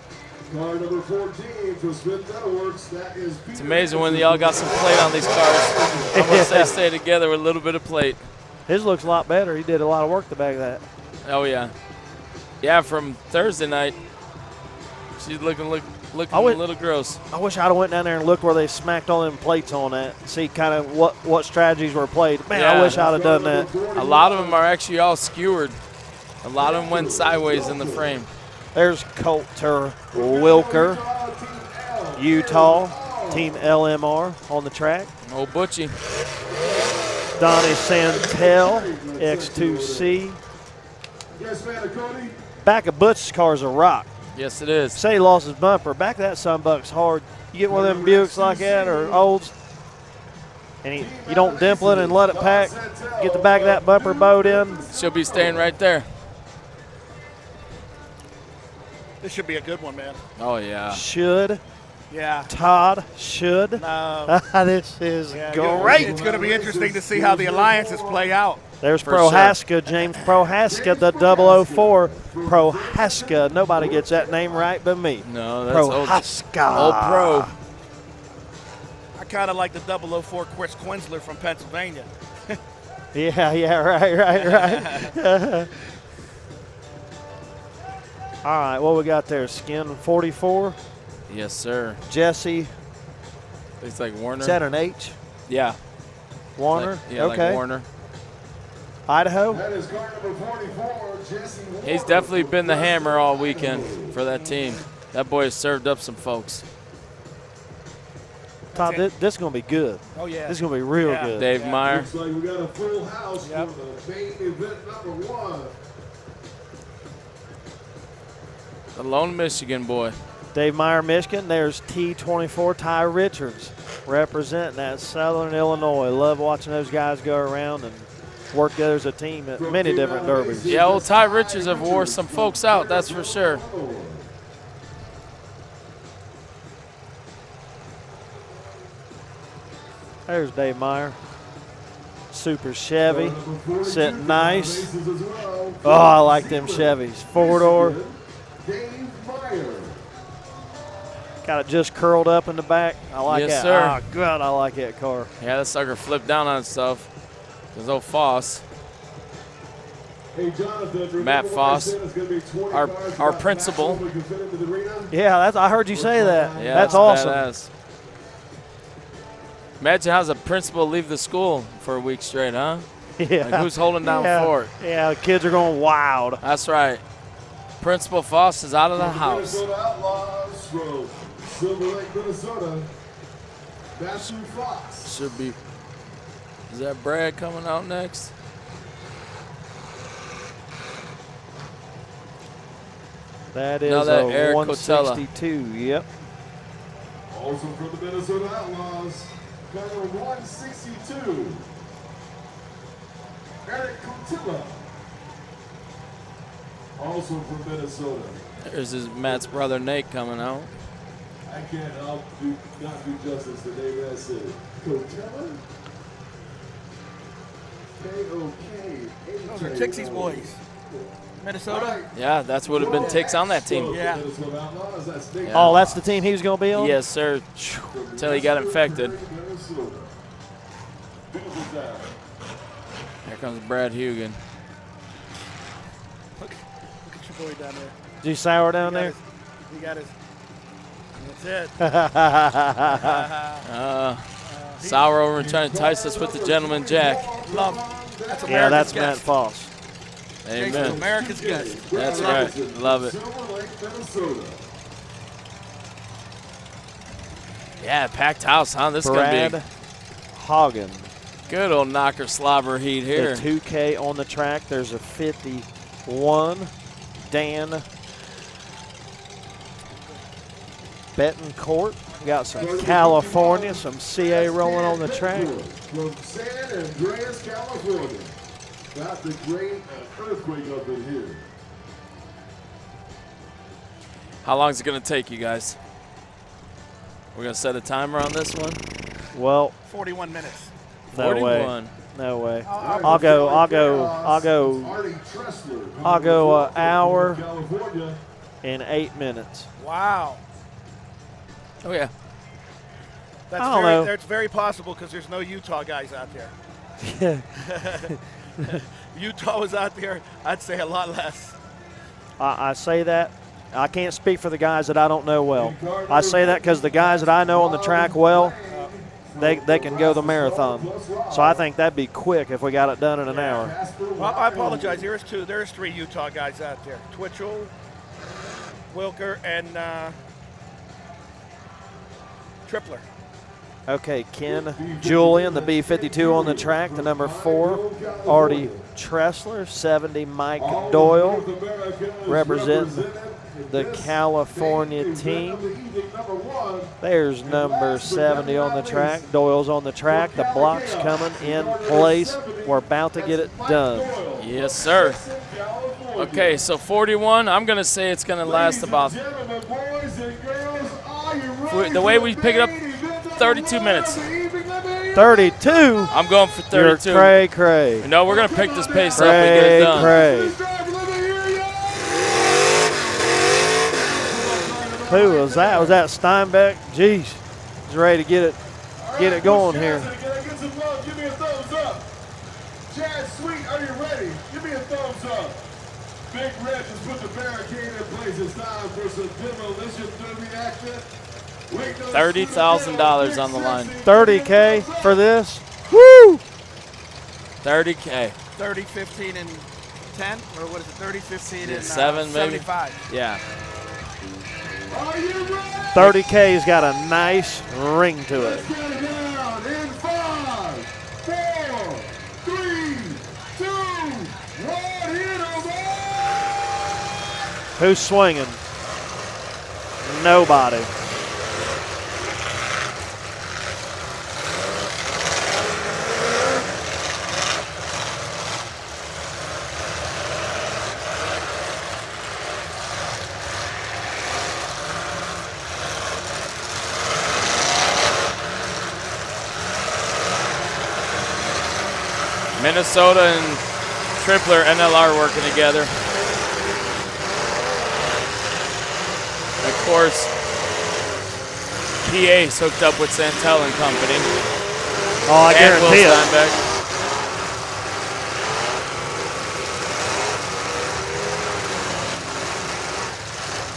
Car number 14 for Smith Metalworks. That is Peter It's amazing when they all got some plate on these cars. I'm going to say stay together with a little bit of plate. His looks a lot better. He did a lot of work to back that. Oh, yeah. Yeah, from Thursday night, she's looking a little gross. I wish I'd have went down there and looked where they smacked all them plates on that. See kind of what strategies were played. Man, Yeah. I wish I'd have done that. A lot of them are actually all skewered. A lot of them went sideways in the frame. There's Coulter Wilker, Utah, Team LMR on the track. Oh, Butchie. Donnie Santel, X2C. Yes, man, Cody. Back of Butch's car's a rock. Yes, it is. Say he lost his bumper. Back of that sunbuck's hard. You get one of them Buicks like that or Olds, and you don't dimple it and let it pack. Get the back of that bumper bowed in. She'll be staying right there. This should be a good one, man. Oh, yeah. Should. Yeah. Todd should. No. This is great. It's going to be interesting to see how the alliances play out. There's For Prohaska, James Prohaska, the 004. Prohaska. Nobody gets that name right but me. No, that's Prohaska. old pro. I kind of like the 004 Chris Quinsler from Pennsylvania. Yeah, right. All right, what we got there? Skin 44. Yes, sir. Jesse. It's like Warner. Is that an H? Yeah. Warner? Yeah, okay. like Warner. Idaho? That is car number 44, Jesse Warner. He's definitely been the hammer all weekend for that team. That boy has served up some folks. Todd, this is going to be good. Oh, yeah. This is going to be real good. Dave Meyer. Looks like we got a full house for the main event number 1. The lone Michigan boy. Dave Meyer, Michigan. There's T24 Ty Richards representing that Southern Illinois. Love watching those guys go around and work together as a team at many different derbies. Yeah, old Ty Richards have wore some folks out, that's for sure. There's Dave Meyer. Super Chevy, sitting nice. Oh, I like them Chevys. Four-door. Dave Meyer. Got it just curled up in the back. I like Yes, that. sir. Oh, God, I like that car. Yeah, that sucker flipped down on itself. There's old Foss. Hey, Jonathan, Matt Foss, our principal. Yeah, I heard you say that. Yeah, that's awesome. Badass. Imagine how's a principal leave the school for a week straight, huh? Yeah. Like who's holding down yeah. fort? Yeah, the kids are going wild. That's right. Principal Foss is out of the house. Minnesota Outlaws from Silver Lake, Minnesota. Matthew Fox. Should be. Is that Brad coming out next? That is No, that a Eric 162. Yep. Also from the Minnesota Outlaws, number 162, Eric Kutila. Also from Minnesota. There's Matt's brother Nate coming out. I can't not do justice to the name of that city. Kutila? K-O-K-H-A. Those are Tixie's boys. Minnesota? Yeah, that's what would have been Ticks on that team. Yeah. Yeah. Oh, that's the team he was going to be on? Yes, sir. Until he got infected. Here comes Brad Hugan. Look at your boy down there. G Sour down there? He got his. That's it. Sauer over and trying to entice us with the Gentleman Jack. Love. That's Yeah, that's America's Matt guest. Foss. Amen. Jason, America's guest. That's right. Love it. Yeah, packed house, huh? This is going to Brad be Hagen. good old knocker slobber heat here. The 2K on the track. There's a 51. Dan Betancourt. Got some California, some CA rolling on the track. From San Andreas, California. Got the great earthquake up in here. How long is it going to take you guys? We're going to set a timer on this one? Well, 41 minutes. no 41. way. No way. I'll go an hour and 8 minutes. Wow. Oh, yeah. That's I don't know. That's very possible because there's no Utah guys out there. Utah was out there, I'd say a lot less. I say that. I can't speak for the guys that I don't know well. I say that because the guys that I know on the track well, they can go the marathon. So I think that'd be quick if we got it done in an hour. Well, I apologize. There's 3 Utah guys out there. Twitchell, Wilker, and Tripler. Okay, Ken Julian, the B52 on the track, the number 4. Artie Tressler, 70, Mike Doyle, representing the California team. There's number 70 on the track. Doyle's on the track. The block's coming in place. We're about to get it done. Yes, sir. Okay, so 41. I'm going to say it's going to last about, the way we pick it up, 32 minutes. 32? I'm going for 32. You're cray. No, we're going to pick this pace up and get it done. Cray. Who was that? Was that Steinbeck? Jeez, he's ready to get it going here. Can I get some love? Give me a thumbs up. Chad Sweet, are you ready? Give me a thumbs up. Big Red just put the barricade in place. It's time for some demolition derby action. $30,000 on the line. 30K for this? Woo! 30K. 30, 15, and 10? Or what is it, 30, 15, and 7 maybe? 75? Yeah. 30K's got a nice ring to it. Let's get it down in 5, 4, 3, 2, 1, hit 'em all! Who's swinging? Nobody. Minnesota and Tripler NLR working together. Of course, PA's hooked up with Santel and Company. Oh, I and guarantee Will it. Steinbeck.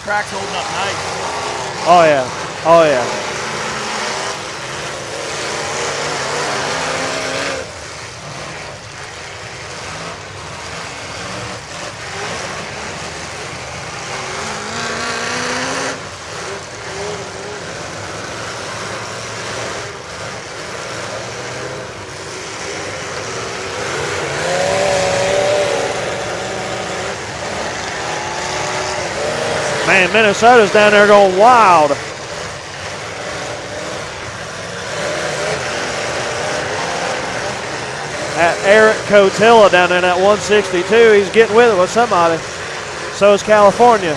Track's holding up nice. Oh, yeah. Oh, yeah. Man, Minnesota's down there going wild. at Eric Cotilla down there in that 162. He's getting with it with somebody. So is California.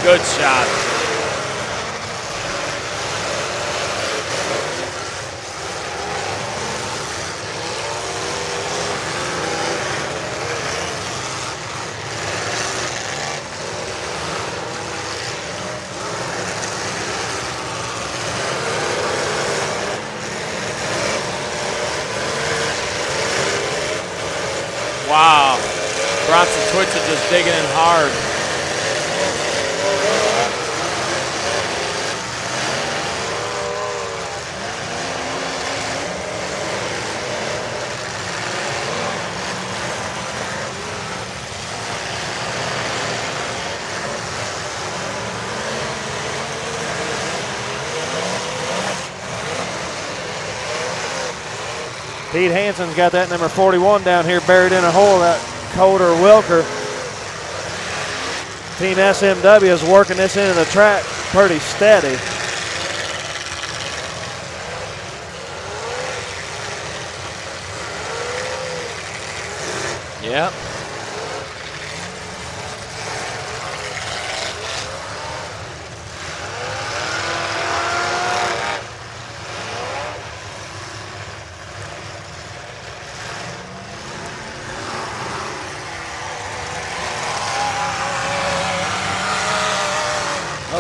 Good shot. Wow. Bronson Twitcher just digging in hard. Pete Hansen's got that number 41 down here buried in a hole, that Coder Wilker. Team SMW is working this into the track pretty steady. Yep.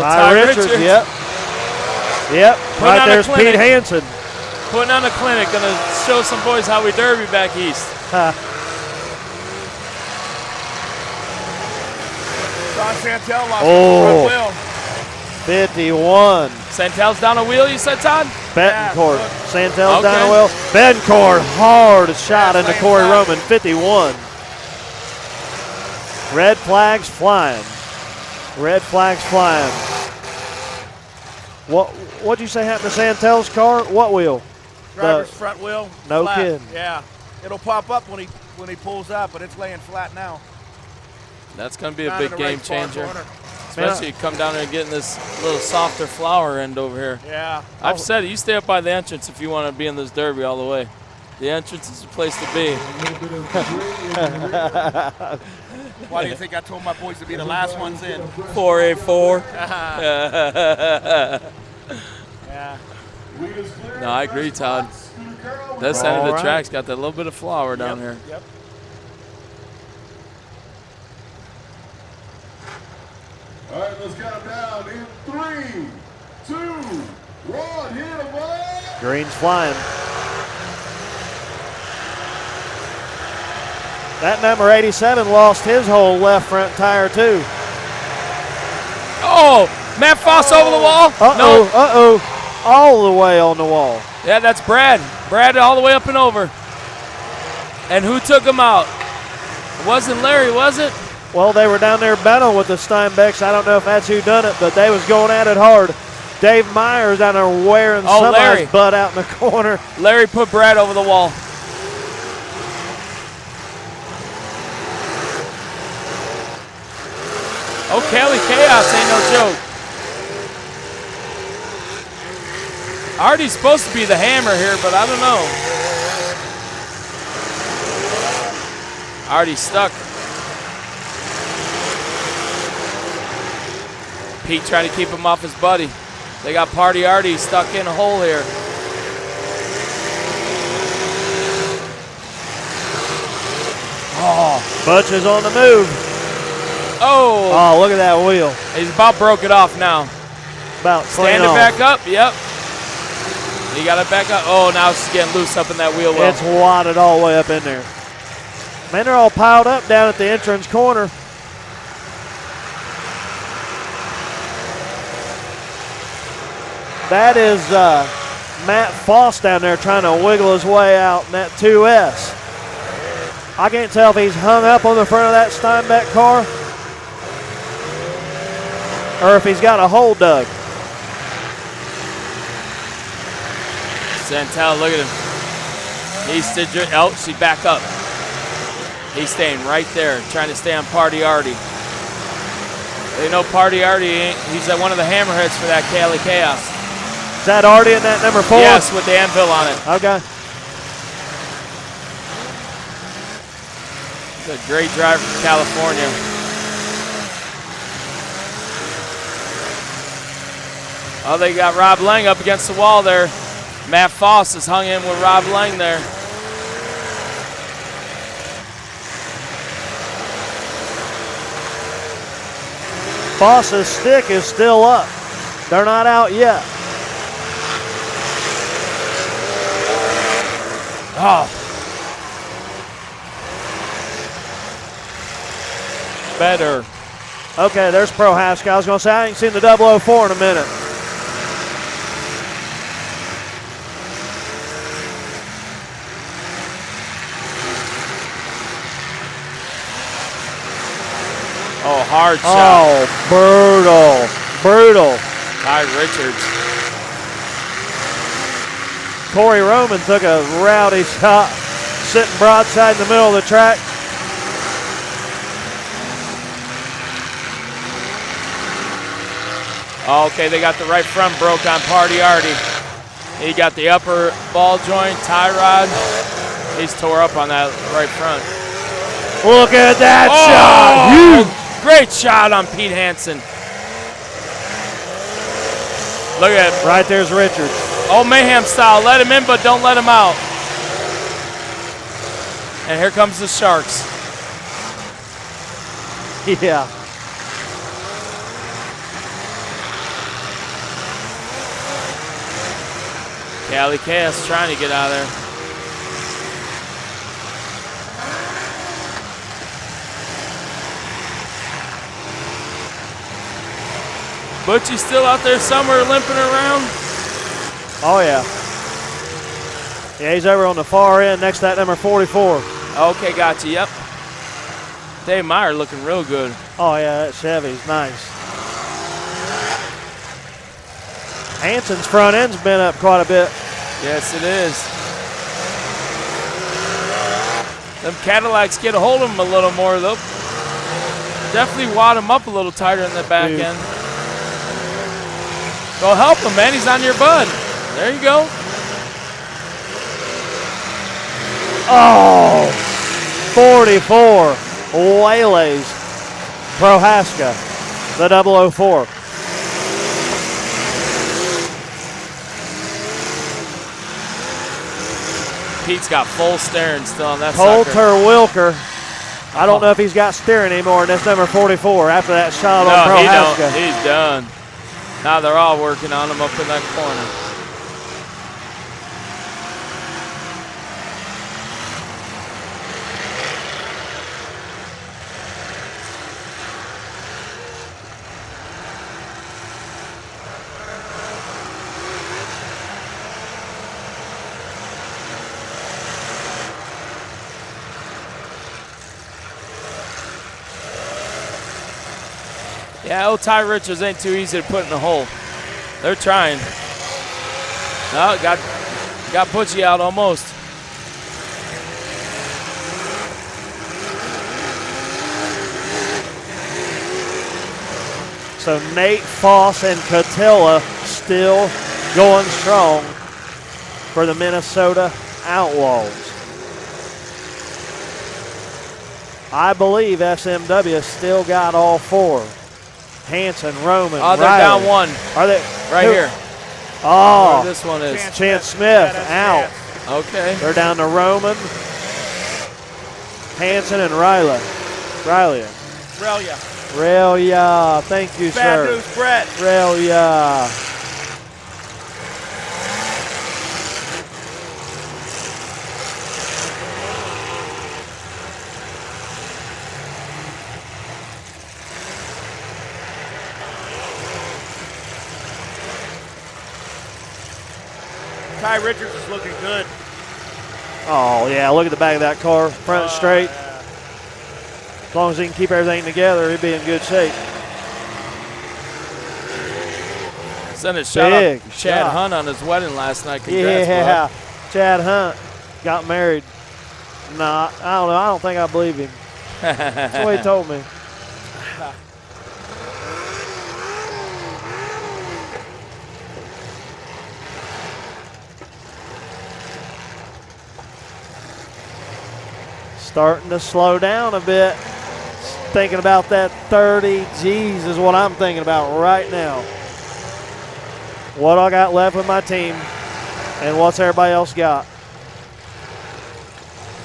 Ty Richards, yep. Yep, right there's Pete Hansen. Putting on a clinic, gonna show some boys how we derby back east. Don Santel lost the front wheel. 51. Santel's down a wheel, you said, Todd? Betancourt. Santel's down a wheel. Betancourt, hard shot into Corey Roman, 51. Red flags flying. Red flags flying. What'd you say happened to Santel's car? What wheel? Driver's front wheel. No flat. kidding. Yeah. It'll pop up when he pulls up, but it's laying flat now. That's going to be a Not big in the game right far changer. corner. Especially you come down there and getting this little softer flower end over here. Yeah. I've said it, you stay up by the entrance if you want to be in this derby all the way. The entrance is the place to be. Why do you think I told my boys to be the last ones in? 4A4. Yeah. No, I agree, Todd. This end of the track's got that little bit of flower down here. Yep. All right, let's count down in 3, 2, 1. Hit him, boy! Green's flying. That number 87 lost his whole left front tire too. Oh, Matt Foss over the wall. Uh-oh. All the way on the wall. Yeah, that's Brad. Brad all the way up and over. And who took him out? It wasn't Larry, was it? Well, they were down there battling with the Steinbecks. I don't know if that's who done it, but they was going at it hard. Dave Myers down there wearing somebody's butt out in the corner. Larry put Brad over the wall. Oh, Kelly Chaos ain't no joke. Artie's supposed to be the hammer here, but I don't know. Artie's stuck. Pete trying to keep him off his buddy. They got Party Artie stuck in a hole here. Oh, Butch is on the move. Oh, look at that wheel. He's about broke it off now. About stand it back up. Yep. He got it back up. Oh, now it's getting loose up in that wheel well. It's wadded all the way up in there. Man, they're all piled up down at the entrance corner. That is Matt Foss down there trying to wiggle his way out in that 2S. I can't tell if he's hung up on the front of that Steinbeck car or if he's got a hole dug. Santel, look at him. He's she back up. He's staying right there, trying to stay on Party Artie. They know Party Artie, he's at one of the hammerheads for that Cali Chaos. Is that Artie in that number 4? Yes, with the anvil on it. Okay. He's a great driver from California. Oh, they got Rob Lang up against the wall there. Matt Foss has hung in with Rob Lang there. Foss's stick is still up. They're not out yet. Oh. Better. Okay, there's Prohaska. I was going to say, I ain't seen the 004 in a minute. Oh, hard shot. Oh, brutal. Brutal. Ty Richards. Corey Roman took a rowdy shot, sitting broadside in the middle of the track. Okay, they got the right front broke on Party Artie. He got the upper ball joint, tie rod. He's tore up on that right front. Look at that shot. Huge. Great shot on Pete Hansen. Look at it. Right there's Richards. Oh, Mayhem style. Let him in, but don't let him out. And here comes the Sharks. Yeah. Cali Chaos trying to get out of there. Butchie's still out there somewhere limping around. Oh, yeah. Yeah, he's over on the far end next to that number 44. Okay, gotcha. Yep. Dave Meyer looking real good. Oh, yeah, that Chevy's nice. Hansen's front end's been up quite a bit. Yes, it is. Them Cadillacs get a hold of him a little more, though. Definitely wad him up a little tighter in the back end. Go help him, man. He's on your bud. There you go. Oh, 44. Waylays Prohaska, the 004. Pete's got full steering still on that Coulter sucker. Wilker. I don't know if he's got steering anymore, and that's number 44 after that shot on No, Prohaska. he's done. Now they're all working on him up in that corner. Yeah, old Ty Richards ain't too easy to put in the hole. They're trying. No, got Butchie out almost. So Nate Foss and Catilla still going strong for the Minnesota Outlaws. I believe SMW still got all four. Hansen, Roman, Oh, they're Riley. down one. Are they? Right here. Oh. Where this one is. Chance Smith out. Okay. They're down to Roman, Hansen, and Riley. Relia. Relia. Thank you, Bad sir. news, Brett. Relia. Ty Richards is looking good. Oh, yeah, look at the back of that car. Front straight. As long as he can keep everything together, he'd be in good shape. Send a shout Big out Chad shot. Hunt on his wedding last night. Congrats, Yeah, bro. Chad Hunt got married. Nah, I don't know. I don't think I believe him. That's what he told me. Starting to slow down a bit. Thinking about that 30 G's is what I'm thinking about right now. What I got left with my team and what's everybody else got.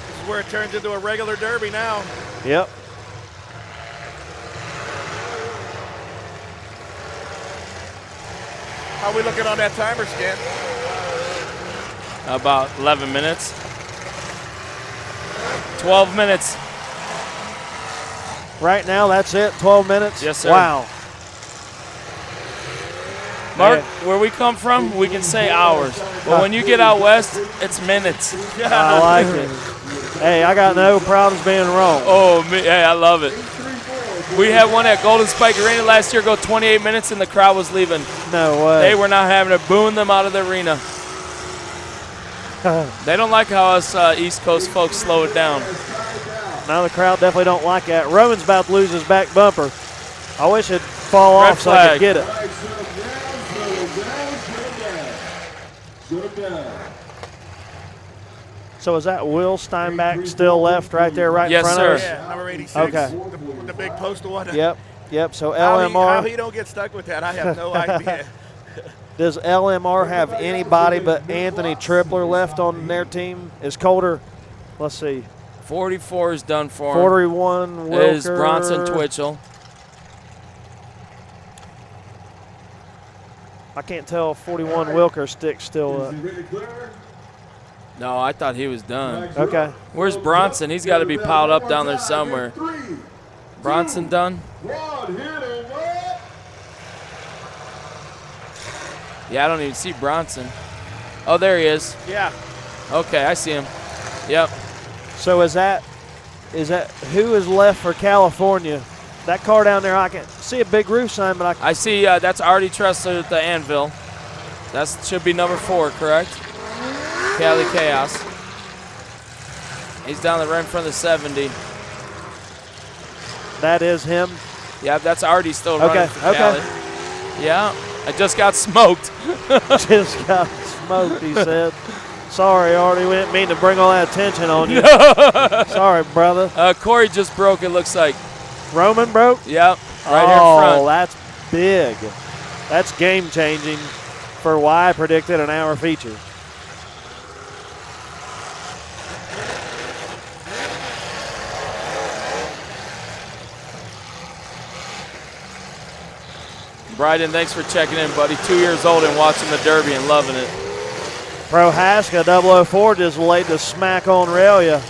This is where it turns into a regular derby now. Yep. How are we looking on that timer, Skin? About 11 minutes. 12 minutes. Right now, that's it. 12 minutes. Yes, sir. Wow. Mark, where we come from, we can say hours. But when you get out west, it's minutes. I like it. Hey, I got no problems being wrong. Oh, hey, I love it. We had one at Golden Spike Arena last year go 28 minutes and the crowd was leaving. No way. They were not having to boon them out of the arena. They don't like how us East Coast folks slow it down. Now the crowd definitely don't like that. Roman's about to lose his back bumper. I wish it'd fall Red off so I could flag. get it. So is that Will Steinbach still left right there, right Yes, in front sir. of us? Yeah, number 86. Okay. The big postal one. Yep. So How LMR. he don't get stuck with that, I have no idea. Does LMR have anybody but Anthony Tripler left on their team? Is Colder, let's see, 44 is done for him. 41 Wilker. Is Bronson Twitchell. I can't tell if 41 Wilker stick's still up. No, I thought he was done. Okay. Where's Bronson? He's got to be piled up down there somewhere. Bronson done? Yeah, I don't even see Bronson. Oh, there he is. Yeah. Okay, I see him. Yep. So is that who is left for California? That car down there, I can see a big roof sign, but I see that's Artie Tressler at the Anvil. That should be number 4, correct? Cali Chaos. He's down the right in front of the 70. that is him. Yeah, that's Artie still running for Cali. Yeah, I just got smoked. Just got smoked, he said. Sorry, Artie, we didn't mean to bring all that attention on you. Sorry, brother. Corey just broke, it looks like. Roman broke? Yep, right here in front. Oh, that's big. That's game-changing for why I predicted an hour feature. Bryden, thanks for checking in, buddy. 2 years old and watching the Derby and loving it. Prohaska 004 just laid the smack on Aurelia.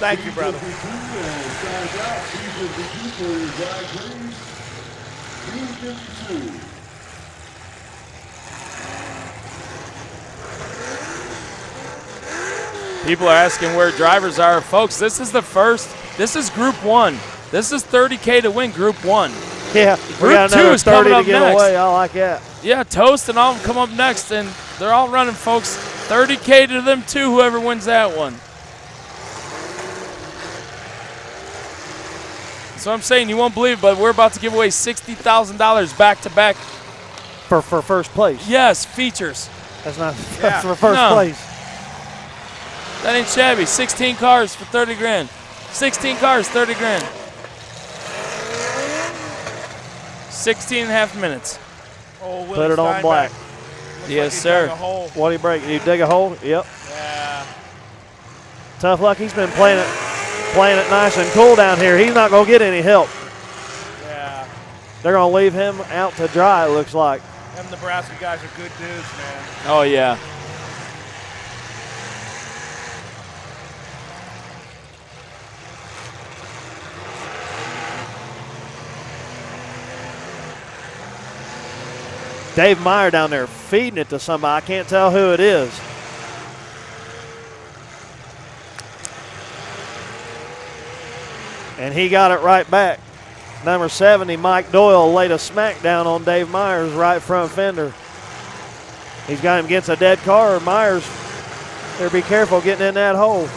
Thank you, brother. People are asking where drivers are. Folks, this is the first. This is Group 1. This is $30K to win Group 1. Yeah, we Group got 2 another is coming 30 up to get next. away. I like that. Yeah, Toast and all of them come up next, and they're all running, folks. $30K to them two, whoever wins that one. So I'm saying, you won't believe it, but we're about to give away $60,000 back to back. For first place. Yes, features. That's not that's for first place. That ain't shabby. 16 cars for 30 grand. 16 cars, 30 grand. 16 and a half minutes. Oh, Willie Put it on Steinbeck. black. Yes, He sir. dug a hole. What do you break? You dig a hole? Yep. Yeah. Tough luck. He's been playing it nice and cool down here. He's not going to get any help. Yeah. They're going to leave him out to dry, it looks like. Them Nebraska guys are good dudes, man. Oh, yeah. Dave Meyer down there feeding it to somebody. I can't tell who it is. And he got it right back. Number 70, Mike Doyle, laid a smackdown on Dave Myers' right front fender. He's got him against a dead car. Myers, better be careful getting in that hole.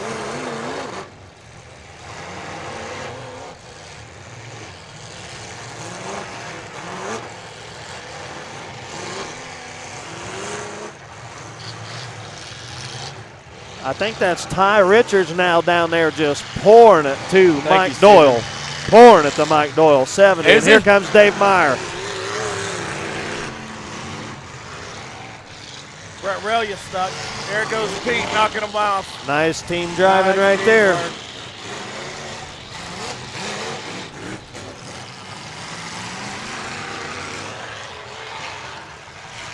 I think that's Ty Richards now down there just pouring it to Mike Doyle. Pouring it to Mike Doyle, 70. And here comes Dave Meyer. Brett Relia stuck. There goes Pete knocking him off. Nice team driving right there.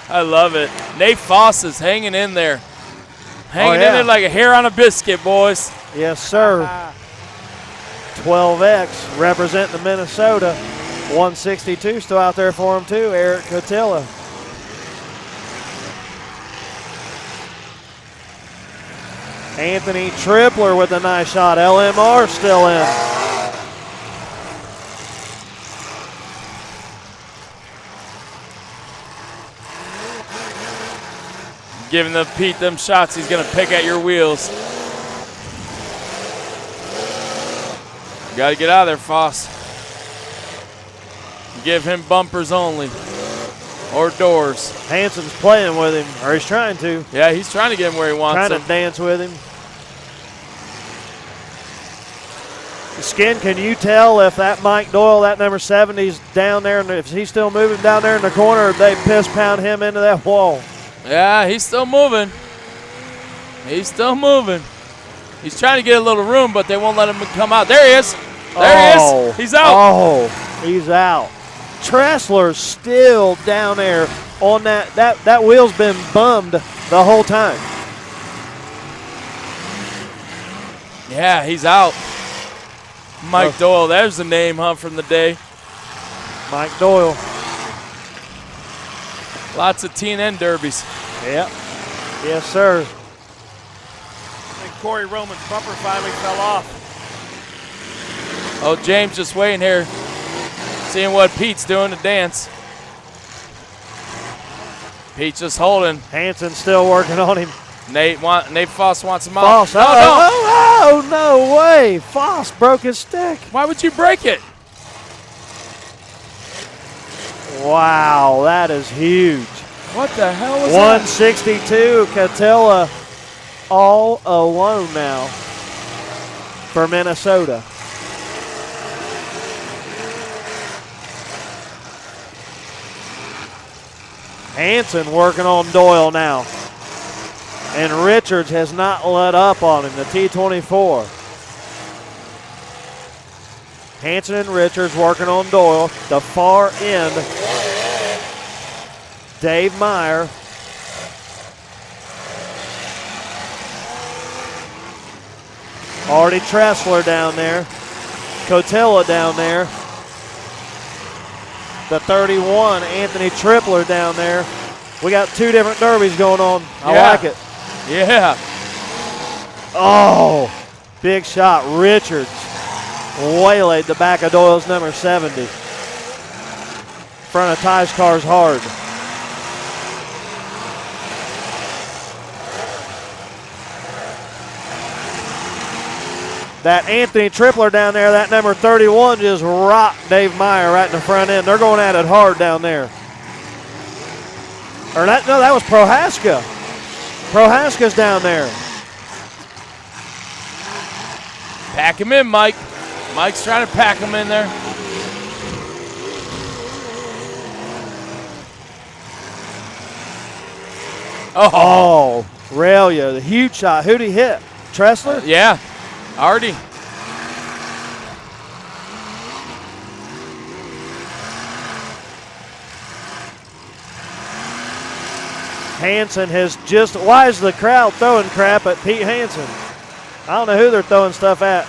I love it. Nate Foss is hanging in there. Hanging in yeah. there like a hair on a biscuit, boys. Yes, sir. 12X representing the Minnesota. 162 still out there for him, too. Eric Cotilla. Anthony Tripler with a nice shot. LMR still in. Giving the Pete them shots, he's going to pick at your wheels. Got to get out of there, Foss. Give him bumpers only. Or doors. Hanson's playing with him, or he's trying to. Yeah, he's trying to get him where he wants him. Trying to dance with him. Skin, can you tell if that Mike Doyle, that number 70's down there, and if he's still moving down there in the corner, or they piss pound him into that wall? Yeah, he's still moving. He's still moving. He's trying to get a little room, but they won't let him come out. There he is. There he is. He's out. Oh, he's out. Tressler's still down there on that. That wheel's been bummed the whole time. Yeah, he's out. Mike Doyle, there's the name, huh, from the day. Mike Doyle. Lots of TNN derbies. Yep. Yes, sir. I think Corey Roman's bumper finally fell off. Oh, James just waiting here, seeing what Pete's doing to dance. Pete just holding. Hanson still working on him. Nate Foss wants him Foss. off. Oh, no way. Foss broke his stick. Why would you break it? Wow, that is huge. What the hell was 162, Catella all alone now for Minnesota. Hanson working on Doyle now. And Richards has not let up on him, the T24. Hanson and Richards working on Doyle. The far end, Dave Meyer. Artie Tressler down there. Cotilla down there. The 31, Anthony Tripler down there. We got two different derbies going on. I like it. Yeah. Oh, big shot. Richards waylaid the back of Doyle's number 70. Front of Ty's car's hard. That Anthony Tripler down there, that number 31, just rocked Dave Meyer right in the front end. They're going at it hard down there. Or that was Prohaska. Prohaska's down there. Pack him in, Mike. Mike's trying to pack him in there. Oh, Aurelia, the huge shot. Who'd he hit? Tressler? Yeah, Artie. Hansen has just, why is the crowd throwing crap at Pete Hansen? I don't know who they're throwing stuff at.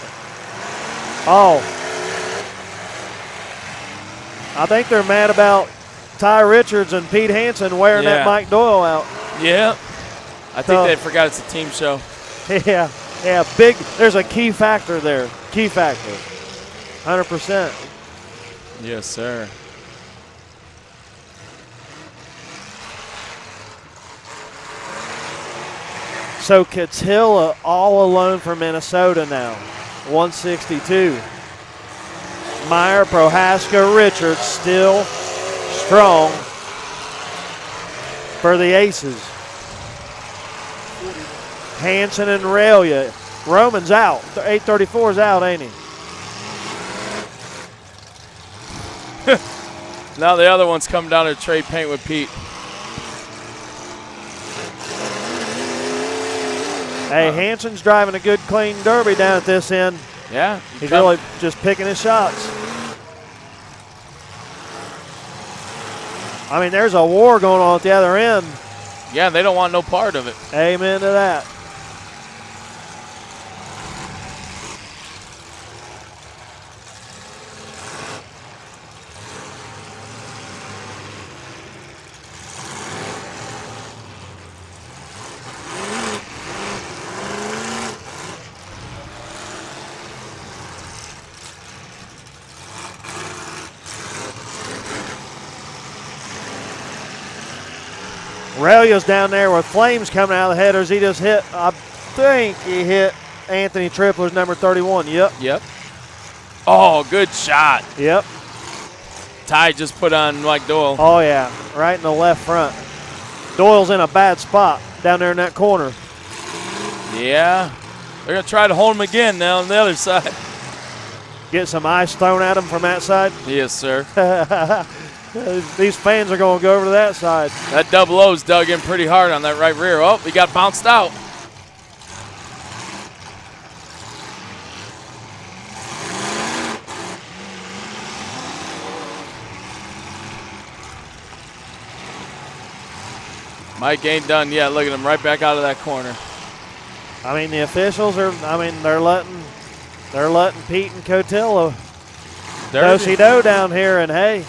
Oh. I think they're mad about Ty Richards and Pete Hansen wearing that Mike Doyle out. Yeah. I think they forgot it's a team show. Yeah, big, there's a key factor there. Key factor. 100%. Yes, sir. So Catilla all alone for Minnesota now. 162. Meyer, Prohaska, Richards still strong for the Aces. Hansen and Aurelia. Roman's out. 834 is out, ain't he? Now the other one's come down to trade paint with Pete. Hey, Hansen's driving a good, clean derby down at this end. Yeah. He's really just picking his shots. I mean, there's a war going on at the other end. Yeah, they don't want no part of it. Amen to that. Aurelia's down there with flames coming out of the headers. He just hit, I think he hit Anthony Tripler's number 31. Yep. Oh, good shot. Yep. Ty just put on Mike Doyle. Oh, yeah, right in the left front. Doyle's in a bad spot down there in that corner. Yeah. They're going to try to hold him again now on the other side. Get some ice thrown at him from that side. Yes, sir. These fans are going to go over to that side. That double O's dug in pretty hard on that right rear. Oh, he got bounced out. Mike ain't done yet. Look at him right back out of that corner. I mean, the officials are, they're letting Pete and Cotilla do-si-do down here, and hey,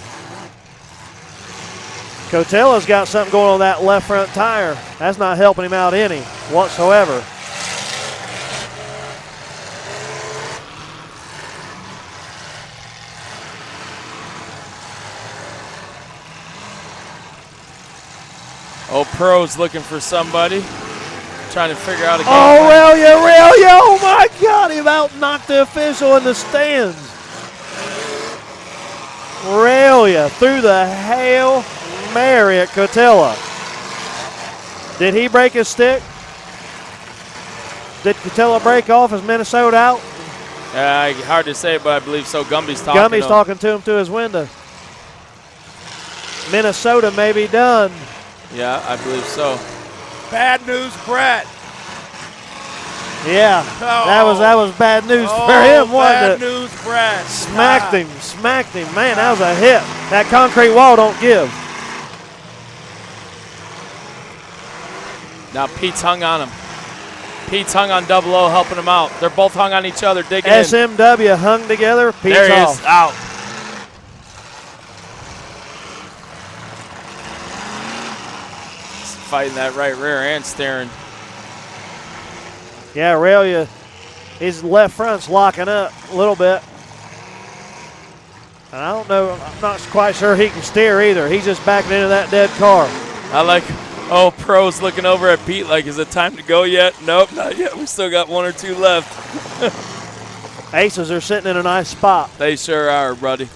Cotilla's got something going on that left front tire. That's not helping him out any whatsoever. Oh, Pro's looking for somebody. Trying to figure out a game. Oh, Aurelia, oh my God, he about knocked the official in the stands. Aurelia through the Hail Mary at Cotilla. Did he break his stick? Did Cotilla break off? Is Minnesota out? Hard to say, but I believe so. Gumby's talking to him. talking to him through his window. Minnesota may be done. Yeah, I believe so. Bad news, Brett. Yeah, that was bad news for him, wasn't it? Bad news, Brett. Smacked him. Man, that was a hit. That concrete wall don't give. Now Pete's hung on him. Pete's hung on double O, helping him out. They're both hung on each other, digging in. SMW hung together. Pete's there he off. is, out. He's fighting that right rear and steering. Yeah, Aurelia, his left front's locking up a little bit. And I don't know, I'm not quite sure he can steer either. He's just backing into that dead car. I like, Pro's looking over at Pete like, is it time to go yet? Nope, not yet. We still got one or two left. Aces are sitting in a nice spot. They sure are, buddy.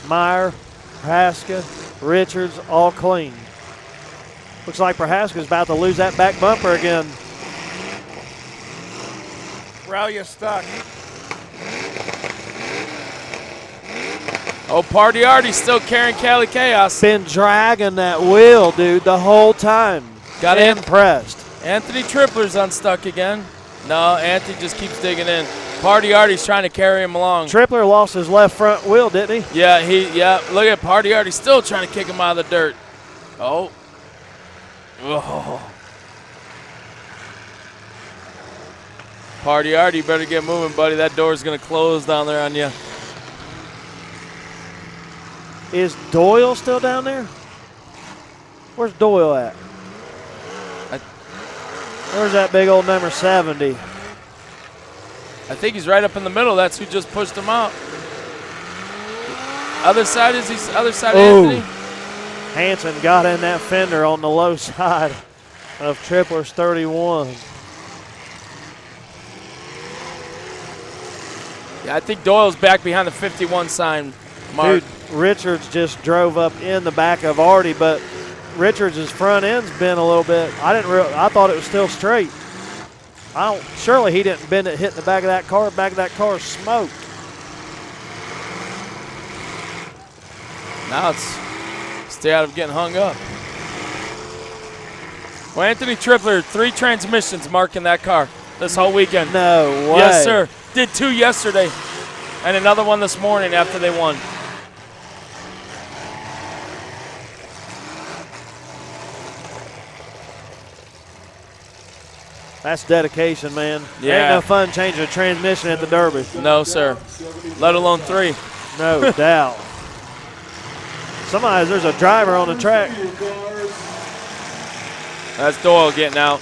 Meyer, Prohaska, Richards, all clean. Looks like Prohaska's about to lose that back bumper again. Rallia stuck. Oh, Party Artie's still carrying Cali Chaos. Been dragging that wheel, dude, the whole time. Got impressed. Anthony Tripler's unstuck again. No, Anthony just keeps digging in. Party Artie's trying to carry him along. Tripler lost his left front wheel, didn't he? Yeah, look at Party Artie still trying to kick him out of the dirt. Oh. Party Artie, better get moving, buddy. That door's going to close down there on you. Is Doyle still down there? Where's Doyle at? Where's that big old number 70? I think he's right up in the middle. That's who just pushed him out. Other side Anthony? Hanson got in that fender on the low side of Tripler's 31. Yeah, I think Doyle's back behind the 51 sign, Mark. Dude, Richards just drove up in the back of Artie, but Richards' front end's been a little bit. I thought it was still straight. Surely he didn't bend it, hit the back of that car. Back of that car smoked. Now it's stay out of getting hung up. Well, Anthony Tripler, 3 transmissions marking that car this whole weekend. No way. Yes, sir. Did 2 yesterday and another one this morning after they won. That's dedication, man. Yeah. Ain't no fun changing a transmission at the Derby. No, sir. Let alone 3. No doubt. There's a driver on the track. That's Doyle getting out.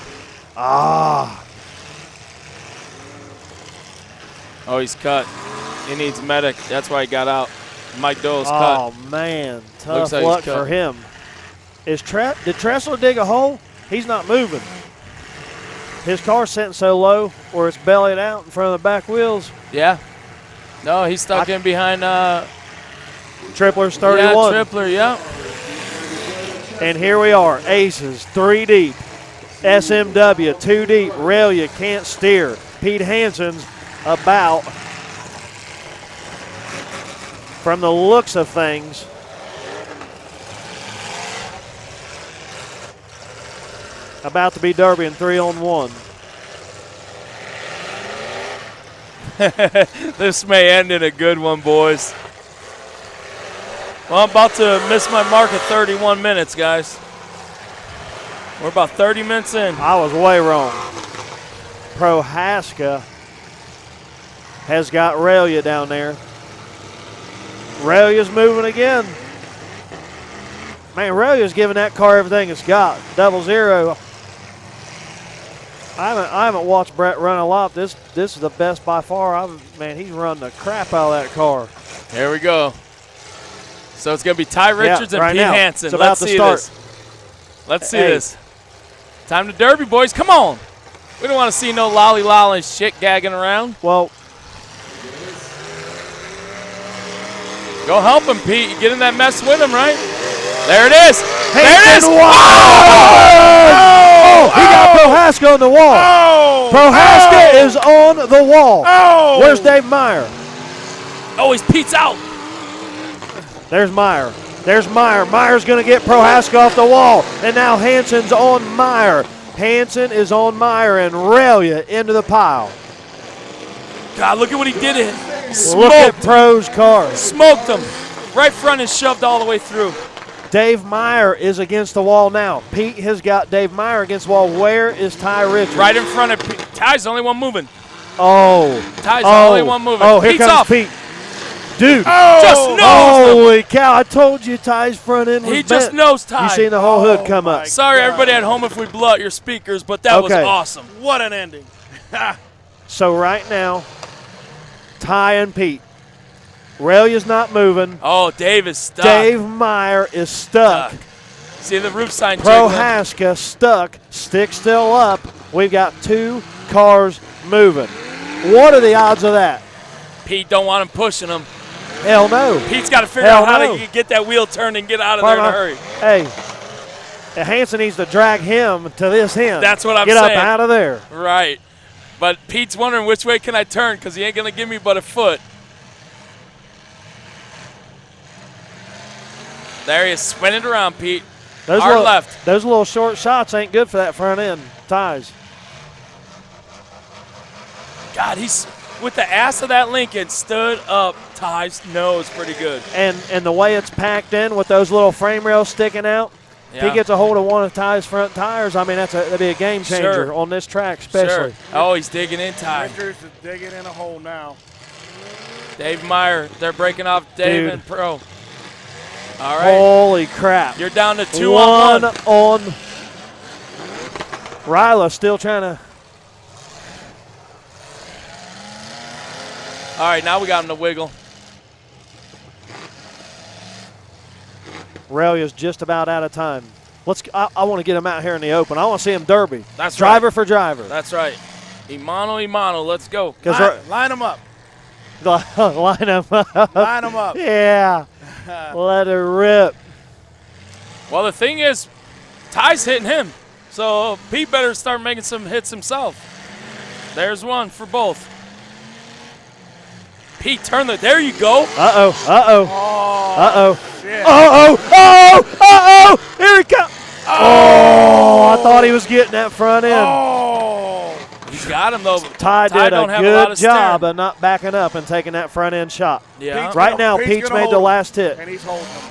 Oh, he's cut. He needs medic. That's why he got out. Mike Doyle's cut. Oh, man. Looks Tough like luck he's cut. for him. Did Tressler dig a hole? He's not moving. His car's sitting so low where it's bellied out in front of the back wheels. Yeah. No, he's stuck in behind Tripler's 31. Yeah, Tripler, yeah. And here we are, Aces 3 deep, SMW 2 deep, Rallia can't steer. Pete Hansen's about, from the looks of things, about to be Derby in 3-on-1. This may end in a good one, boys. Well, I'm about to miss my mark at 31 minutes, guys. We're about 30 minutes in. I was way wrong. Prohaska has got Rallia down there. Rallia's moving again. Man, Rallia's giving that car everything it's got. 00. I haven't watched Brett run a lot. This is the best by far. Man, he's run the crap out of that car. Here we go. So it's going to be Ty Richards and right Pete now. Hansen. It's about to start. Let's see this. Time to Derby, boys. Come on. We don't want to see no lolly shit gagging around. Well, go help him, Pete. You get in that mess with him, right? There it is. There it is. He got Prohaska on the wall. Prohaska is on the wall. Where's Dave Meyer? Oh, he's Pete's out. There's Meyer. There's Meyer. Meyer's going to get Prohaska off the wall. And now Hansen's on Meyer. Hansen is on Meyer and Rallia into the pile. God, look at what he did. Look at Pro's car. Smoked him. Right front and shoved all the way through. Dave Meyer is against the wall now. Pete has got Dave Meyer against the wall. Where is Ty Richards? Right in front of Pete. Ty's the only one moving. Oh. Ty's the only one moving. Oh, here Pete's comes off. Pete. Dude. Just knows Holy cow. I told you Ty's front end was He just bent. knows Ty. You seen the whole hood come up. Sorry, everybody at home, if we blew out your speakers, but that was awesome. What an ending. So right now, Ty and Pete. Rallia's not moving. Oh, Dave is stuck. Dave Meyer is stuck. See the roof sign jiggling. Prohaska stuck, stick still up. We've got 2 cars moving. What are the odds of that? Pete don't want him pushing him. Hell no. Pete's got to figure Hell out how no. to get that wheel turned and get out of there in a hurry. Hey, Hanson needs to drag him to this end. That's what I'm Get saying. up out of there. Right. But Pete's wondering which way can I turn because he ain't going to give me but a foot. There he is, spinning around, Pete. Hard left. Those little short shots ain't good for that front end, Ties. God, he's with the ass of that Lincoln stood up. Ties nose pretty good. And the way it's packed in with those little frame rails sticking out, if he gets a hold of one of Ty's front tires, I mean, that'd be a game changer on this track especially. Sure. Oh, he's digging in, Ty. Winters is digging in a hole now. Dave Meyer, they're breaking off Dave Dude. and Pro. All right. Holy crap. You're down to 2 on 1. on. Ryla still trying to. All right, now we got him to wiggle. Aurelia's just about out of time. I want to get him out here in the open. I want to see him derby. That's driver right. for driver. That's right. Imano, let's go. Line them up. Line him up. Line them up. Yeah. Let it rip. Well, the thing is, Ty's hitting him. So Pete better start making some hits himself. There's one for both. Pete, there you go. Uh-oh. Shit. Here he comes. Oh, I thought he was getting that front end. He's got him, though. Ty did don't a have a lot good of job steering. of not backing up and taking that front end shot. Yeah. Right now, Pete's made the last hit. And he's holding him.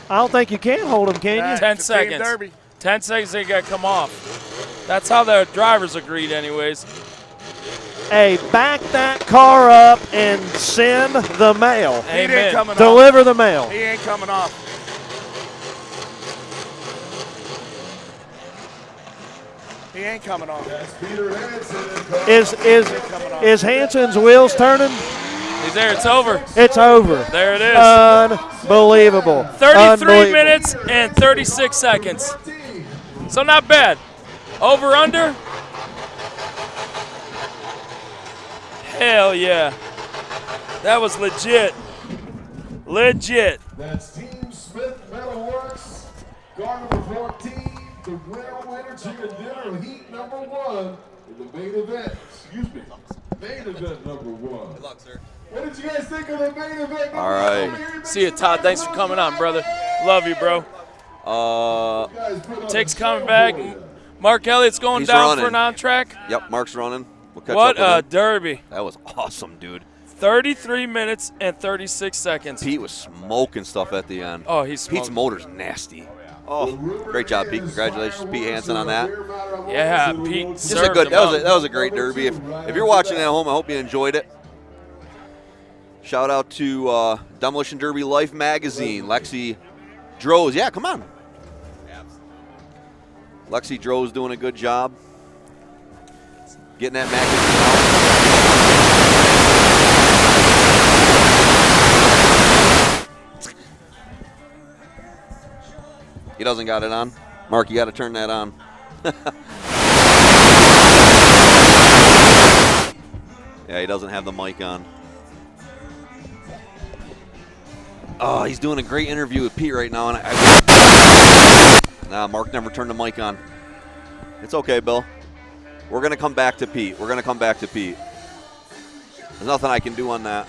I don't think you can hold him, can you? 10 It's a team seconds. derby. 10 seconds, they got to come off. That's how the drivers agreed anyways. Hey, back that car up and send the mail. He ain't coming off. Deliver the mail. He ain't coming off. He ain't coming off. Is Hanson's wheels turning? He's there. It's over. It's over. There it is. Unbelievable. 33 minutes and 36 seconds. So not bad. Over, under? Hell yeah. That was legit. Legit. That's Team Smith Metalworks, car number 14, the winner chicken dinner heat number 1 in the main event. Excuse me, main event number 1. Good luck, sir. What did you guys think of the main event? All right. See you, Todd. Thanks for coming on, brother. Love you, bro. Tick's coming back. Mark Elliott's going He's down running. for an on-track. Yep, Mark's running. We'll catch What up with a him. derby. That was awesome, dude. 33 minutes and 36 seconds. Pete was smoking stuff at the end. Oh, he's Pete's smoking. motor's nasty. Oh, great job, Pete. Congratulations, Pete Hansen, on that. Yeah, Pete Just a served good. him That up. was a great derby. If you're watching at home, I hope you enjoyed it. Shout out to Demolition Derby Life magazine, Lexi Droz. Yeah, come on. Lexi Droz doing a good job getting that magazine out. He doesn't got it on. Mark, you got to turn that on. Yeah, he doesn't have the mic on. Oh, he's doing a great interview with Pete right now, and nah, Mark never turned the mic on. It's okay, Bill. We're gonna come back to Pete. There's nothing I can do on that.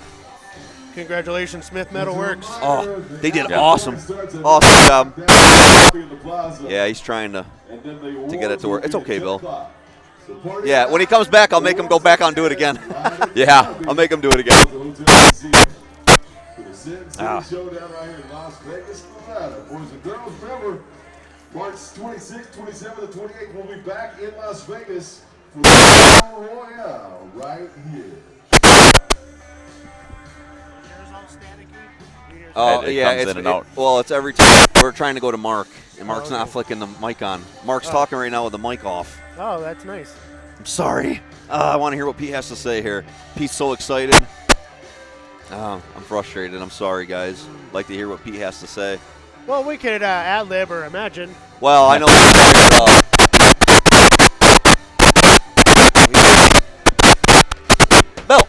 Congratulations, Smith Metalworks. Oh, they did awesome job. Yeah, he's trying to get it to work. It's okay, Bill. Yeah, when he comes back, I'll make him go back on and do it again. Yeah, I'll make him do it again. Showdown right here in Las Vegas, Nevada. Boys and girls, remember, March 26th, 27th, and 28th, we'll be back in Las Vegas for the Battle Royale right here. Oh, It yeah. comes in and out. Well, it's every time we're trying to go to Mark, and Mark's not flicking the mic on. Mark's talking right now with the mic off. Oh, that's nice. I'm sorry. I want to hear what Pete has to say here. Pete's so excited. I'm frustrated. I'm sorry, guys. Like to hear what Pete has to say. Well, we could ad-lib or imagine. Well, I know. Bill.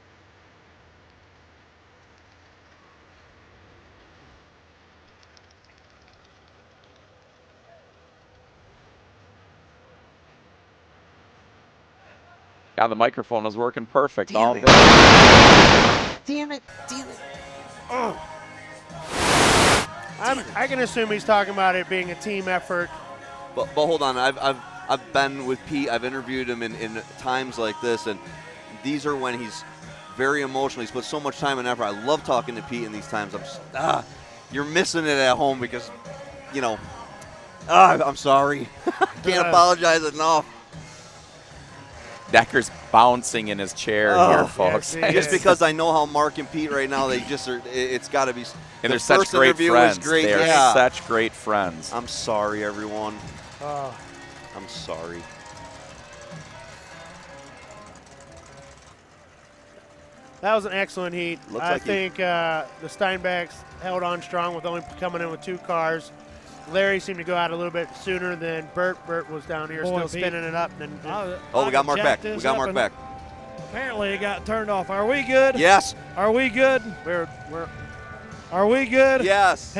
God, the microphone was working perfect all day. Damn it. Damn it. Oh. I can assume he's talking about it being a team effort. But hold on, I've been with Pete. I've interviewed him in times like this, and these are when he's very emotional. He's put so much time and effort. I love talking to Pete in these times. You're missing it at home because, I'm sorry. Can't apologize enough. Decker's bouncing in his chair here, folks. Yes, just because I know how Mark and Pete right now, they just are. It's got to be. And they're such great friends. Great. They are such great friends. I'm sorry, everyone. Oh. I'm sorry. That was an excellent heat. I think the Steinbecks held on strong with only coming in with 2 cars. Larry seemed to go out a little bit sooner than Bert. Bert was down here still spinning it up. We got Mark back. We got Mark back. Apparently it got turned off. Are we good? Yes. Are we good? Are we good? Yes.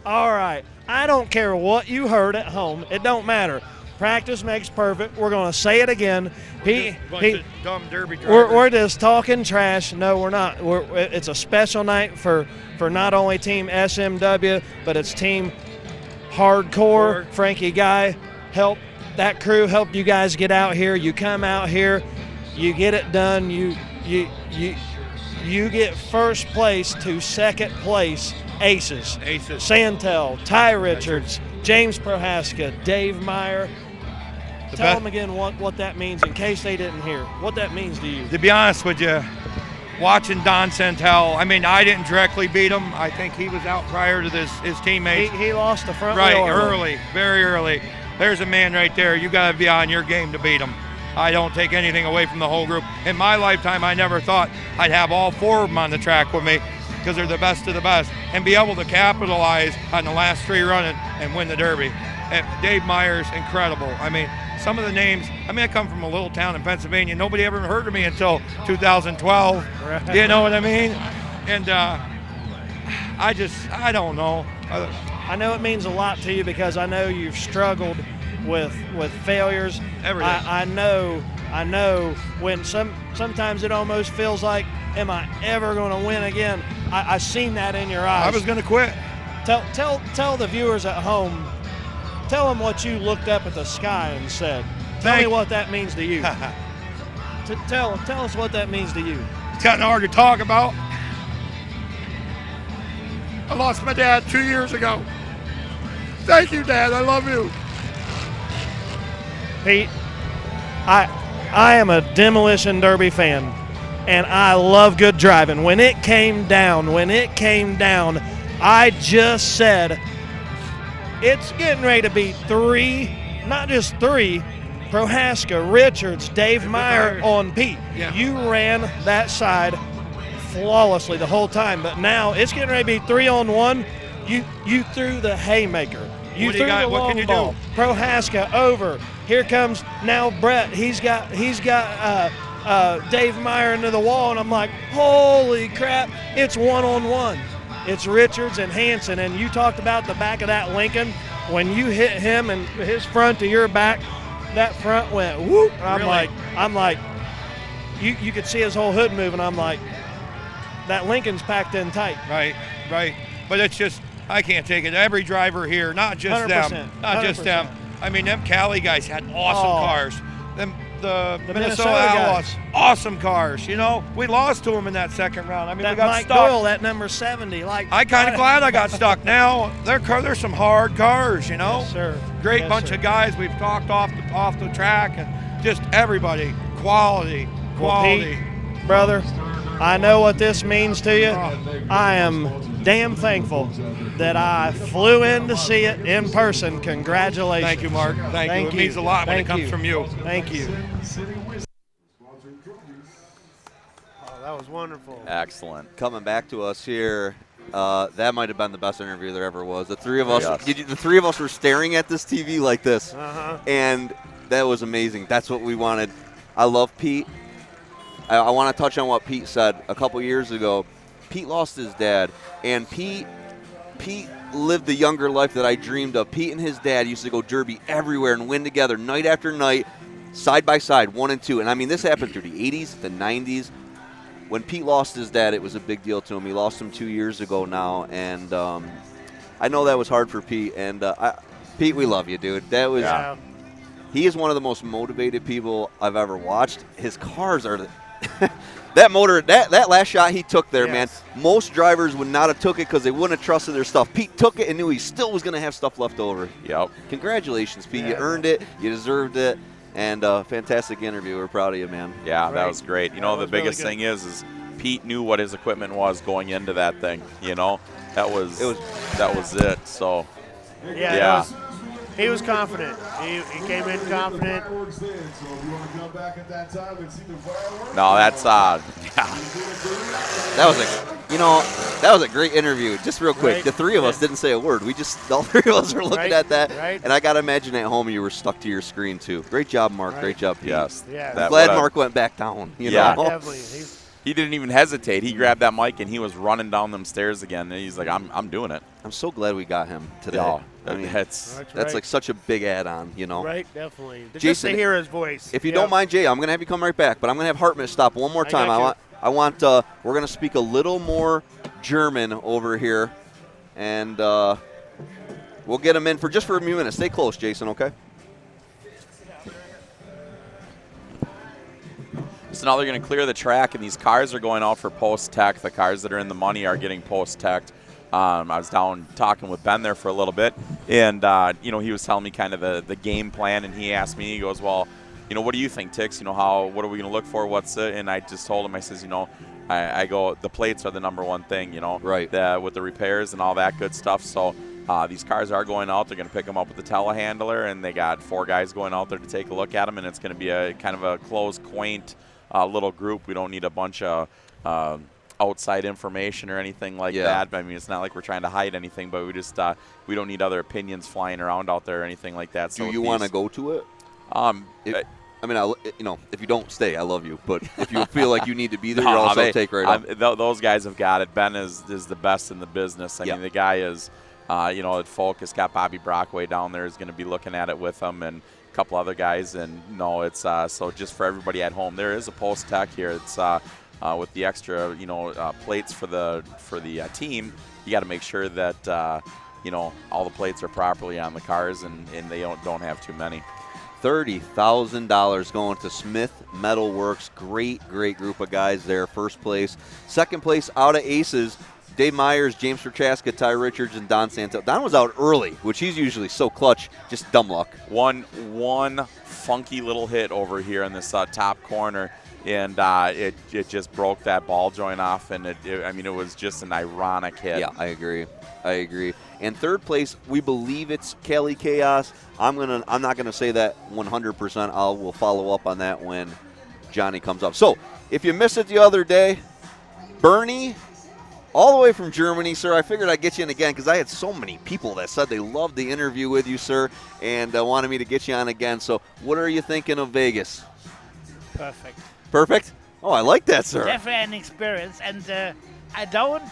All right. I don't care what you heard at home. It don't matter. Practice makes perfect. We're going to say it again. Dumb derby drivers. We're just talking trash. No, we're not. It's a special night for not only Team SMW, but it's Team Hardcore. Frankie Guy helped that crew, helped you guys get out here. You come out here, you get it done. You get first place to second place aces. Santel, Ty Richards, James Prohaska, Dave Meyer. Tell them again what that means in case they didn't hear. What that means to you. To be honest with you, watching Don Santel, I mean, I didn't directly beat him. I think he was out prior to his teammates. He lost the front wheel early. Very early. There's a man right there. You got to be on your game to beat him. I don't take anything away from the whole group. In my lifetime, I never thought I'd have all 4 of them on the track with me because they're the best of the best and be able to capitalize on the last 3 running and win the Derby. And Dave Meyer's incredible. I mean, some of the names, I come from a little town in Pennsylvania. Nobody ever heard of me until 2012. Right. You know what I mean? And I don't know. I know it means a lot to you because I know you've struggled with failures. Everything. I know when sometimes it almost feels like, am I ever going to win again? I seen that in your eyes. I was going to quit. Tell the viewers at home, tell them what you looked up at the sky and said. Tell me what that means to you. Tell us what that means to you. It's kind of hard to talk about. I lost my dad 2 years ago. Thank you, Dad. I love you. Pete, I am a Demolition Derby fan, and I love good driving. When it came down, I just said, it's getting ready to be 3, not just 3, Prohaska, Richards, Dave Meyer on Pete. Yeah. You ran that side flawlessly the whole time, but now it's getting ready to be 3 on 1. You threw the haymaker. You threw the long ball. Prohaska over. Here comes now Brett. He's got Dave Meyer into the wall, and I'm like, holy crap! It's 1-on-1. It's Richards and Hansen, and you talked about the back of that Lincoln. When you hit him and his front to your back, that front went whoop. I'm like, you could see his whole hood moving. I'm like, that Lincoln's packed in tight. Right. But it's just, I can't take it. Every driver here, not just 100%, them, not just them. I mean, them Cali guys had awesome cars. The Minnesota Outlaws, awesome cars. You know, we lost to them in that second round. I mean, that we got Mike stuck. Doyle, that number 70. I kind of glad I got stuck. Now they're some hard cars. You know, yes, sir. Great Yes, bunch sir. of guys we've talked off the track, and just everybody quality. Well, Pete, brother, I know what this means to you. I am damn thankful that I flew in to see it in person. Congratulations. Thank you, Mark. Thank you. It means a lot when it comes from you. Thank you. Oh, that was wonderful. Excellent. Coming back to us here, that might have been the best interview there ever was. The three of us were staring at this TV like this, and that was amazing. That's what we wanted. I love Pete. I want to touch on what Pete said a couple years ago. Pete lost his dad, and Pete lived the younger life that I dreamed of. Pete and his dad used to go derby everywhere and win together night after night. side by side, 1 and 2. And I mean, this happened through the 80s, the 90s. When Pete lost his dad, it was a big deal to him. He lost him 2 years ago now, and I know that was hard for Pete. And Pete, we love you, dude. That was. Yeah. He is one of the most motivated people I've ever watched. His cars are. That motor, that last shot he took there, man. Most drivers would not have took it because they wouldn't have trusted their stuff. Pete took it and knew he still was going to have stuff left over. Yep. Congratulations, Pete. Yeah. You earned it. You deserved it. And fantastic interview. We're proud of you, man. Yeah, that was great. You know, the biggest thing is Pete knew what his equipment was going into that thing. You know, that was it. So, yeah. He was confident. He came in confident. No, that's That was a great interview. Just real quick, the three of us didn't say a word. All three of us were looking at that, and I gotta imagine at home you were stuck to your screen too. Great job, Mark. Great job, Pete. Yes. I'm glad Mark went back down. You know? Definitely. He didn't even hesitate. He grabbed that mic and he was running down them stairs again. And he's like, "I'm doing it." I'm so glad we got him today. Yeah, I mean, that's like such a big add-on, you know. Right, definitely. Just Jason, to hear his voice. If you don't mind, Jay, I'm going to have you come right back, but I'm going to have Hartman stop one more time. I want we're going to speak a little more German over here, and we'll get him in for a few minutes. Stay close, Jason, okay? So now they're going to clear the track, and these cars are going out for post-tech. The cars that are in the money are getting post-teched. I was down talking with Ben there for a little bit, and he was telling me kind of the game plan, and he asked me, he goes, well, what do you think, Tix? What are we going to look for? What's it? And I just told him, I says, I go, the plates are the number one thing, right? With the repairs and all that good stuff. So these cars are going out. They're going to pick them up with the telehandler, and they got 4 guys going out there to take a look at them, and it's going to be a kind of a close, quaint little group. We don't need a bunch of outside information or anything like that. I mean, it's not like we're trying to hide anything, but we just we don't need other opinions flying around out there or anything like that. So do you want to go to it? If you don't stay, I love you. But if you feel like you need to be there, you also take right up. Those guys have got it. Ben is the best in the business. I mean, the guy is, at Folk has got Bobby Brockway down there is going to be looking at it with him, and a couple other guys. And it's so just for everybody at home, there is a post tech here. It's with the extra plates for the team. You got to make sure that all the plates are properly on the cars, and they don't have too many. $30,000 going to Smith Metal Works. Great group of guys there. First place. Second place out of Aces, Dave Myers, James Prochaska, Ty Richards, and Don Santel. Don was out early, which he's usually so clutch. Just dumb luck. One funky little hit over here in this top corner, and it just broke that ball joint off, and it was just an ironic hit. Yeah, I agree. And third place, we believe it's Cali Chaos. I'm not gonna say that 100%. We'll follow up on that when Johnny comes up. So if you missed it the other day, Bernie, all the way from Germany, sir. I figured I'd get you in again because I had so many people that said they loved the interview with you, sir, and wanted me to get you on again. So what are you thinking of Vegas? Perfect? Oh, I like that, sir. Definitely an experience, and I don't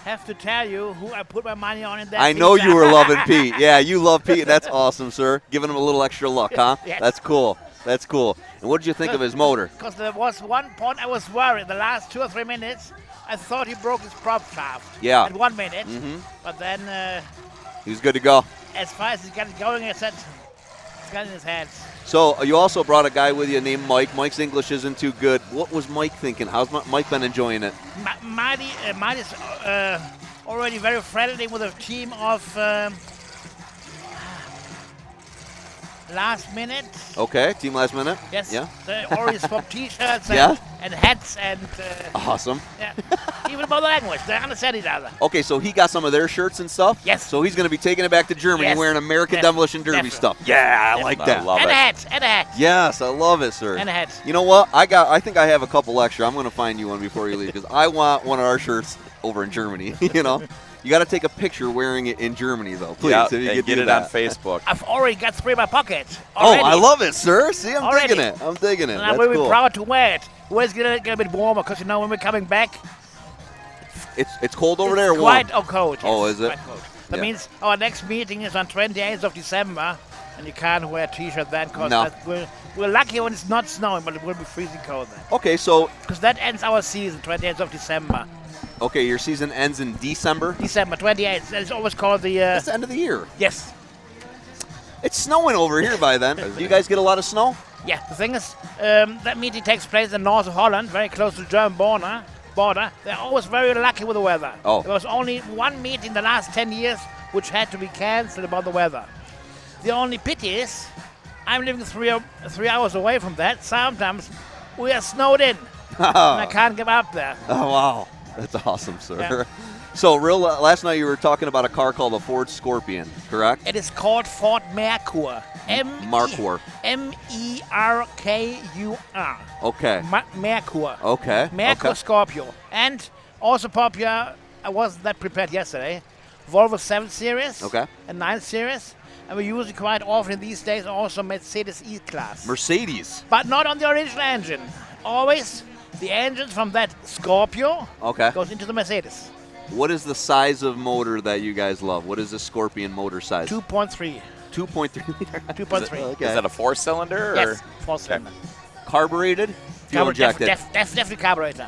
have to tell you who I put my money on in that. I know you were loving Pete. Yeah, you love Pete. That's awesome, sir. Giving him a little extra luck, huh? Yes. That's cool. And what did you think of his motor? Because there was one point I was worried. The last 2 or 3 minutes, I thought he broke his prop shaft. Yeah. At 1 minute. Mm-hmm. But then he was good to go. As far as he got it going, I said, it's got in his hands. So you also brought a guy with you named Mike. Mike's English isn't too good. What was Mike thinking? How's Mike been enjoying it? Mike is already very friendly with a team of Last Minute. Okay, Team Last Minute. Yes. Yeah. They already swap T-shirts and hats and. Awesome. Yeah. Even about the language, they understand each other. Okay, so he got some of their shirts and stuff. Yes. So he's going to be taking it back to Germany wearing American Demolition Derby stuff. Yeah, I like that. And a hat. Yes, I love it, sir. And a hat. You know what? I think I have a couple extra. I'm going to find you one before you leave because I want one of our shirts over in Germany. You got to take a picture wearing it in Germany, though. Please, yeah, if you and get it on Facebook. I've already got 3 in my pocket. Oh, I love it, sir. See, I'm digging it. And That's I will be cool. proud to wear it. When it's going to get a bit warmer, because when we're coming back, it's cold over there. It's quite cold. Yes, Oh, is it? Quite cold. That means our next meeting is on 28th of December, and you can't wear a t-shirt then because No. we're lucky when it's not snowing, but it will be freezing cold then. Okay, so Because that ends our season, 28th of December. okay, your season ends in December. December 28th. It's always called the. That's the end of the year. Yes. It's snowing over here by then. Do you guys get a lot of snow? Yeah. The thing is, that meeting takes place in north of Holland, very close to the German border. They're always very lucky with the weather. Oh. There was only one meeting in the last 10 years which had to be cancelled about the weather. The only pity is, I'm living 3 hours away from that. Sometimes we are snowed in, and I can't get up there. Oh, wow. That's awesome, sir. Yeah. So, last night you were talking about a car called a Ford Scorpion, correct? It is called Ford Merkur. Merkur. Merkur. Okay. Merkur. Okay. Merkur Okay. Scorpio. And also popular, I wasn't that prepared yesterday, Volvo 7 Series Okay. and 9 Series. And we use it quite often these days, also Mercedes E-Class. Mercedes. But not on the original engine. Always the engine from that Scorpio Okay. goes into the Mercedes. What is the size of motor that you guys love? What is the Scorpion motor size? 2.3. 2.3 liter. 2.3. Okay. Is that a 4-cylinder? Yes, Or? 4-cylinder. Carbureted? Fuel injected. Definitely carburetor.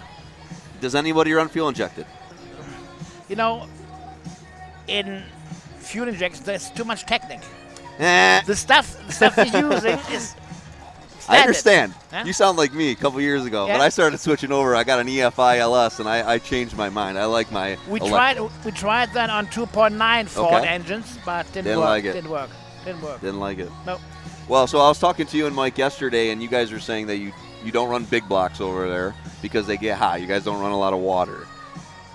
Does anybody run fuel injected? You know, in fuel injections, there's too much technique. The stuff you're using is I understand. Huh? You sound like me a couple years ago, Yeah. but I started switching over. I got an EFI LS, and I changed my mind. I like my. We tried that on 2.9 Ford Okay. engines, but didn't Didn't work. like it. Didn't work. Didn't work. Didn't like it. No. Well, so I was talking to you and Mike yesterday, and you guys were saying that you don't run big blocks over there because they get hot. You guys don't run a lot of water.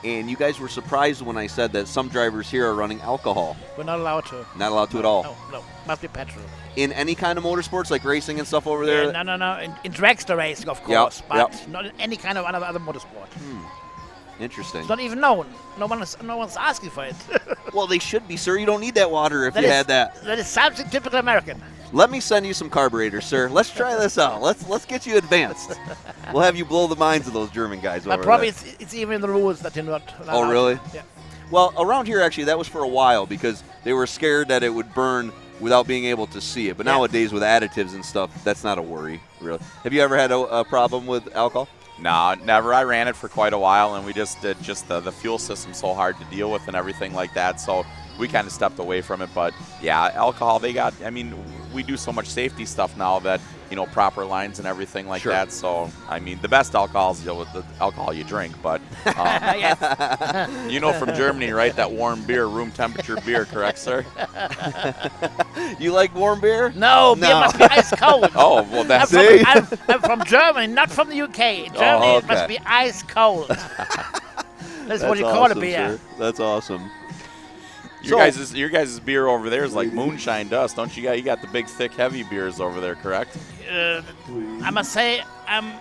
And you guys were surprised when I said that some drivers here are running alcohol. We're not allowed to. Not allowed to at all. No. Must be petrol. In any kind of motorsports, like racing and stuff over there? Yeah, no. In dragster racing, of Yep, course, but yep. not in any kind of other motorsport. Interesting. It's not even known. No one's asking for it. Well, they should be, sir. You don't need that water if That you is- had that. That is something typical American. Let me send you some carburetors, sir. Let's try this out. Let's get you advanced. We'll have you blow the minds of those German guys over But probably there. it's even in the rules that you're not allowed. Oh, really? Yeah. Well, around here, actually, that was for a while because they were scared that it would burn without being able to see it. But Yeah. nowadays, with additives and stuff, that's not a worry, really. Have you ever had a problem with alcohol? No, never. I ran it for quite a while, and we just did the fuel system so hard to deal with and everything like that. So we kind of stepped away from it. But yeah, alcohol, we do so much safety stuff now that, proper lines and everything like Sure. that. So, the best alcohols deal with the alcohol you drink. But, you know from Germany, right? That warm beer, room temperature beer, correct, sir? You like warm beer? No, beer must be ice cold. Oh, well, that's I'm from Germany, not from the UK. Germany it must okay. be ice cold. That's what you call a awesome, beer. sir. That's awesome. Your guys' beer over there is like moonshine dust, don't you? You got the big, thick, heavy beers over there, correct? I must say, I'm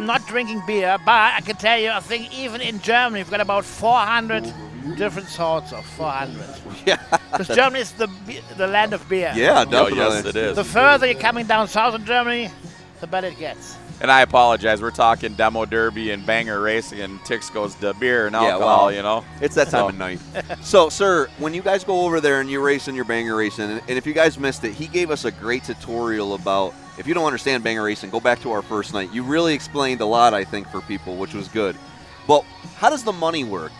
not drinking beer, but I can tell you, I think even in Germany, we've got about 400 different sorts of 400. Yeah. Because Germany is the land of beer. Yeah, definitely. Oh, yes, it is. The further you're coming down south in Germany, the better it gets. And I apologize. We're talking demo derby and banger racing, and Tix goes to beer and alcohol, It's that time of night. So, sir, when you guys go over there and you're racing your banger racing, and if you guys missed it, he gave us a great tutorial about, if you don't understand banger racing, go back to our first night. You really explained a lot, I think, for people, which was good. But how does the money work?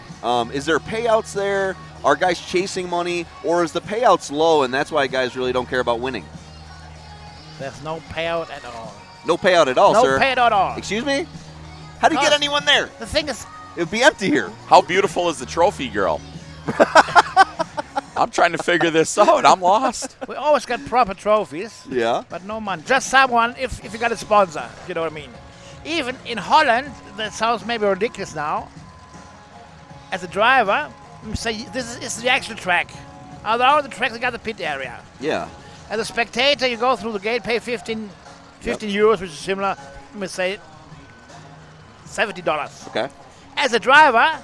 Is there payouts there? Are guys chasing money? Or is the payouts low, and that's why guys really don't care about winning? There's no payout at all. No payout at all, no sir. No payout at all. Excuse me? How do you get anyone there? The thing is, it would be empty here. How beautiful is the trophy girl? I'm trying to figure this out. I'm lost. We always got proper trophies. Yeah. But no money. Just someone, if you got a sponsor, you know what I mean. Even in Holland, that sounds maybe ridiculous now. As a driver, say this is the actual track. Although the track, they got the pit area. Yeah. As a spectator, you go through the gate, pay 15 euros, which is similar, let me say, $70. Okay. As a driver,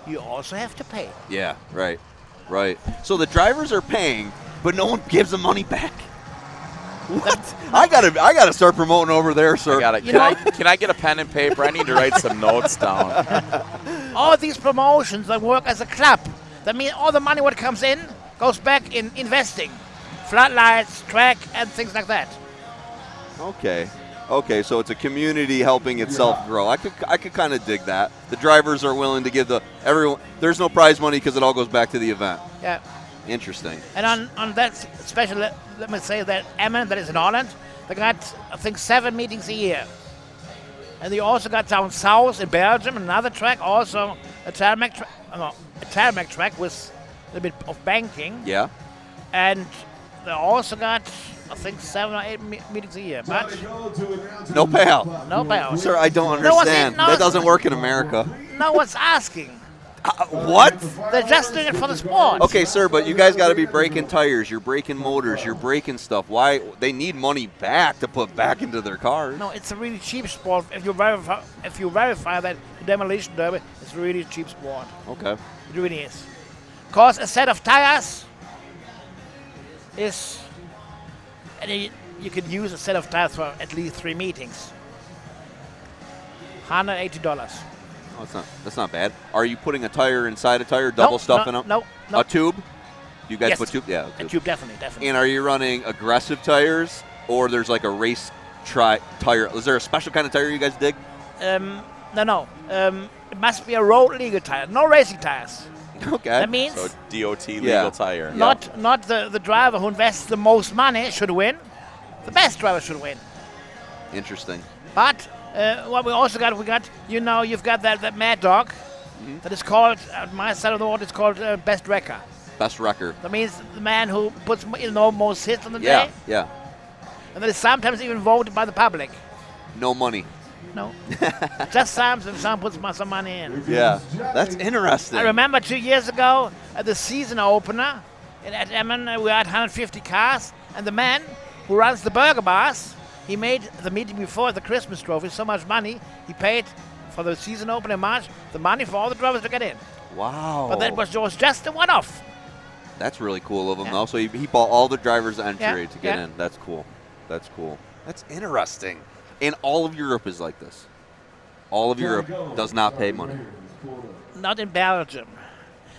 you also have to pay. Yeah, right. So the drivers are paying, but no one gives them money back. What? I gotta start promoting over there, sir. Can I get a pen and paper? I need to write some notes down. All these promotions that work as a club. That means all the money what comes in goes back in investing. floodlights, track, and things like that. Okay. Okay, so it's a community helping itself grow. I could kind of dig that. The drivers are willing to give everyone. There's no prize money because it all goes back to the event. Yeah. Interesting. And on that special, let me say that Emmen, that is in Holland, they got, I think, 7 meetings a year. And they also got down south in Belgium, another track, also a tarmac track with a little bit of banking. Yeah. And they also got, I think, 7 or 8 meetings a year. But No payout. no payout. Sir, I don't No one's understand. no- That doesn't work in America. No one's asking. What? They're just doing it for the sport. Okay, sir, but you guys got to be breaking tires. You're breaking motors. You're breaking stuff. Why? They need money back to put back into their cars. No, it's a really cheap sport. If you verify that demolition derby, it's a really cheap sport. Okay. It really is. Cause a set of tires is, and you can use a set of tires for at least 3 meetings. $180. Oh, that's not bad. Are you putting a tire inside a tire, double stuffing them? No. A tube? You guys Yes. put tube? Yeah, A tube, definitely. And are you running aggressive tires, or there's like a race tire? Is there a special kind of tire you guys dig? No. It must be a road legal tire. No racing tires. Okay. That means So DOT legal tire. not the driver who invests the most money should win. The best driver should win. Interesting. But what we also got, you've got that Mad Dog that is called, at my side of the world, it's called Best Wrecker. Best wrecker. That means the man who puts most hits on the Yeah, day. yeah. And that is sometimes even voted by the public. No money. No. Just sometimes someone puts some money in. Yeah, that's interesting. I remember 2 years ago at the season opener at Emmen, we had 150 cars, and the man who runs the burger bars, he made the meeting before the Christmas trophy so much money, he paid for the season opener in March the money for all the drivers to get in. Wow. But that was just a one-off. That's really cool of him, though. So he bought all the drivers' entry Yeah, to get yeah. in. That's cool. That's cool. That's interesting. And all of Europe is like this. All of Europe does not pay money. Not in Belgium.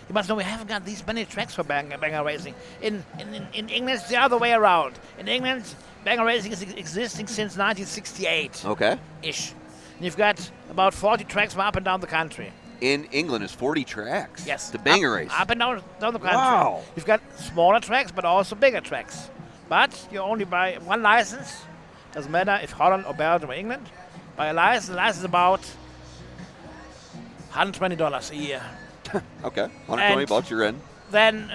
You must know we haven't got these many tracks for banger racing. In England, it's the other way around. In England, banger racing is existing since 1968. Okay. Ish. And you've got about 40 tracks from up and down the country. In England, is 40 tracks. Yes. The banger race. Up and down the country. Wow. You've got smaller tracks, but also bigger tracks. But you only buy one license. Doesn't matter if Holland or Belgium or England. Buy a license. The license is about $120 a year. Okay. 120 And bucks, you're in. Then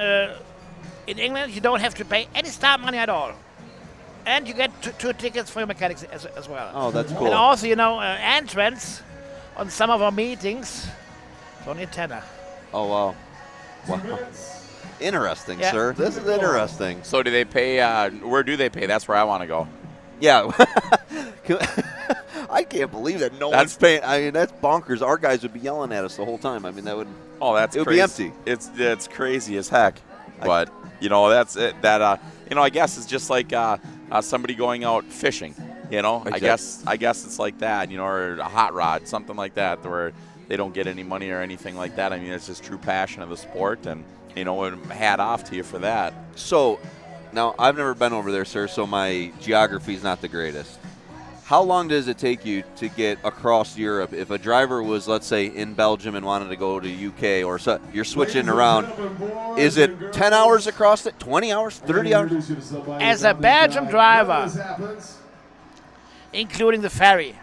in England, you don't have to pay any start money at all. And you get two tickets for your mechanics as well. Oh, that's cool. And also, entrance on some of our meetings, it's only a tenner. Oh, wow. Wow. Interesting, Yeah. sir. This is interesting. So do they pay? Where do they pay? That's where I want to go. Yeah. I can't believe that no one's paying. I mean, that's bonkers. Our guys would be yelling at us the whole time. I mean, that would. Oh, that's it would crazy. be empty. It's crazy as heck. But that's it. That I guess it's just like somebody going out fishing. Exactly. I guess it's like that. Or a hot rod, something like that, where they don't get any money or anything like that. I mean, it's just true passion of the sport, and hat off to you for that. So, now I've never been over there, sir. So my geography's not the greatest. How long does it take you to get across Europe? If a driver was, let's say, in Belgium and wanted to go to UK, or so, you're switching around, is it 10 hours across it, 20 hours, 30 hours? As a Belgium driver, including the ferry,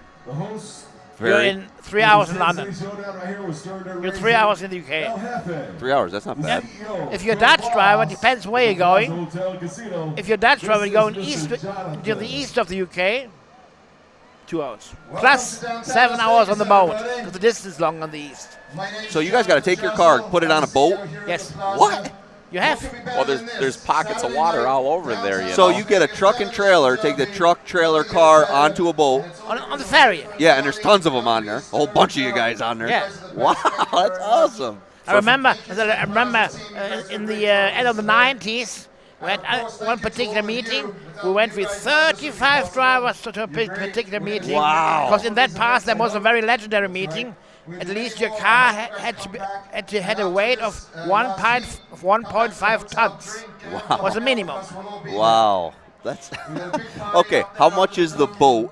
you're in 3 hours in London. You're 3 hours in the UK. 3 hours, that's not bad. If you're a Dutch driver, depends where you're going. If you're a Dutch driver, you're going east to the east of the UK, 2 hours. Plus 7 hours on the boat, because the distance is long on the east. So you guys got to take your car, put it on a boat? Yes. What? You have. Well, there's pockets of water all over there. So you get a truck and trailer, take the truck, trailer, car onto a boat. On the ferry. Yeah, and there's tons of them on there. A whole bunch of you guys on there. Yeah. Wow, that's awesome. I remember in the end of the 90s, we had one particular meeting. We went with 35 drivers to a particular meeting. Wow. Because in that past, there was a very legendary meeting. at least your car had a weight of 1.5 tons. Wow. Was the minimum. Wow. That's okay. How much is the boat?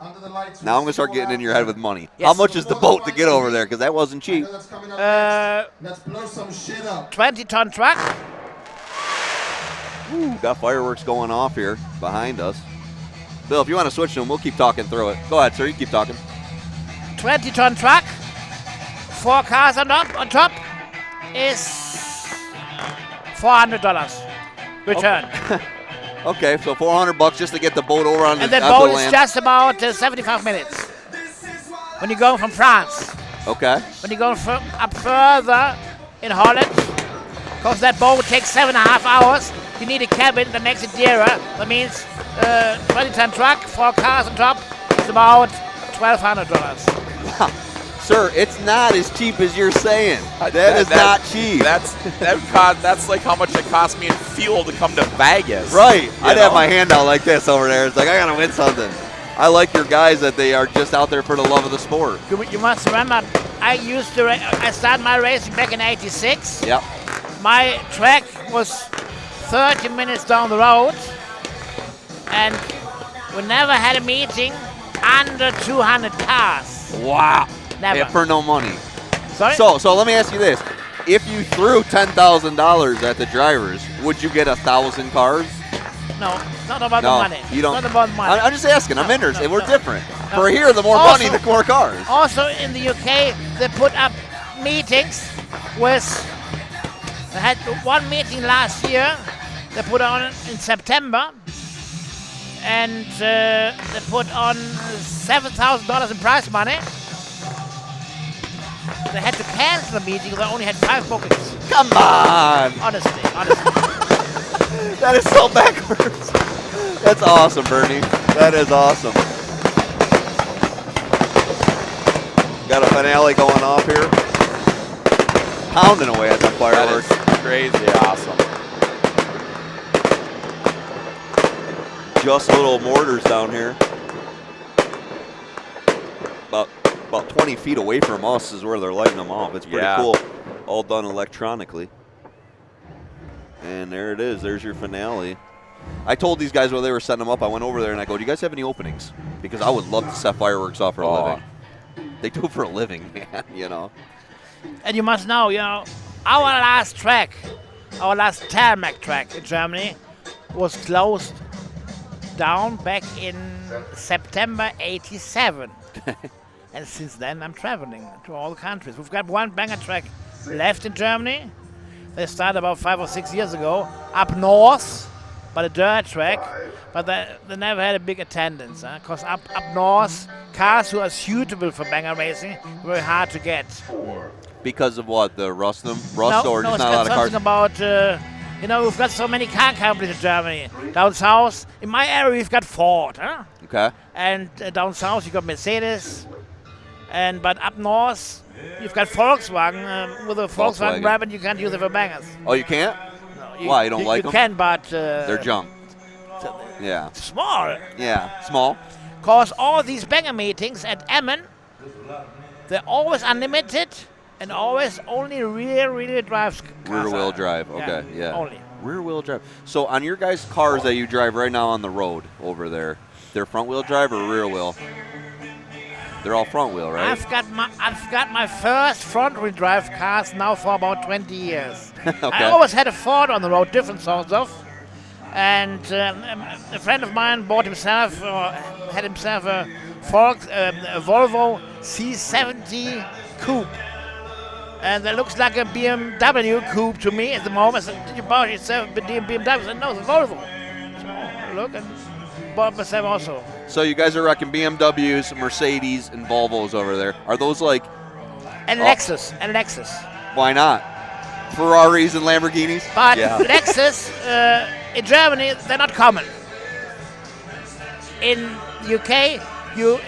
Now I'm gonna start getting in your head with money. Yes. How much is the boat to get over there? Because that wasn't cheap. 20-ton truck. Ooh, got fireworks going off here behind us. Bill, if you want to switch to them, we'll keep talking through it. Go ahead, sir. You keep talking. 20-ton truck. 4 cars on top is $400 return. Okay, so $400 just to get the boat over on And the that boat is land. just about 75 minutes. When you go from France. Okay. When you go up further in Holland, because that boat takes 7.5 hours, you need a cabin that makes it dearer. That means 20-ton truck, 4 cars on top, is about $1,200. Wow. Sir, it's not as cheap as you're saying. That is not cheap. That's like how much it cost me in fuel to come to Vegas. Right. I'd have my hand out like this over there. It's like, I got to win something. I like your guys that they are just out there for the love of the sport. You must remember, I started my racing back in '86. Yep. My track was 30 minutes down the road, and we never had a meeting under 200 cars. Wow. Never. And for no money. Sorry? So let me ask you this. If you threw $10,000 at the drivers, would you get 1,000 cars? No, it's not about No, the money. you don't. It's not about money. I'm just asking. I'm interested. no, We're no. different. No. For here, the more Also- money, the more cars. Also in the UK, they put up meetings with. They had one meeting last year. They put on in September, and they put on $7,000 in prize money. They had to cancel the meeting. They only had 5 bookings. Come on. Honestly. That is so backwards. That's awesome, Bernie. That is awesome. Got a finale going off here. Pounding away at the fireworks. That is crazy awesome. Just little mortars down here. About 20 feet away from us is where they're lighting them off. It's pretty Yeah. cool. All done electronically. And there it is. There's your finale. I told these guys while they were setting them up, I went over there and I go, do you guys have any openings? Because I would love to set fireworks off for a living. They do it for a living, man, you know. And you must know, our last track, our last tarmac track in Germany was closed down back in September '87. And since then, I'm traveling to all the countries. We've got one banger track left in Germany. They started about 5 or 6 years ago up north, by the dirt track, but they never had a big attendance. Because up north, cars who are suitable for banger racing very hard to get. Because of what? The rust or No, just not a lot of cars? something about, we've got so many car companies in Germany. Down south, in my area, we've got Ford. Okay. And down south, you've got Mercedes. But up north, you've got Volkswagen. With a Volkswagen Rabbit, you can't use it for bangers. Oh, you can't? No, Why? You don't like them? You can, but... they're junk. Yeah. Small. Yeah, small. Because all these banger meetings at Emmen, they're always unlimited and always only rear drive cars. Rear-wheel drive. Okay, yeah. Only. Rear-wheel drive. So on your guys' cars that you drive right now on the road over there, they're front-wheel drive or rear-wheel? They're all front-wheel, right? I've got my first front-wheel drive cars now for about 20 years. Okay. I always had a Ford on the road, different sorts of. And a friend of mine had himself a Volvo C70 Coupe. And that looks like a BMW Coupe to me at the moment. I said, did you buy yourself a BMW? I said, no, it's a Volvo. So, look, and bought myself also. So you guys are wrecking BMWs, Mercedes, and Volvos over there. Are those like... And Lexus. Why not? Ferraris and Lamborghinis? But yeah. Lexus, in Germany, they're not common. In the UK,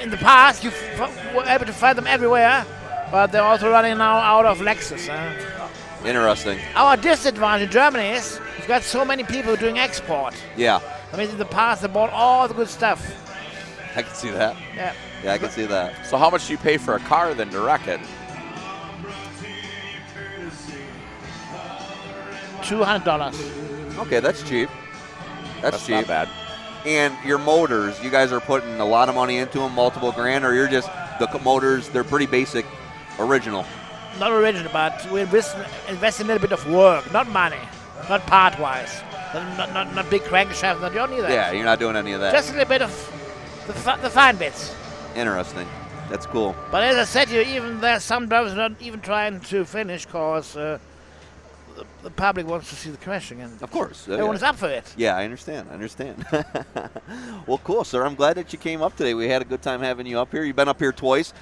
in the past, you were able to find them everywhere, but they're also running now out of Lexus. Interesting. Our disadvantage in Germany is we've got so many people doing export. Yeah. I mean, in the past, they bought all the good stuff. I can see that. Yeah. Yeah, I can see that. So how much do you pay for a car then to wreck it? $200. Okay, that's cheap. That's cheap. not bad. And your motors, you guys are putting a lot of money into them, multiple grand, or you're just the motors? They're pretty basic, original. Not original, but we invest a little bit of work, not money, not part-wise, not big crankshaft. Not you don't need that. Yeah, you're not doing any of that. Just a little bit of the fine bits. Interesting. That's cool. But as I said, there's some drivers not even trying to finish because the public wants to see the crashing, and of course, everyone's up for it. Yeah, I understand. Well, cool, sir. I'm glad that you came up today. We had a good time having you up here. You've been up here twice.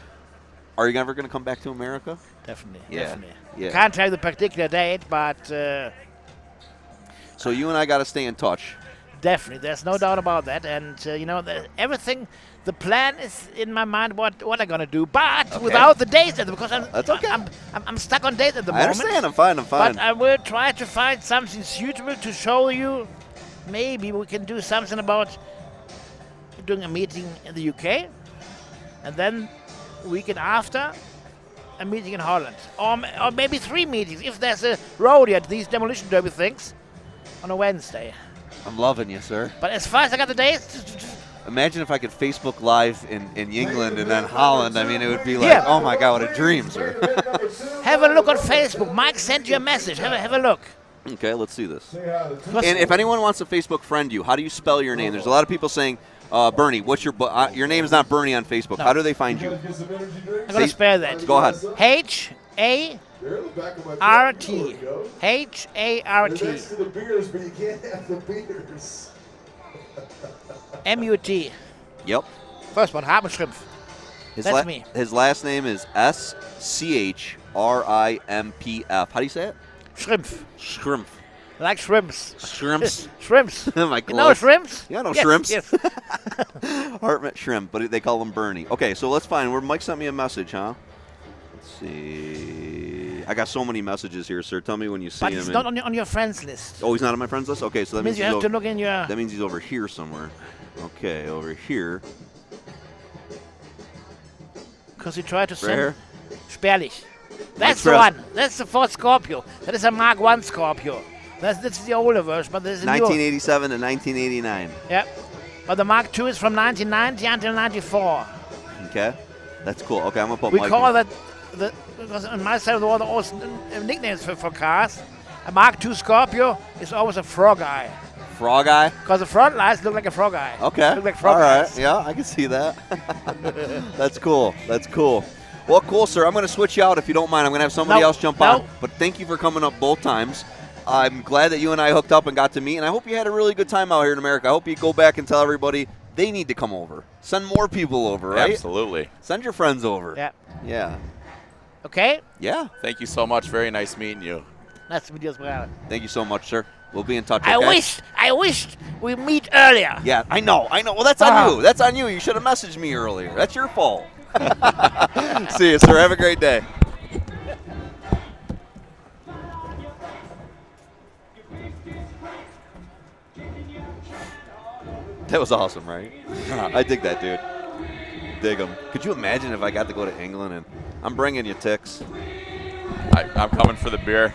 Are you ever going to come back to America? Definitely. Yeah. Definitely. Yeah. Can't tell you the particular date, but so you and I got to stay in touch. Definitely, there's no doubt about that. And everything. The plan is in my mind what I'm gonna do, but without the dates because I'm stuck on dates at the moment. I understand. I'm fine. But I will try to find something suitable to show you. Maybe we can do something about doing a meeting in the UK, and then weekend after a meeting in Holland, or maybe 3 meetings if there's a rodeo at these demolition derby things on a Wednesday. I'm loving you, sir. But as far as I got the dates. Imagine if I could Facebook Live in England and then Holland. I mean, it would be like, oh my God, what a dream, sir. Have a look on Facebook. Mike sent you a message. Have a look. Okay, let's see this. And if anyone wants to Facebook friend you, how do you spell your name? There's a lot of people saying, Bernie, what's your name is not Bernie on Facebook. No. How do they find you? I'm going to spell that. Go ahead. H-A-R-T. H-A-R-T. Next to the beers, but you can't have the beers. M-U-T. Yep. First one, Hartmann Schrimpf. That's me. His last name is S-C-H-R-I-M-P-F. How do you say it? Schrimpf. Schrimpf. Like shrimps. Shrimps? Shrimps. Am I close? You know shrimps? Yeah, I know yes, shrimps. Yes. Hartman Shrimp, but they call him Bernie. Okay, so let's find where Mike sent me a message, huh? Let's see. I got so many messages here, sir. Tell me when you see him. But he's not on your friends list. Oh, he's not on my friends list? Okay, so that means you have to look in your... That means he's over here somewhere. Okay, over here. Because he tried to right send... Here? Spärlich. That's the one. That's the Ford Scorpio. That is a Mark I Scorpio. That's the older version, but there's a 1987 to 1989. Yep. But the Mark II is from 1990 until 94. Okay. That's cool. Okay, I'm going to put We Mike call in. that... Because on my side of the world, there are also nicknames for cars. A Mark II Scorpio is always a frog eye. Frog eye? Because the front lights look like a frog eye. Okay. Look like frog all right. eyes. Yeah, I can see that. That's cool. That's cool. Well, cool, sir. I'm going to switch you out if you don't mind. I'm going to have somebody else jump on. But thank you for coming up both times. I'm glad that you and I hooked up and got to meet, and I hope you had a really good time out here in America. I hope you go back and tell everybody they need to come over. Send more people over, right? Absolutely. Send your friends over. Yeah. Yeah. Okay? Yeah. Thank you so much. Very nice meeting you. Nice to meet you as well. Thank you so much, sir. We'll be in touch. I wished we meet earlier. Yeah, I know. Well, that's on you. That's on you. You should have messaged me earlier. That's your fault. See you, sir. Have a great day. That was awesome, right? I dig that, dude. Dig him. Could you imagine if I got to go to England and I'm bringing you ticks? I'm coming for the beer.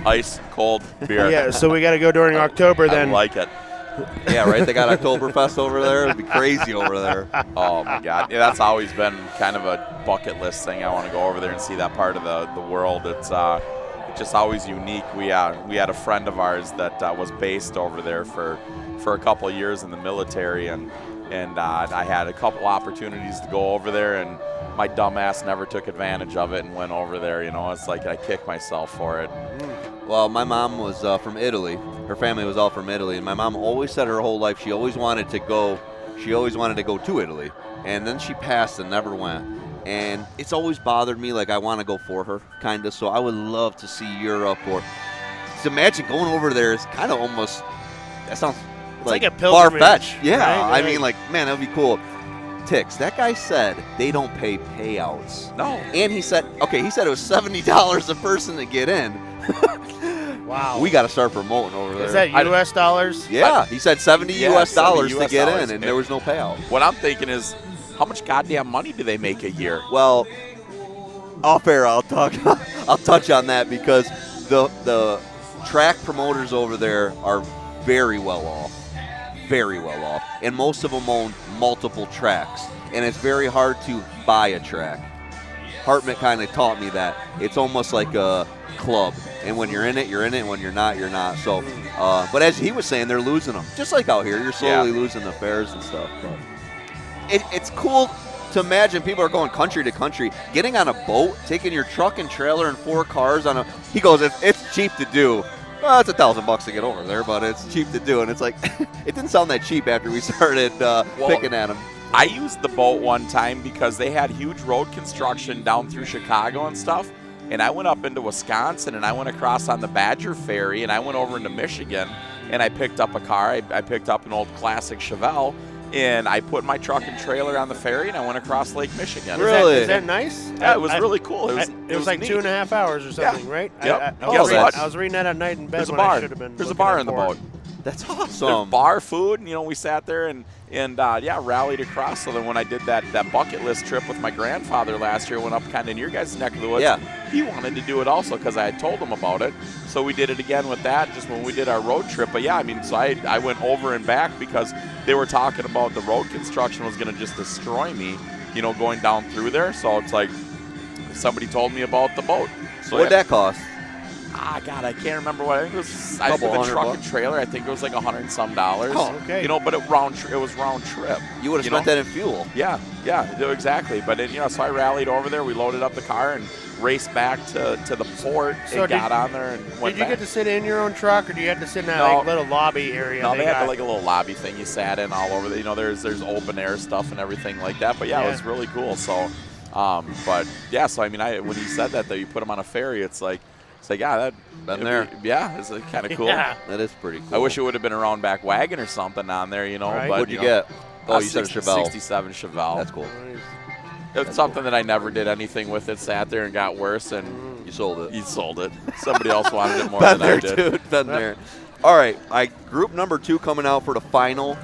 Ice cold beer. Yeah, so we got to go during October then. I like it. Yeah, right? They got Oktoberfest over there. It'd be crazy over there. Oh, my God. Yeah, that's always been kind of a bucket list thing. I want to go over there and see that part of the world. It's just always unique. We had a friend of ours that was based over there for a couple of years in the military, and I had a couple opportunities to go over there, and my dumb ass never took advantage of it and went over there. You know, it's like I kick myself for it. Well, my mom was from Italy. Her family was all from Italy, and my mom always said her whole life she always wanted to go to Italy, and then she passed and never went. And it's always bothered me, like I want to go for her, kind of. So I would love to see Europe, or just imagine going over there is kind of almost, that sounds like a pilgrimage, far-fetched. Yeah, right? I mean, like, man, that would be cool. Ticks, that guy said they don't pay payouts. No. And he said it was $70 a person to get in. Wow. We got to start promoting over there. Is that U.S. dollars? Yeah, he said $70 US dollars to get US in, and there was no payout. What I'm thinking is, how much goddamn money do they make a year? Well, off air, I'll touch on that because the track promoters over there are very well off. Very well off. And most of them own multiple tracks. And it's very hard to buy a track. Hartmut kind of taught me that. It's almost like a club. And when you're in it, you're in it. And when you're not, you're not. So, but as he was saying, they're losing them. Just like out here, you're slowly losing the fairs and stuff. But it's cool to imagine people are going country to country, getting on a boat, taking your truck and trailer and 4 cars on a. He goes, it's cheap to do. Well, it's $1,000 to get over there, but it's cheap to do. And it's like, it didn't sound that cheap after we started picking at him. I used the boat one time because they had huge road construction down through Chicago and stuff. And I went up into Wisconsin and I went across on the Badger Ferry and I went over into Michigan and I picked up a car. I picked up an old classic Chevelle and I put my truck and trailer on the ferry and I went across Lake Michigan. Really? Is that nice? Yeah, it was really cool. It was like neat. 2.5 hours or something, right? Yep. I was reading that at night in bed There's a when bar. I should have been. There's a looking bar at in the porn. boat. That's awesome. There's bar, food, and we sat there and rallied across. So then when I did that bucket list trip with my grandfather last year, went up kind of in your guys' neck of the woods. Yeah. He wanted to do it also because I had told him about it. So we did it again with that just when we did our road trip. But yeah, I mean, so I went over and back because they were talking about the road construction was going to just destroy me, going down through there. So it's like somebody told me about the boat. So What'd that cost? God, I can't remember what. I think it was Couple with the $100 truck and trailer. I think it was like $100 and some. Oh, okay. But it was round trip. You would have spent that in fuel. Yeah, exactly. But so I rallied over there. We loaded up the car and raced back to the port and got on there and went Did you back. get to sit in your own truck, or do you have to sit in that little lobby area? No, they had like a little lobby thing you sat in all over. There's open air stuff and everything like that. But yeah, it was really cool. So, but yeah, so I mean, when he said that though, you put them on a ferry. It's like that. Been there. It's kind of cool. Yeah. That is pretty cool. I wish it would have been a round back wagon or something on there, Right. But What'd you get? Oh, you said a Chevelle. 67 Chevelle. That's cool. It's something that I never did anything with. It sat there and got worse, and you sold it. You sold it. Somebody else wanted it more Been than there, I did. Dude, been there. All right, group number 2 coming out for the final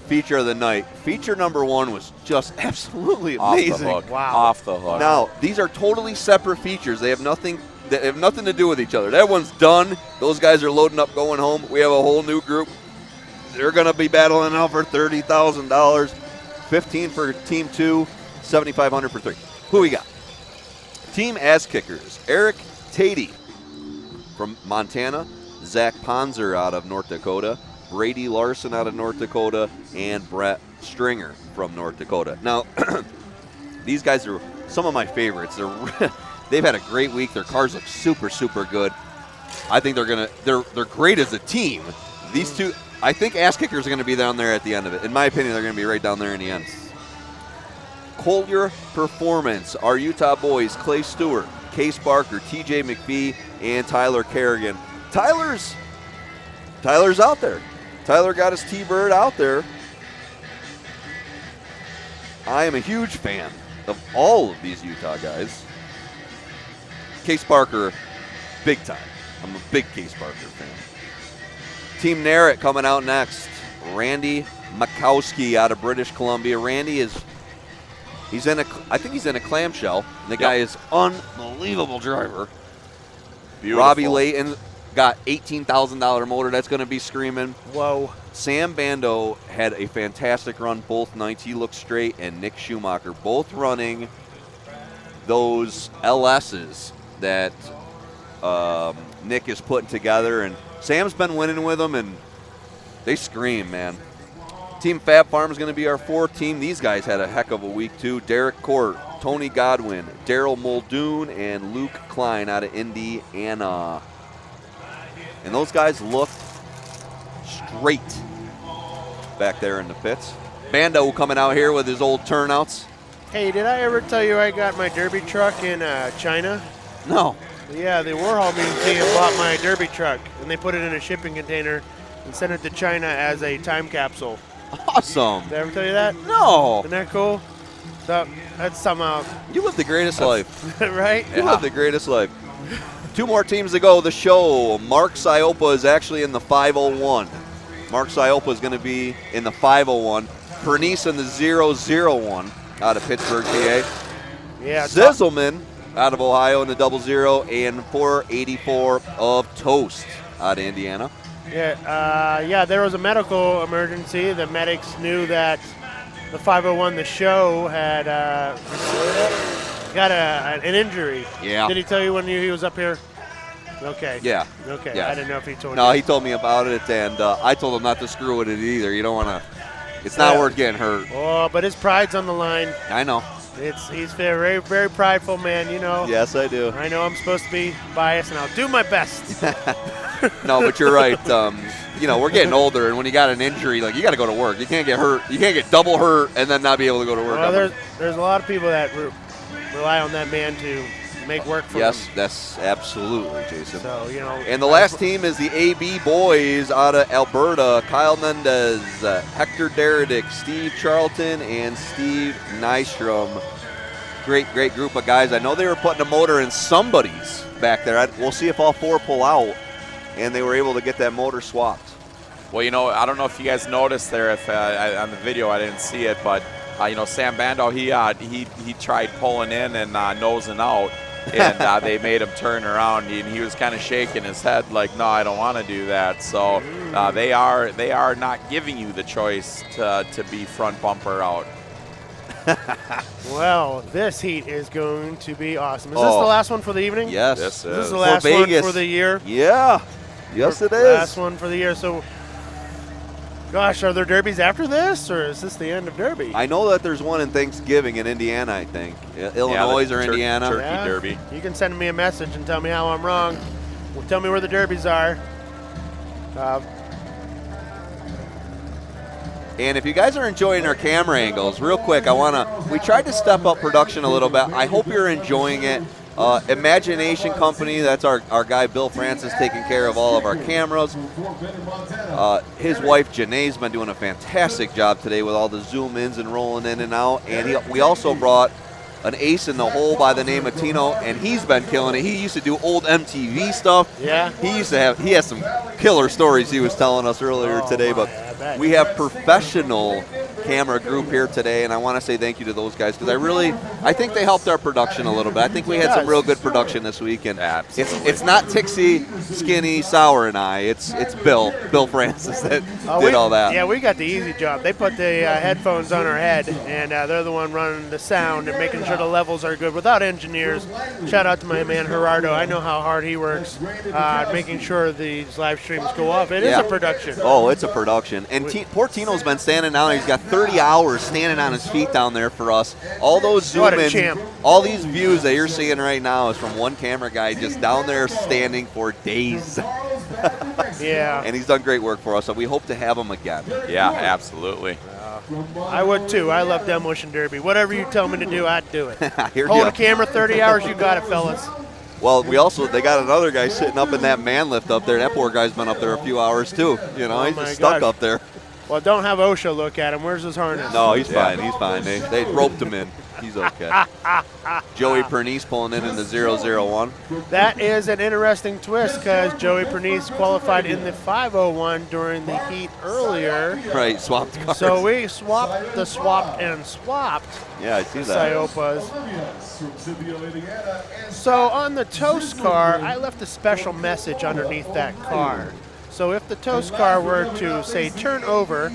feature of the night. Feature number 1 was just absolutely amazing. Off the hook. Wow. Off the hook. Now, these are totally separate features. They have nothing to do with each other. That one's done. Those guys are loading up, going home. We have a whole new group. They're going to be battling out for $30,000. $15 for team 2, $7,500 for 3. Who we got? Team Ass Kickers. Eric Tatey from Montana. Zach Ponzer out of North Dakota. Brady Larson out of North Dakota. And Brett Stringer from North Dakota. Now, these guys are some of my favorites. They've had a great week. Their cars look super, super good. I think they're great as a team. These two, I think Ass Kickers are going to be down there at the end of it. In my opinion, they're going to be right down there in the end. Collier Performance, our Utah boys, Clay Stewart, Case Barker, TJ McPhee, and Tyler Kerrigan. Tyler's out there. Tyler got his T-Bird out there. I am a huge fan of all of these Utah guys. Case Barker, big time. I'm a big Case Barker fan. Team Narrett coming out next. Randy Makowski out of British Columbia. Randy I think he's in a clamshell. The guy is unbelievable driver. Beautiful. Robbie Layton got $18,000 motor. That's going to be screaming. Whoa. Sam Bando had a fantastic run both nights. He looked straight, and Nick Schumacher both running those LSs that Nick is putting together. And Sam's been winning with them, and they scream, man. Team Fab Farm is going to be our 4th team. These guys had a heck of a week, too. Derek Court, Tony Godwin, Daryl Muldoon, and Luke Klein out of Indiana. And those guys look straight back there in the pits. Bando coming out here with his old turnouts. Hey, did I ever tell you I got my Derby truck in China? No. Yeah, the Warhol Museum bought my Derby truck, and they put it in a shipping container and sent it to China as a time capsule. Awesome. Did I ever tell you that? No. Isn't that cool? So, that's somehow. You live the greatest life. Right? You live the greatest life. 2 more teams to go. The show. Mark Siopa is actually in the 501. Mark Siopa is going to be in the 501. Pernice in the 001 out of Pittsburgh, PA. Yeah. Zizzleman out of Ohio in the 00, and 484 of Toast out of Indiana. Yeah, there was a medical emergency. The medics knew that the 501, the show, had got an injury. Yeah. Did he tell you when he was up here? Okay. Yeah. Okay. Yeah. I didn't know if he told you. No, he told me about it, and I told him not to screw with it either. You don't want to. It's not worth getting hurt. Oh, but his pride's on the line. I know. He's a very, very prideful man, you know. Yes, I do. I know I'm supposed to be biased, and I'll do my best. No, but you're right. You know, we're getting older, and when you got an injury, like, you got to go to work. You can't get hurt. You can't get double hurt and then not be able to go to work. Well, there's a lot of people that rely on that man to make work for them. Yes, that's absolutely, Jason. So, you know. And the last team is the AB boys out of Alberta. Kyle Mendez, Hector Deredick, Steve Charlton, and Steve Nystrom. Great group of guys. I know they were putting a motor in somebody's back there. We'll see if all four pull out, and they were able to get that motor swapped. Well, you know, I don't know if you guys noticed there, if on the video I didn't see it, but you know, Sam Bando, he tried pulling in and nosing out, and they made him turn around, and he was kind of shaking his head like, no, I don't want to do that. So they are not giving you the choice to be front bumper out. Well, this heat is going to be awesome. Is this the last one for the evening? Yes. This is the last one for the year? Yeah. Yes, it is. Last one for the year. So, gosh, are there derbies after this, or is this the end of Derby? I know that there's one in Thanksgiving in Indiana, I think. Illinois or Indiana. Turkey Derby. You can send me a message and tell me how I'm wrong. Well, tell me where the derbies are. And if you guys are enjoying our camera angles, real quick, we tried to step up production a little bit. I hope you're enjoying it. Imagination Company, that's our guy Bill Francis taking care of all of our cameras. His wife Janae's been doing a fantastic job today with all the zoom ins and rolling in and out. And we also brought an ace in the hole by the name of Tino, and he's been killing it. He used to do old MTV stuff. Yeah. He has some killer stories he was telling us earlier today, but we have professional camera group here today, and I want to say thank you to those guys because I think they helped our production a little bit. I think we had some real good production this week, and it's not Tixie, Skinny, Sour, and I. It's Bill Francis that did all that. Yeah, we got the easy job. They put the headphones on our head, and they're the one running the sound and making sure the levels are good without engineers. Shout out to my man Gerardo. I know how hard he works making sure these live streams go off. It is a production. Oh, it's a production. And poor Tino's been standing down. He's got 30 hours standing on his feet down there for us. All those zoom ins, all these views that you're seeing right now is from one camera guy just down there standing for days. Yeah. And he's done great work for us, so we hope to have him again. Yeah, absolutely. I would too. I love Demolition Derby. Whatever you tell me to do, I'd do it. Here Hold you a camera 30 hours, you got it, fellas. Well, they got another guy sitting up in that man lift up there. That poor guy's been up there a few hours too. You know, he's just stuck up there. Well, don't have OSHA look at him. Where's his harness? No, he's fine. He's fine. They roped him in. He's okay. Joey Pernice pulling in the 001. That is an interesting twist because Joey Pernice qualified in the 501 during the heat earlier. Right, swapped cars. So we swapped the swapped and swapped. Yeah, I see that. Siopas. So on the toast car, I left a special message underneath that car. So if the toast car were to say turn over,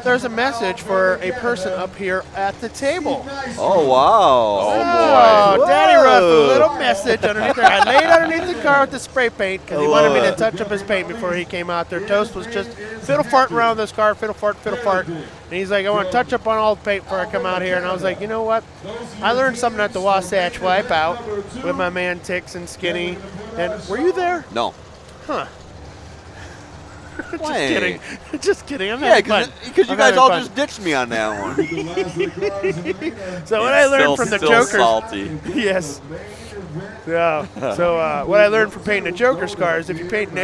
there's a message for a person up here at the table. Oh, wow. Oh, boy. Daddy wrote a little message underneath there. I laid underneath the car with the spray paint because he wanted me to touch up his paint before he came out there. Toast was just fiddle-farting around this car, fiddle-fart. And he's like, I want to touch up on all the paint before I come out here. And I was like, you know what? I learned something at the Wasatch Wipeout with my man Tix and Skinny. And were you there? No. Huh. Just Why? kidding. Just kidding. I'm Yeah, having fun. because you I'm guys having all fun. just ditched me on that one. So what I learned from the Jokers. Salty. Yes. Yeah. So what I learned from painting the Joker's car is if you paint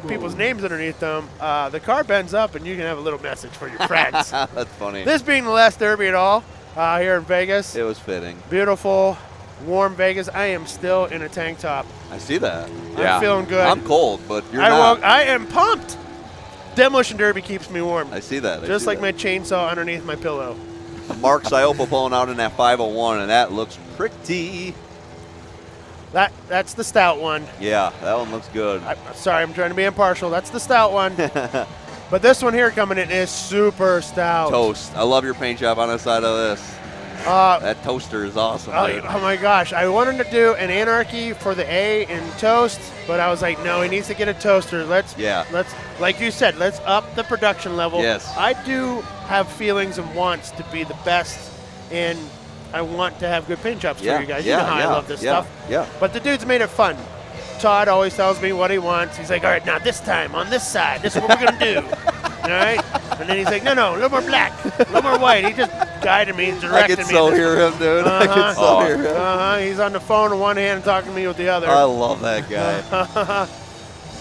people's names underneath them, the car bends up and you can have a little message for your friends. That's funny. This being the last Derby at all here in Vegas. It was fitting. Beautiful, warm Vegas. I am still in a tank top. I see that. I'm feeling good. I'm cold, but you're not. I am pumped. Demolition Derby keeps me warm. I see that. Just like my chainsaw underneath my pillow. Mark Siopa pulling out in that 501, and that looks pretty. That's the stout one. Yeah, that one looks good. Sorry, I'm trying to be impartial. That's the stout one. But this one here coming in is super stout. Toast. I love your paint job on the side of this. That toaster is awesome, dude. Oh my gosh, I wanted to do an Anarchy for the A in toast, but I was like, no, he needs to get a toaster. Let's, like you said, let's up the production level. Yes. I do have feelings and wants to be the best, and I want to have good paint jobs for you guys. You know how I love this stuff. Yeah. But the dude's made it fun. Todd always tells me what he wants. He's like, all right, now this time on this side, this is what we're going to do. All right? And then he's like, no, a little more black, a little more white. He just guided me, directed me. I can so hear him, dude. I can so hear him. He's on the phone with one hand and talking to me with the other. I love that guy.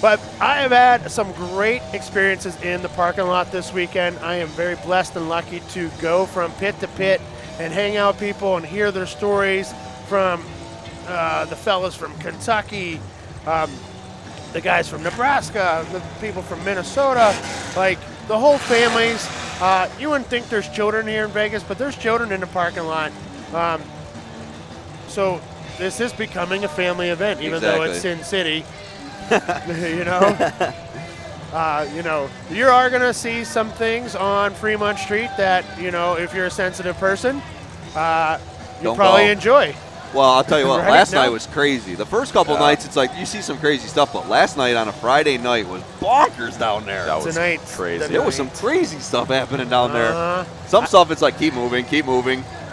But I have had some great experiences in the parking lot this weekend. I am very blessed and lucky to go from pit to pit and hang out with people and hear their stories from the fellas from Kentucky, the guys from Nebraska, the people from Minnesota, like the whole families. You wouldn't think there's children here in Vegas, but there's children in the parking lot. So this is becoming a family event, even though it's Sin City. You know, you are going to see some things on Fremont Street that, you know, if you're a sensitive person, you'll probably enjoy. Well, I'll tell you what, Right? last No. night was crazy. The first couple nights, it's like you see some crazy stuff, but last night on a Friday night was bonkers down there. That was crazy. There was some crazy stuff happening down there. Some stuff, it's like, keep moving,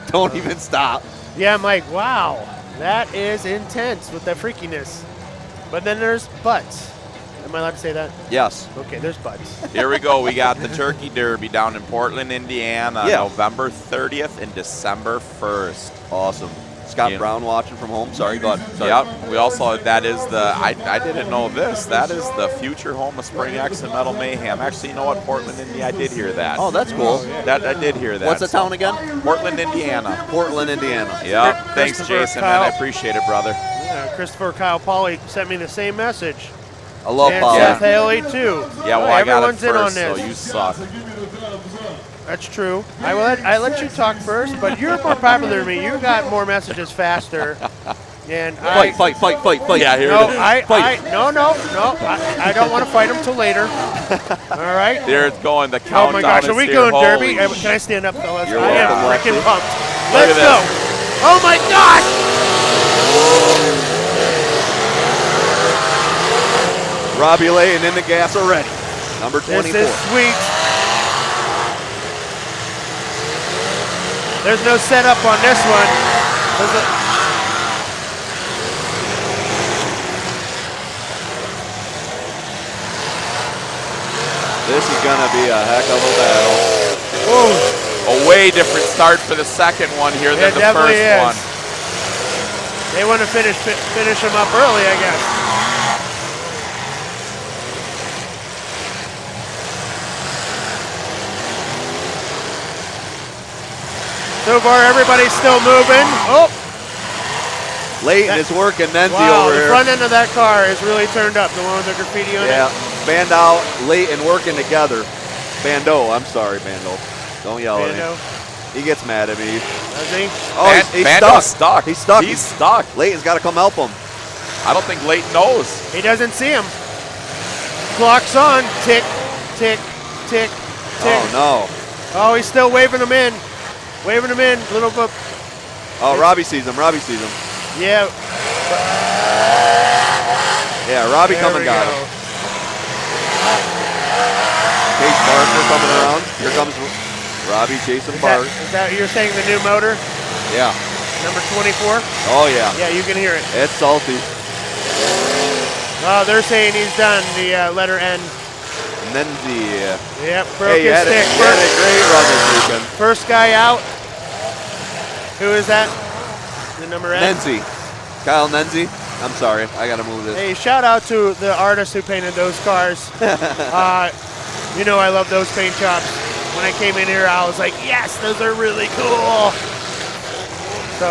don't even stop. Yeah, I'm like, wow, that is intense with that freakiness. But then there's butts. Am I allowed to say that? Yes. Okay, there's butts. Here we go. We got the Turkey Derby down in Portland, Indiana, November 30th and December 1st. Awesome. Scott Brown watching from home. Sorry, go ahead. Sorry. Yep. We also, that is the, I didn't know this, that is the future home of Spring X and Metal Mayhem. Actually, you know what, Portland, Indiana, I did hear that. Oh, that's cool. That I did hear that. What's the town again? Portland, Indiana. Portland, Indiana. Yep. Thanks, Christopher Jason, Kyle. man. I appreciate it, brother. Christopher Kyle Pauly sent me the same message. I love and Pauly. Seth Haley, too. Yeah, well, I got it everyone's in on first, so this. you suck. That's true. I let you talk first, but you're more popular than me. You got more messages faster. And Fight. Yeah, here no, it is. I don't want to fight him till later. All right. There's going the countdown. Oh my gosh, are we is going here. derby? Holy Can I stand up, fellas? You're I am welcome, freaking Lexi. pumped. Look Let's at go. this. Oh my gosh. Robbie laying in the gas already. Number 24. This is sweet. There's no setup on this one. This is going to be a heck of a battle. A way different start for the second one here than the definitely first is. one. They want to finish them up early, I guess. So far, everybody's still moving. Oh! Leighton is working Nenzi Wow, over the here. front end of that car is really turned up. The one with the graffiti on Yeah, it. Bandow, Leighton working together. Bando, I'm sorry, Bando. Don't yell at Bando. me. He gets mad at me. Does he? Oh, he's Bando's stuck. stuck. He's stuck. Leighton's got to come help him. I don't think Leighton knows. He doesn't see him. Clock's on. Tick, tick, tick, tick. Oh, no. Oh, he's still waving him in. Waving him in. Little bit. Oh, Robbie sees him. Robbie sees him. Yeah. Yeah, Robbie There come and we got go. him. Chase Barker coming around. Here comes Robbie chasing Bart. Is that you're saying the new motor? Yeah. Number 24? Oh, yeah. Yeah, you can hear it. It's salty. Oh, they're saying he's done the letter N. Nenzi. Yep, broke Hey, his stick. he had a great run this weekend. First guy out. Who is that? The number N? Nenzi. Kyle Nenzi. I'm sorry. I got to move this. Hey, shout out to the artist who painted those cars. You know I love those paint jobs. When I came in here, I was like, yes, those are really cool. So,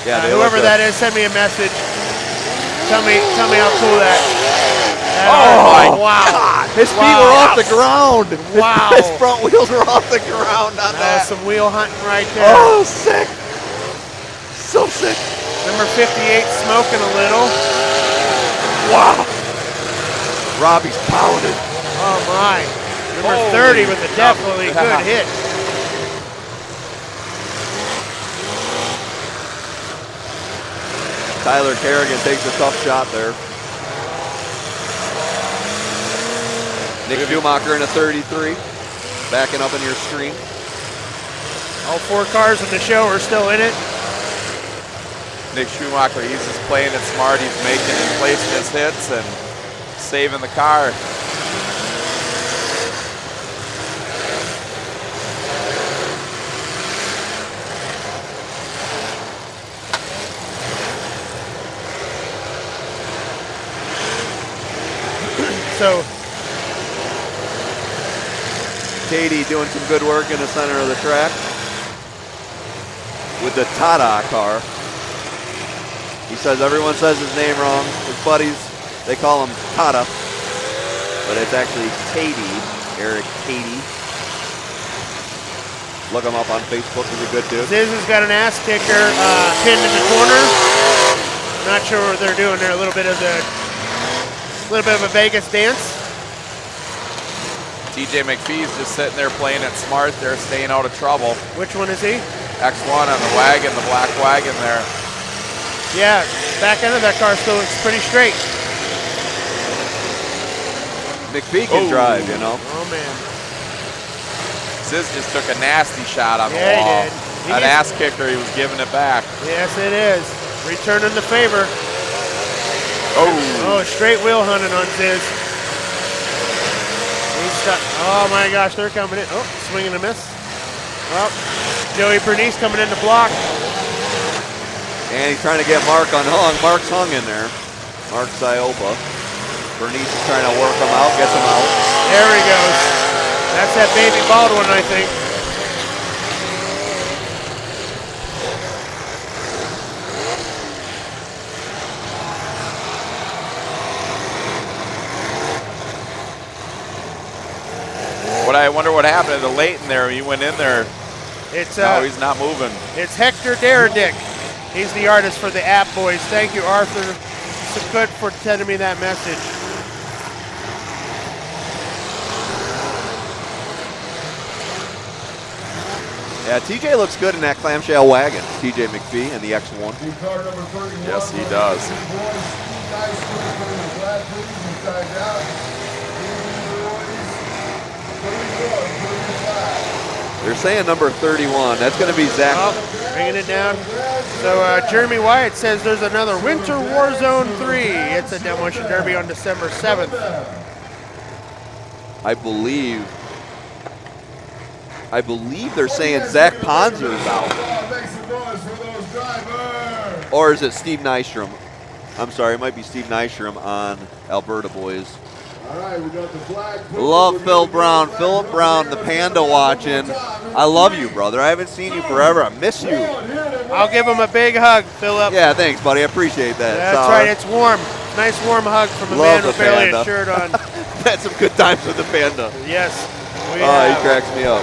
Yeah, they look whoever good. that is, send me a message. Tell me how cool that. Oh, my wow! God. His feet Wow. were off the ground. Wow! His front wheels were off the ground on That that. was some wheel hunting right there. Oh, sick. So sick. Number 58 smoking a little. Wow. Robbie's pounded. Oh my. Number 30 with a definitely good hit. Tyler Kerrigan takes a tough shot there. Nick Schumacher in a 33, backing up in your screen. All 4 cars in the show are still in it. Nick Schumacher, he's just playing it smart. He's making and placing his hits and saving the car. So Katie doing some good work in the center of the track with the Tada car. He says everyone says his name wrong. His buddies, they call him Tada, but it's actually Katie, Eric Katie. Look him up on Facebook, he's a good dude. Ziz has got an ass kicker pinned in the corner. Not sure what they're doing there. A little bit of a Vegas dance. TJ McPhee's just sitting there playing it smart. They're staying out of trouble. Which one is he? X1 on the wagon, the black wagon there. Yeah, back end of that car still looks pretty straight. McPhee can drive, you know. Oh man. Ziz just took a nasty shot on the Yeah, wall. he did. He An needs- ass kicker, he was giving it back. Yes, it is. Returning the favor. Oh, straight wheel hunting on Ziz. He's stuck. Oh my gosh, they're coming in. Oh, swing and a miss. Well, Joey Pernice coming in to block. And he's trying to get Mark unhung. Mark's hung in there. Mark Siopa. Bernice is trying to work him out, gets him out. There he goes. That's that baby Baldwin, I think. I wonder what happened to Leighton there. He went in there. It's no, he's not moving. It's Hector Deredick. He's the artist for the App Boys. Thank you, Arthur Sakut, for sending me that message. Yeah, TJ looks good in that clamshell wagon. TJ McPhee and the X1. Yes, he does. They're saying number 31. That's going to be Zach. Oh, bringing it down. So Jeremy Wyatt says there's another Winter War Zone 3. It's a demolition derby on December 7th. I believe they're saying Zach Ponzer's out. Or is it Steve Nystrom? I'm sorry, it might be Steve Nystrom on Alberta Boys. All right, we got the flag. Love Phil Brown. Philip Brown, the Panda watching. I love you, brother. I haven't seen you forever. I miss you. I'll give him a big hug, Philip. Yeah, thanks, buddy. I appreciate that. That's right. It's warm. Nice warm hug from a man with barely a shirt on. Had some good times with the Panda. Yes. He cracks me up.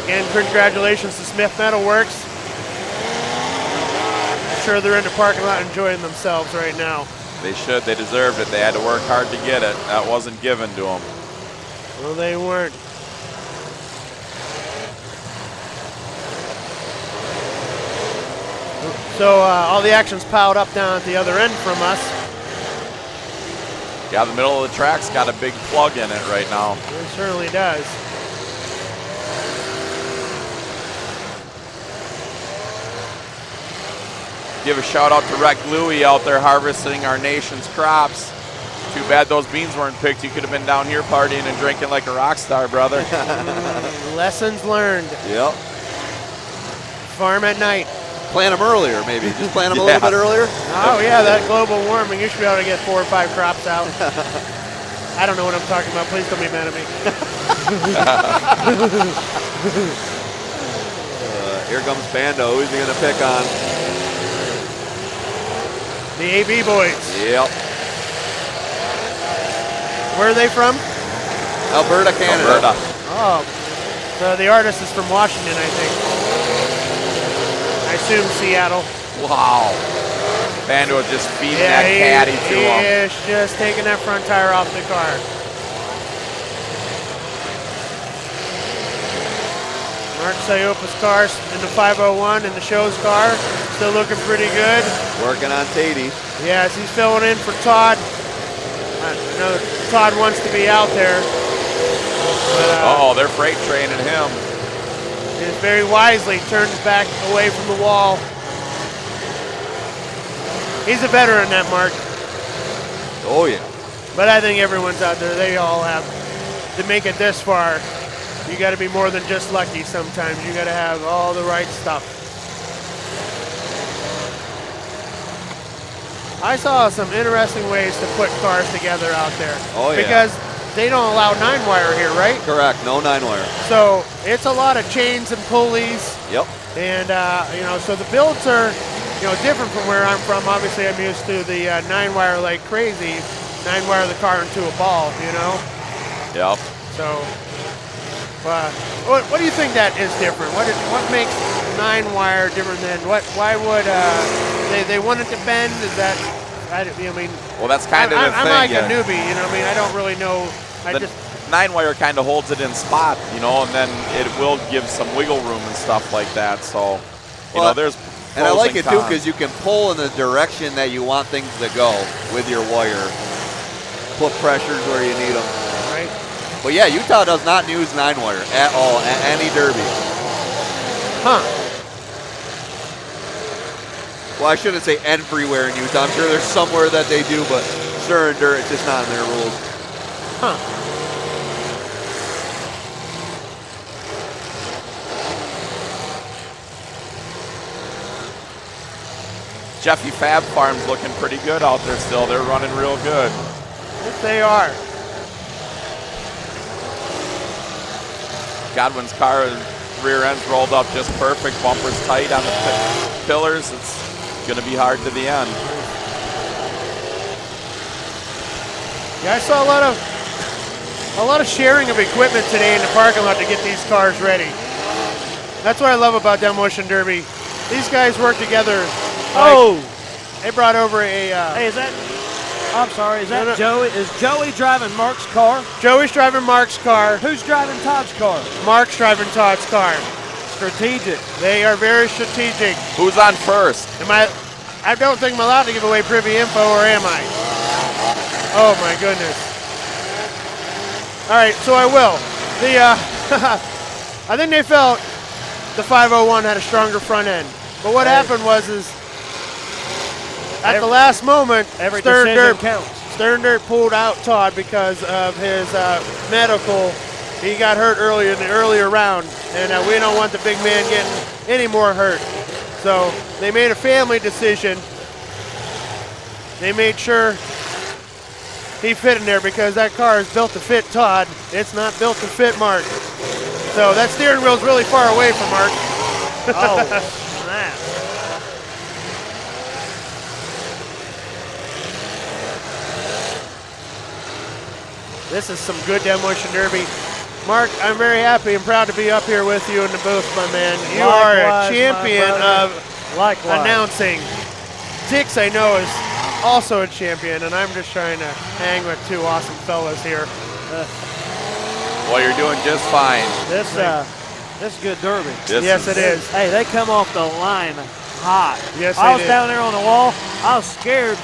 Again, congratulations to Smith Metal Works. I'm sure they're in the parking lot enjoying themselves right now. They should. They deserved it. They had to work hard to get it. That wasn't given to them. Well, they weren't. So all the action's piled up down at the other end from us. Yeah, the middle of the track's got a big plug in it right now. It certainly does. Give a shout out to Rec Louie out there harvesting our nation's crops. Too bad those beans weren't picked. You could have been down here partying and drinking like a rock star, brother. Lessons learned. Yep. Farm at night. Plant them earlier, maybe. Just plant them a little bit earlier. Oh, yeah, that global warming, you should be able to get 4 or 5 crops out. I don't know what I'm talking about. Please don't be mad at me. Here comes Bando. Who's he going to pick on? The AB boys. Yep. Where are they from? Alberta, Canada. Alberta. Oh, so the artist is from Washington, I think. I assume Seattle. Wow. Bando just feeding Yeah, that caddy to he him. is just taking that front tire off the car. Mark Siopa's car in the 501 in the show's car, still looking pretty good. Working on Tatey. Yes, he's filling in for Todd. I know Todd wants to be out there. Uh-oh, they're freight training him. He is very wisely turned back away from the wall. He's a veteran, that Mark. Oh, yeah. But I think everyone's out there. They all have to make it this far. You got to be more than just lucky sometimes. You got to have all the right stuff. I saw some interesting ways to put cars together out there. Oh, yeah. Because they don't allow 9-wire here, right? Correct. No 9-wire. So it's a lot of chains and pulleys. Yep. And, so the builds are, different from where I'm from. Obviously, I'm used to the 9-wire like crazy. 9-wire the car into a ball, Yep. So, what do you think that is different? What makes 9-wire different than what? Why would they want it to bend? Is that? Well, that's kind of the thing. I'm like a newbie, I don't really know. The 9-wire kind of holds it in spot, and then it will give some wiggle room and stuff like that. So, there's. And I like it too because you can pull in the direction that you want things to go with your wire. Put pressures where you need them. Right. But yeah, Utah does not use 9-wire at all at any derby. Huh. Well, I shouldn't say everywhere in Utah. I'm sure there's somewhere that they do, but Stir and Dirt, it's just not in their rules. Huh. Jeffy Fab Farm's looking pretty good out there still. They're running real good. Yes, they are. Godwin's car rear end's rolled up just perfect. Bumper's tight on the pillars. It's going to be hard to the end. Yeah, I saw a lot of sharing of equipment today in the parking lot to get these cars ready. That's what I love about Demolition Derby. These guys work together. They brought over a. Hey, is that? I'm sorry. Is that Joey? Is Joey driving Mark's car? Joey's driving Mark's car. Who's driving Todd's car? Mark's driving Todd's car. Strategic. They are very strategic. Who's on first? I don't think I'm allowed to give away privy info, or am I? Oh my goodness. All right, so I will. I think they felt the 501 had a stronger front end. But what happened was at the last moment, Stern Dirt pulled out Todd because of his medical. He got hurt earlier in the earlier round, and we don't want the big man getting any more hurt. So they made a family decision. They made sure he fit in there because that car is built to fit Todd. It's not built to fit Mark. So that steering wheel's really far away from Mark. Oh, snap. This is some good Demolition Derby. Mark, I'm very happy and proud to be up here with you in the booth, my man. You are a champion of announcing. Dix, I know, is also a champion, and I'm just trying to hang with two awesome fellas here. Well, you're doing just fine. This is good derby. Yes, it is. Hey, they come off the line hot. Yes, I was did. down there on the wall. I was scared.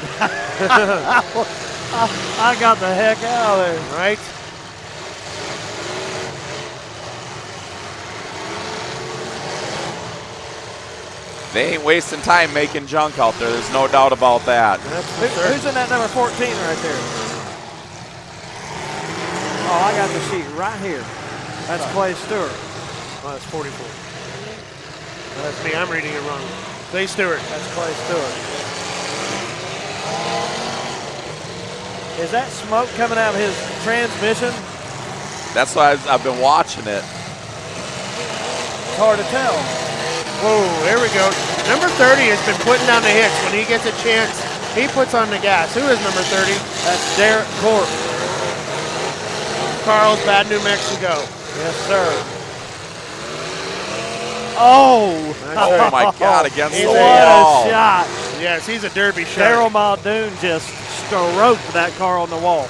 I got the heck out of there. Right? They ain't wasting time making junk out there. There's no doubt about that. Who's in that number 14 right there? Oh, I got the sheet right here. That's Clay Stewart. Oh, that's 44. No, that's me. I'm reading it wrong. Clay Stewart. That's Clay Stewart. Is that smoke coming out of his transmission? That's why I've been watching it. It's hard to tell. Whoa, there we go. Number 30 has been putting down the hits when he gets a chance He puts on the gas. Who is number 30? That's Derek Court. Carlsbad, New Mexico. Yes, sir. Oh! Oh my God! Against the what wall. a shot! Yes, he's a derby shark. Daryl Muldoon just stroked that car on the wall.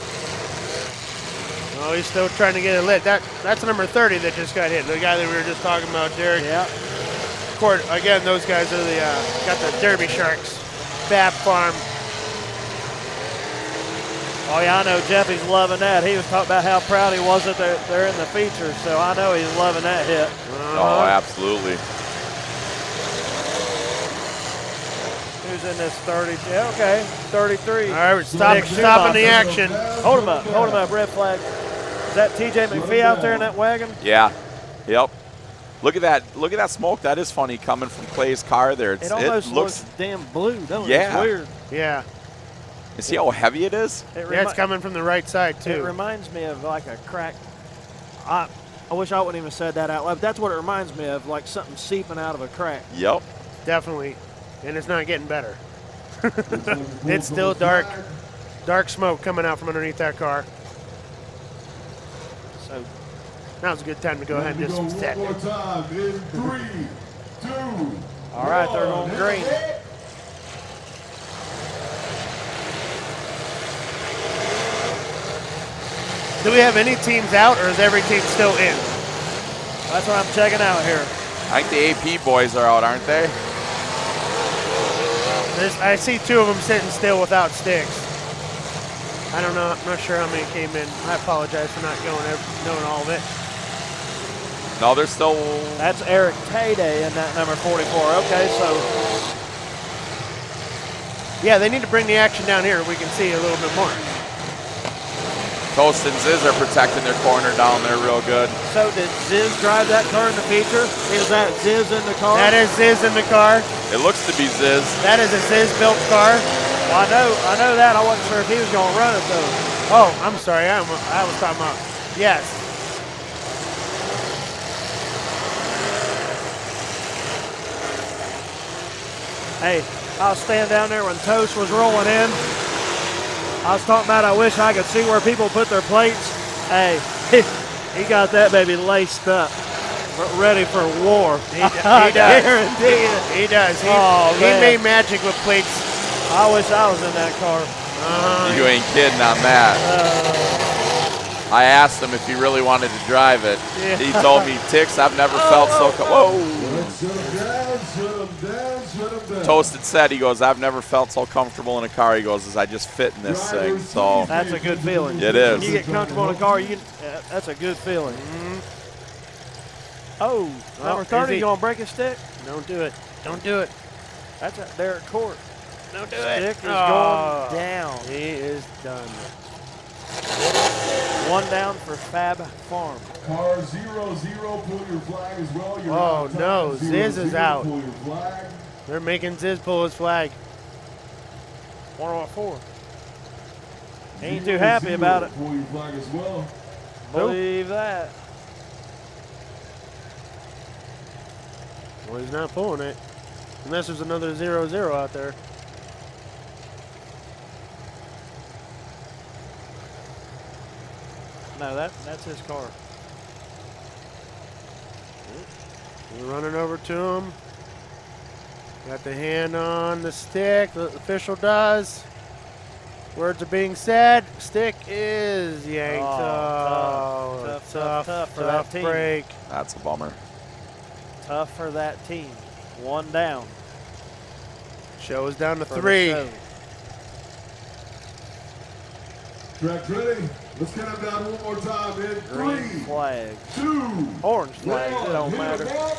Oh, he's still trying to get it lit. That's number 30 that just got hit. The guy that we were just talking about, Derek. Yeah. Court, again, those guys are the got the Derby Sharks. Fab Farm. Oh yeah, I know Jeffy's loving that. He was talking about how proud he was that they're in the feature, so I know he's loving that hit. Oh, absolutely. Who's in this 30? Yeah, okay, 33. All right, we're stopping the action. Hold him up, red flag. Is that TJ McPhee out there in that wagon? Yeah. Yep. Look at that smoke. That is funny coming from Clay's car there. It almost looks damn blue, don't it? Yeah. It's weird. Yeah. You see how heavy it is? Yeah, it's coming from the right side, too. It reminds me of like a cracked. I wish I wouldn't even said that out loud. But that's what it reminds me of, like something seeping out of a crack. Yep. Definitely. And it's not getting better. It's still dark smoke coming out from underneath that car. So now's a good time to go ahead and just set. One more time in 3, 2. All right, they're going green. Do we have any teams out, or is every team still in? That's what I'm checking out here. I think the AP boys are out, aren't they? I see 2 of them sitting still without sticks. I don't know. I'm not sure how many came in. I apologize for not knowing all of it. No, they're still. That's Eric Tayday in that number 44. Okay, so. Yeah, they need to bring the action down here. We can see a little bit more. Toast and Ziz are protecting their corner down there real good. So did Ziz drive that car in the feature? Is that Ziz in the car? That is Ziz in the car. It looks to be Ziz. That is a Ziz-built car. Well, I know that. I wasn't sure if he was going to run it, though. Oh, I'm sorry. I was talking about. Yes. Hey, I was standing down there when Toast was rolling in. I was talking about I wish I could see where people put their plates. Hey, he got that baby laced up, ready for war. He does. He does. He made magic with plates. I wish I was in that car. You ain't kidding on that. I asked him if he really wanted to drive it. Yeah. He told me, Tix, I've never felt so. Whoa. Toasted said, he goes, I've never felt so comfortable in a car. He goes, as I just fit in this thing. So that's a good feeling. It is. When you get comfortable in a car, that's a good feeling. Mm-hmm. Oh, number 30, you gonna break a stick? Don't do it. Don't do it. That's a Derek Court. Don't do Stick it. is going down. He is done. 1 down for Fab Farm. Car 0-0, pull your flag as well. You're Oh no, Ziz is out. Pull your flag. They're making Ziz pull his flag. 104. Ain't too happy about it. Pull your flag as well. Believe that. Well, he's not pulling it. Unless there's another 0-0 out there. No, that's his car. We're running over to him. Got the hand on the stick. The official does. Words are being said. Stick is yanked. Tough for that team. break. That's a bummer. Tough for that team. 1 down. Show is down to for the 3. show. Track ready. Let's count them down one more time in Green 3, flag. 2, Orange flag. It don't hit matter. them up.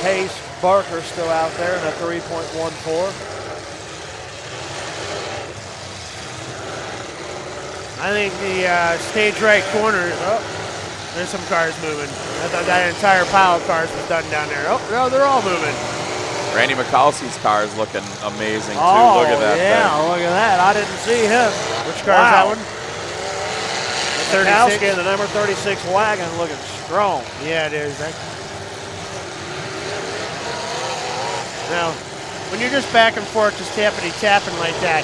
Case Barker still out there in a 3.14. I think the stage right corner. Oh, there's some cars moving. I thought that entire pile of cars was done down there. Oh, no, they're all moving. Randy McCaulsey's car is looking amazing, too. Oh, Look at that yeah, thing. look at that. I didn't see him. Which car is that one? The 36? Mikowski in the number 36 wagon looking strong. Yeah, it is. Now, when you're just back and forth, just tapping like that,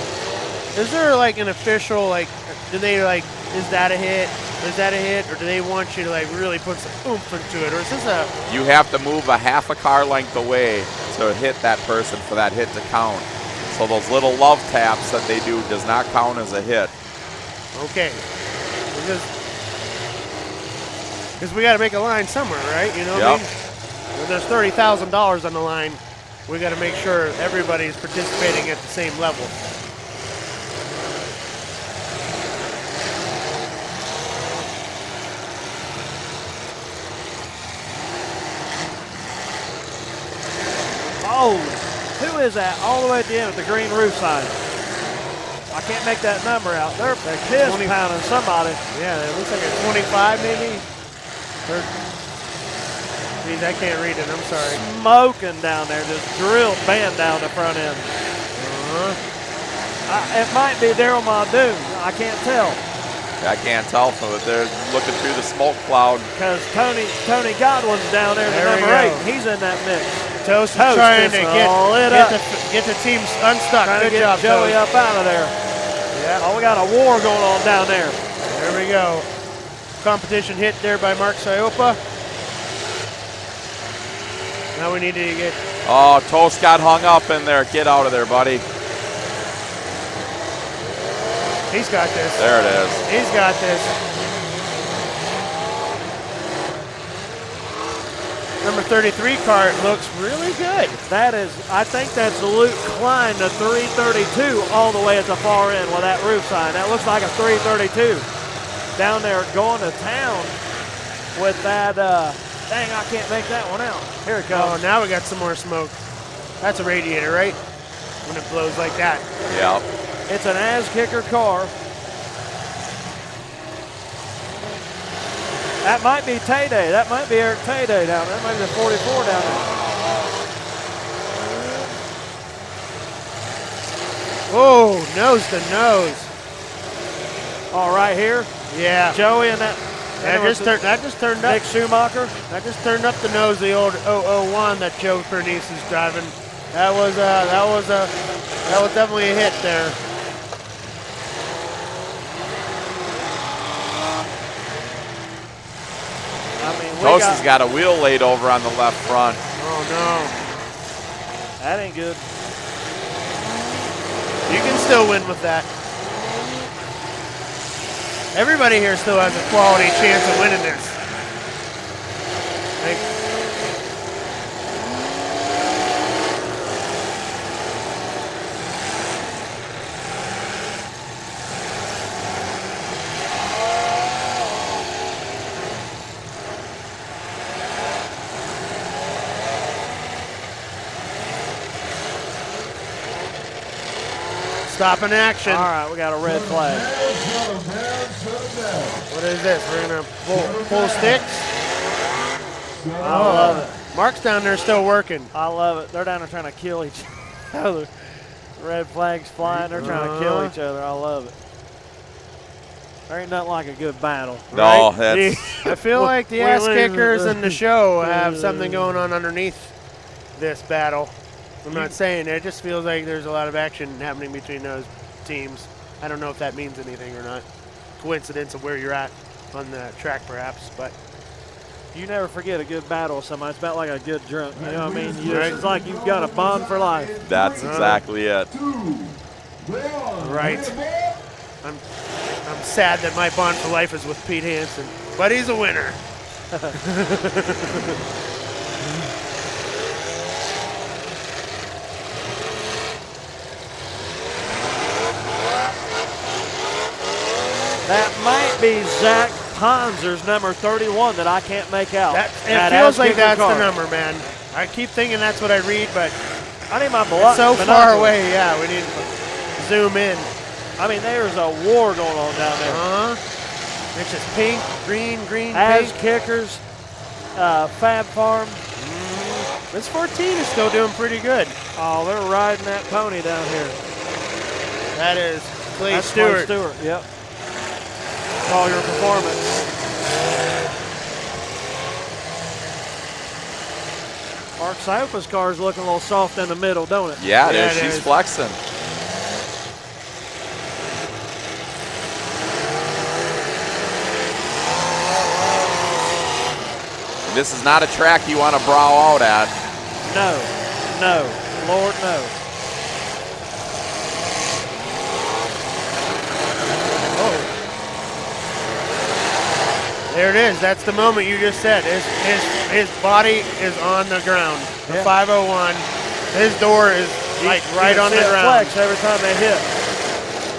is there like an official, like, do they like, is that a hit? Is that a hit? Or do they want you to like really put some oomph into it? Or is this a... You have to move a half a car length away to hit that person for that hit to count. So those little love taps that they do does not count as a hit. Okay. Because we got to make a line somewhere, right? You know what I mean? When there's $30,000 on the line, we got to make sure everybody's participating at the same level. Oh, who is that all the way at the end of the green roof sign? I can't make that number out. They're piss pounding somebody. Yeah, it looks like a 25 maybe. Geez, I can't read it. I'm sorry. Smoking down there, just drilled band down the front end. It might be Daryl Muldoon. I can't tell. I can't tell, so that they're looking through the smoke cloud. Because Tony Godwin's down there, the number 8. He's in that mix. Toast is trying to get the team unstuck. Trying Good to get job, Joey Toast. up out of there. Yeah. Oh, we got a war going on down there. There we go. Competition hit there by Mark Siopa. Now we need to get... Oh, Toast got hung up in there. Get out of there, buddy. He's got this. There it is. He's got this. Number 33 car looks really good. That is, I think that's Luke Klein, the 332, all the way at the far end with that roof sign. That looks like a 332. Down there going to town with that, dang, I can't make that one out. Here it Oh, comes. now we got some more smoke. That's a radiator, right? When it blows like that. Yep. It's an ass kicker car. That might be Tay-Day. That might be Eric Tay-Day down there. That might be the 44 down there. Oh, nose to nose. All right here. Yeah. Joey and that. That just turned up. Nick Schumacher. That just turned up the nose. The old 001 that Joe Pernice is driving. That was definitely a hit there. I mean, Toast has got a wheel laid over on the left front. Oh no. That ain't good. You can still win with that. Everybody here still has a quality chance of winning this. Stop in action. All right, we got a red flag. What is this? We're gonna pull sticks. I love it. Mark's down there still working. I love it. They're down there trying to kill each other. Red flags flying. They're trying to kill each other. I love it. There ain't nothing like a good battle. No, right? that's. I feel like the ass kickers in the show have something going on underneath this battle. I'm not saying it. It just feels like there's a lot of action happening between those teams. I don't know if that means anything or not. Coincidence of where you're at on the track, perhaps, but. You never forget a good battle with somebody. It's about like a good drunk. You know what I mean? It's like you've got a bond for life. That's exactly it. Right. I'm sad that my bond for life is with Pete Hansen, but he's a winner. That might be Zach Ponzer's number 31 that I can't make out. It feels like that's the number, man. I keep thinking that's what I read, but I need my it's so far away. Yeah, we need to zoom in. I mean, there's a war going on down there. It's just pink, green, As pink. kickers, Fab Farm. This 14 is still doing pretty good. Oh, they're riding that pony down here. That is Clay That's Stewart. Clay Stewart, yep. All your performance. Mark Siopa's car is looking a little soft in the middle, don't it? Yeah, it is. She's flexing. This is not a track you want to brow out at. No, no, Lord, no. There it is. That's the moment you just said. His body is on the ground. The 501. His door is like right on the ground. Flex every time they hit.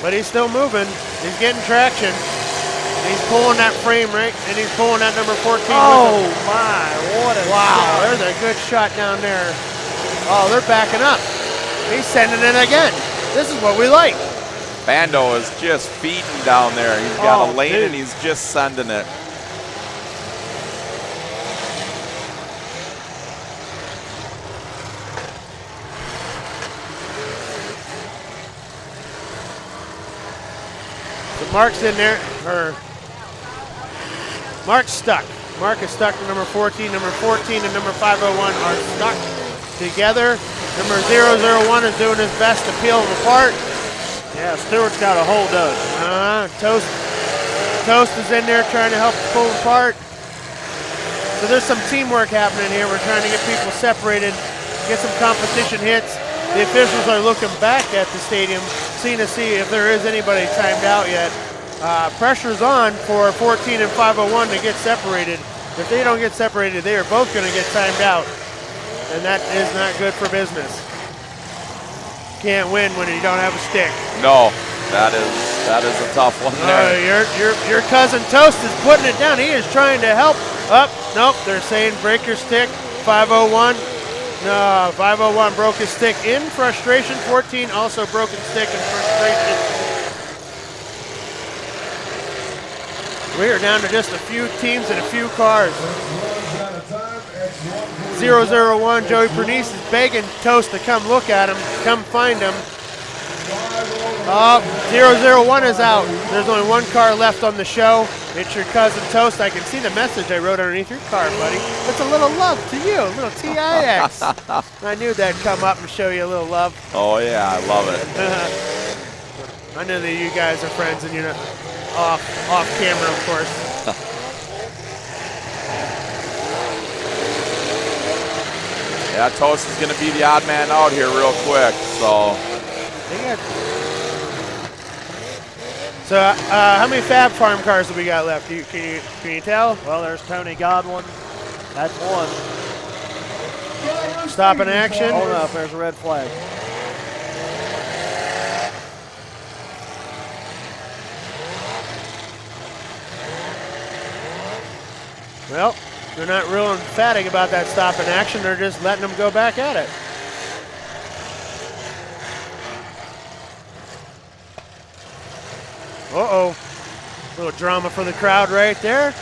But he's still moving. He's getting traction. He's pulling that frame right, and he's pulling that number 14. Oh my! What a wow! shot. There's a good shot down there. Oh, they're backing up. He's sending it again. This is what we like. Bando is just feeding down there. He's got a lane and he's just sending it. So Mark's in there, or Mark's stuck. Mark is stuck to number 14. Number 14 and number 501 are stuck together. Number 001 is doing his best to peel them apart. Yeah, Stewart's got a hold of it. Toast is in there trying to help pull them apart. So there's some teamwork happening here. We're trying to get people separated, get some competition hits. The officials are looking back at the stadium, seeing to see if there is anybody timed out yet. Pressure's on for 14 and 501 to get separated. If they don't get separated, they are both going to get timed out, and that is not good for business. Can't win when you don't have a stick. No, that is a tough one there. Your cousin Toast is putting it down. He is trying to help. Nope, they're saying break your stick. 501. No, 501 broke his stick in frustration. 14 also broken stick in frustration. We are down to just a few teams and a few cars. 001, Joey Pernice is begging Toast to come look at him, come find him. 001 is out. There's only one car left on the show. It's your cousin Toast. I can see the message I wrote underneath your car, buddy. It's a little love to you, a little TIX. I knew that'd come up and show you a little love. Oh yeah, I love it. I know that you guys are friends and you're not off camera, of course. Yeah, Toast is going to be the odd man out here real quick, so. So, how many Fab Farm cars have we got left? Can you tell? Well, there's Tony Godwin. That's one. Stop in action. Hold up, there's a red flag. Well, they're not real emphatic about that stop in action. They're just letting them go back at it. Uh-oh. Little drama for the crowd right there.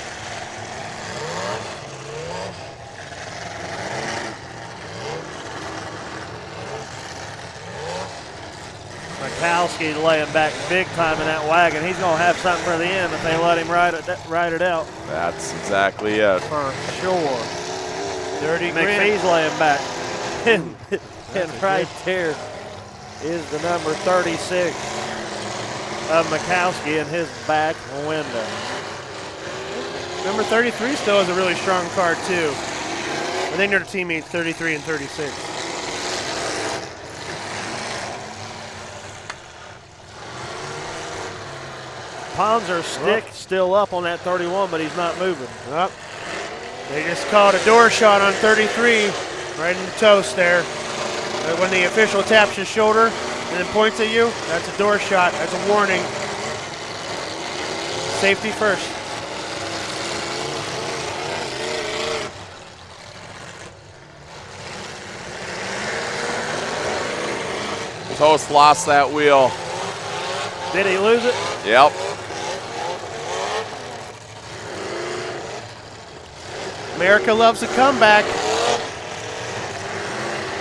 Mikowski laying back big time in that wagon. He's going to have something for the end if they let him ride it out. That's exactly it. For sure. 30 McPhee's laying back. and right there is the number 36 of Mikowski in his back window. Number 33 still has a really strong car, too. I think they're teammates 33 and 36. Ponzer's stick still up on that 31, but he's not moving. Up. They just called a door shot on 33, right in the toast there. When the official taps your shoulder and then points at you, that's a door shot. That's a warning. Safety first. Toast lost that wheel. Did he lose it? Yep. America loves a comeback.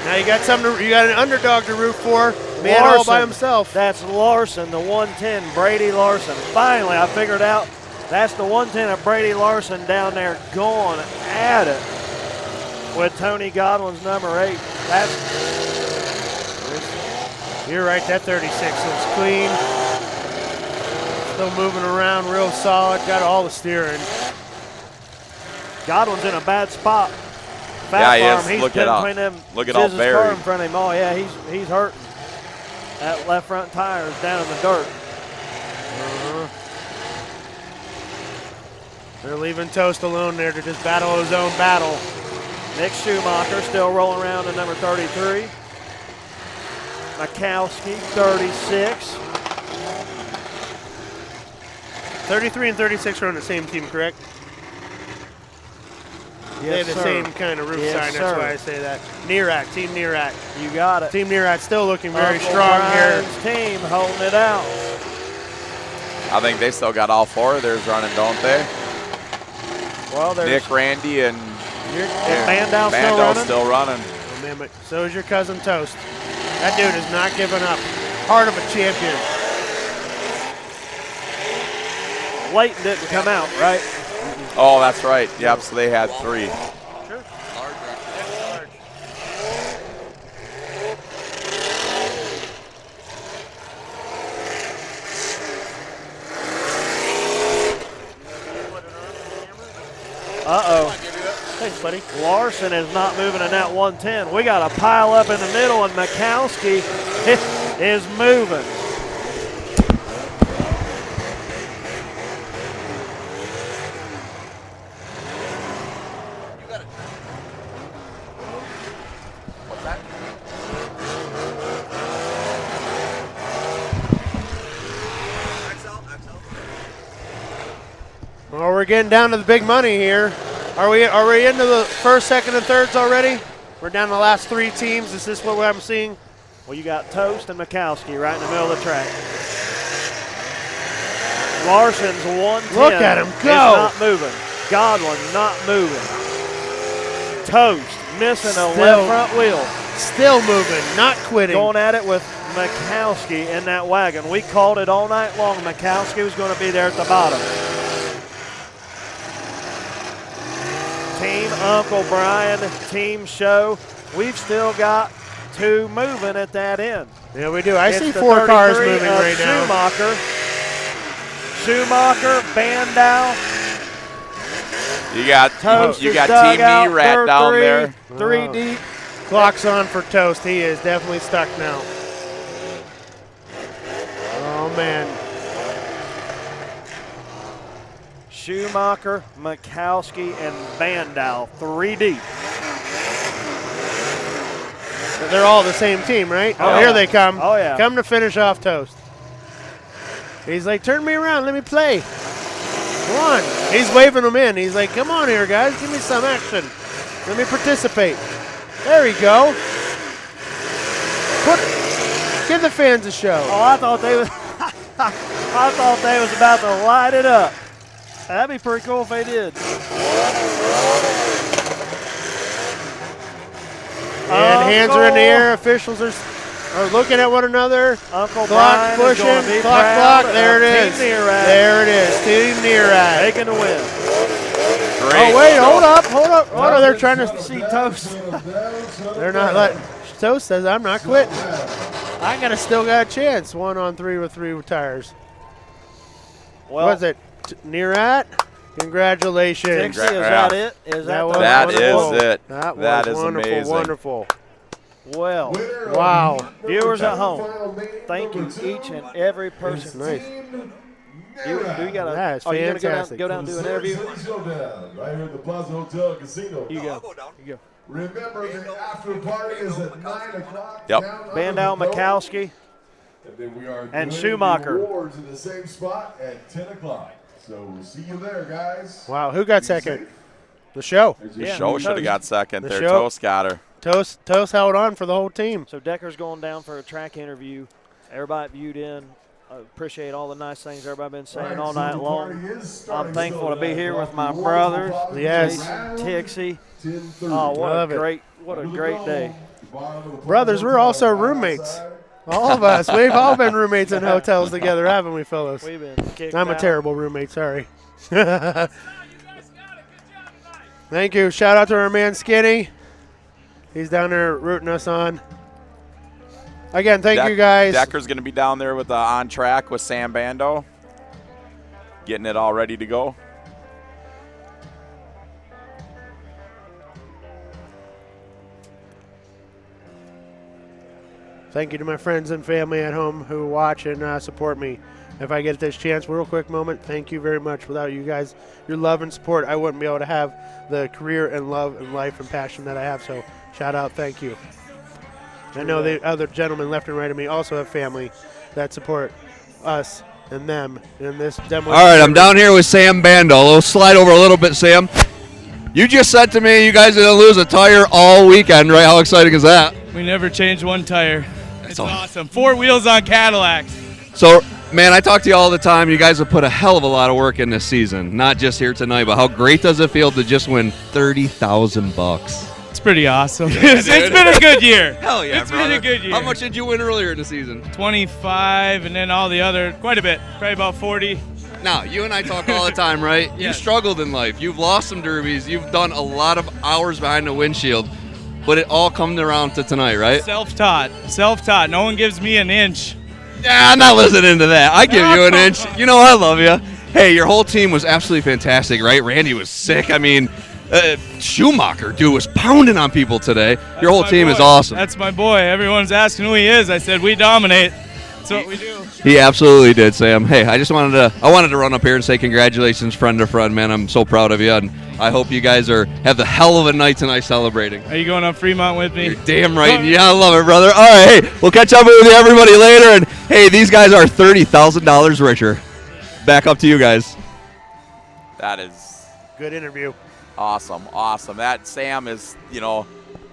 Now you got an underdog to root for. Man all by himself. That's Larson, the 110, Brady Larson. Finally, I figured out that's the 110 of Brady Larson down there going at it. with Tony Godwin's number 8. You're right, that 36 looks clean. Still moving around real solid, got all the steering. Godwin's in a bad spot. Yeah, he Farm, is. he's Look at all, between them look at all scissors car buried. in front of him. Oh, yeah, he's hurting. That left front tire is down in the dirt. They're leaving Toast alone there to just battle his own battle. Nick Schumacher still rolling around in number 33. Mikowski, 36. 33 and 36 are on the same team, correct? They have the same kind of roof sign, that's why I say that. Nearak, Team Nearak. You got it. Team Nearak still looking very Uncle strong Brian's here. team holding it out. I think they still got all 4 of theirs running, don't they? Well, there's Nick, Randy, and Bandow's still running. Oh, man, but so is your cousin Toast. That dude is not giving up. Heart of a champion. Leighton didn't come out, right? Oh, that's right. Yep, so they had 3. Sure. Uh-oh. Thanks, buddy. Larson is not moving in that 110. We got a pile up in the middle, and Mikowski is moving. Well, we're getting down to the big money here. Are we into the first, second, and thirds already? We're down to the last 3 teams. Is this what I'm seeing? Well, you got Toast and Mikowski right in the middle of the track. Larson's 110. Look at him go. Not moving. Godwin not moving. Toast missing a left front wheel. Still moving, not quitting. Going at it with Mikowski in that wagon. We called it all night long. Mikowski was going to be there at the bottom. Team Uncle Brian, Team Show. We've still got 2 moving at that end. Yeah, we do. I see the 4 cars 33 moving of right now. Schumacher, Bandow. You got Toast you is got dug Team out, Nearak down there. 3 deep. Clock's on for Toast. He is definitely stuck now. Oh, man. Schumacher, Mikowski, and Bandow, 3 deep. They're all the same team, right? Oh, here yeah. they come. Oh, yeah. Come to finish off Toast. He's like, turn me around. Let me play. Come on. He's waving them in. He's like, come on here, guys. Give me some action. Let me participate. There we go. Give the fans a show. Oh, I thought they was I thought they was about to light it up. That'd be pretty cool if they did. And hands are in the air. Officials are looking at one another. Uncle Clock Brian pushing. is gonna be Clock. proud There it of is. Team Nearak. There it is. Team Nearak. Taking the win. Great. Oh, wait. Hold up. Oh, they're trying to see Toast. They're not letting. Toast says, I'm not quitting. I still got a chance. 1 on 3 with 3 tires. Well, What's it? Nearak? Congratulations. Dixie, is that it? Is that was the That wonderful. is it. That That was is wonderful, amazing. wonderful. Well, Wow. viewers at home, thank you each and every person. Nice. You gotta, That is oh, you gonna fantastic. go down and do an interview? Showdown, right here at the Plaza Hotel Casino. You go. You go. Remember, the after party is at 9 o'clock. Yep. Bandow, Mikowski, And then we are and doing Schumacher. the awards in the same spot at 10 o'clock. So we'll see you there, guys. Wow. Who got second? The show. The show should have got second The there. show. Toast got her. Toast held on for the whole team. So Decker's going down for a track interview. Everybody viewed in. I appreciate all the nice things everybody been saying all night long. I'm thankful to be here with my brothers. Yes. Jason, Tixie. Oh, Love it. what a great day. Brothers, we're also roommates. All of us. We've all been roommates in hotels together, haven't we, fellas? We've been kicked I'm a out. terrible roommate, sorry. Thank you. Shout out to our man Skinny. He's down there rooting us on. Again, thank you guys. Decker's going to be down there with on track with Sam Bando, getting it all ready to go. Thank you to my friends and family at home who watch and support me. If I get this chance, real quick moment, thank you very much. Without you guys, your love and support, I wouldn't be able to have the career and love and life and passion that I have. So shout out, thank you. I know the other gentlemen left and right of me also have family that support us and them in this demo. All right, I'm down here with Sam Bando. We'll slide over a little bit, Sam. You just said to me you guys didn't lose a tire all weekend, right? How exciting is that? We never changed one tire. It's awesome. 4 wheels on Cadillacs. So, man, I talk to you all the time. You guys have put a hell of a lot of work in this season, not just here tonight, but how great does it feel to just win $30,000? It's pretty awesome. It's been a good year. Hell yeah, It's brother. been a good year. How much did you win earlier in the season? 25, and then all the other, quite a bit, probably about 40. Now, you and I talk all the time, right? You Yes. struggled in life. You've lost some derbies. You've done a lot of hours behind the windshield, but it all comes around to tonight, right? Self-taught. No one gives me an inch. Yeah, I'm not listening to that. I give you an inch. You know I love you. Hey, your whole team was absolutely fantastic, right? Randy was sick. I mean, Schumacher, dude, was pounding on people today. Your whole team is awesome. That's my boy. Everyone's asking who he is. I said, we dominate. That's what we do. He absolutely did, Sam. Hey, I wanted to run up here and say congratulations, friend to friend, man. I'm so proud of you, and I hope you guys have the hell of a night tonight celebrating. Are you going up Fremont with me? You're damn right. Yeah, I love it, brother. All right, hey, we'll catch up with everybody later, and hey, these guys are $30,000 richer. Back up to you guys. That is good interview. Awesome. That Sam is,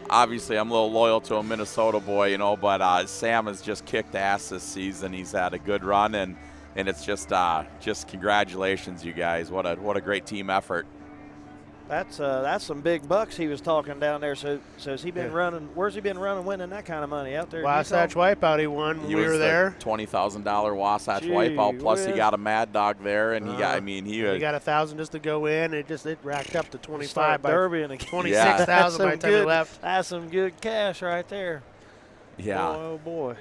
obviously I'm a little loyal to a Minnesota boy, but Sam has just kicked ass this season. He's had a good run, and it's just congratulations, you guys. What a great team effort. That's some big bucks he was talking down there. So has he been running? Where's he been running, winning that kind of money out there? Wasatch Wipeout he won when He we was were the there. $20,000 Wasatch Gee Wipeout. Plus he whiz. got a Mad Dog there, and he got He got 1,000 just to go in. It racked up to 25 Start by Derby and 26,000 by the time we left. That's some good cash right there. Yeah. Boy, oh boy.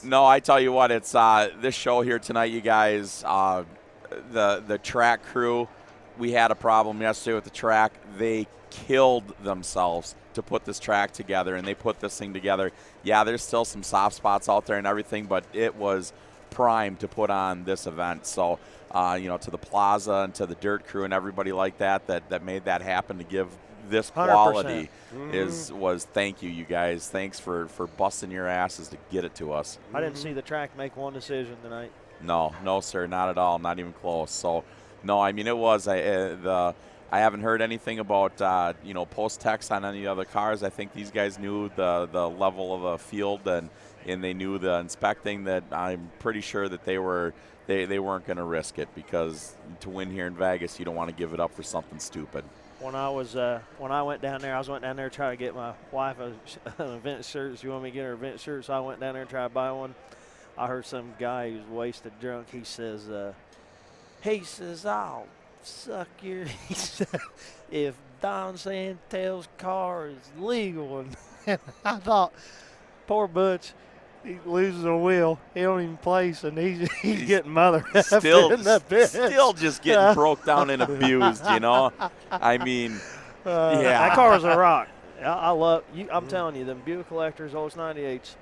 No, I tell you what, it's this show here tonight, you guys. The track crew, we had a problem yesterday with the track. They killed themselves to put this track together, and they put this thing together. Yeah, there's still some soft spots out there and everything, but it was primed to put on this event. So, to the Plaza and to the Dirt Crew and everybody like that made that happen to give this quality 100%. was thank you guys. Thanks for busting your asses to get it to us. I didn't see the track make one decision tonight. No, sir, not at all, not even close. So, no, I mean it was. I haven't heard anything about post text on any other cars. I think these guys knew the level of the field and they knew the inspecting that. I'm pretty sure that they weren't going to risk it, because to win here in Vegas, you don't want to give it up for something stupid. When I went down there, to try to get my wife an event shirt. She wanted me to get her event shirt, so I went down there and tried to buy one. I heard some guy who's wasted drunk. He says, I'll suck your. He said, if Don Santel's car is legal, and I thought, poor Butch, he loses a wheel. He don't even place, and he's getting mother Still in the pit. Still just getting broke down and abused, I mean, yeah. That car is a rock. I love you. I'm telling you, them Buick Collectors, old 98s,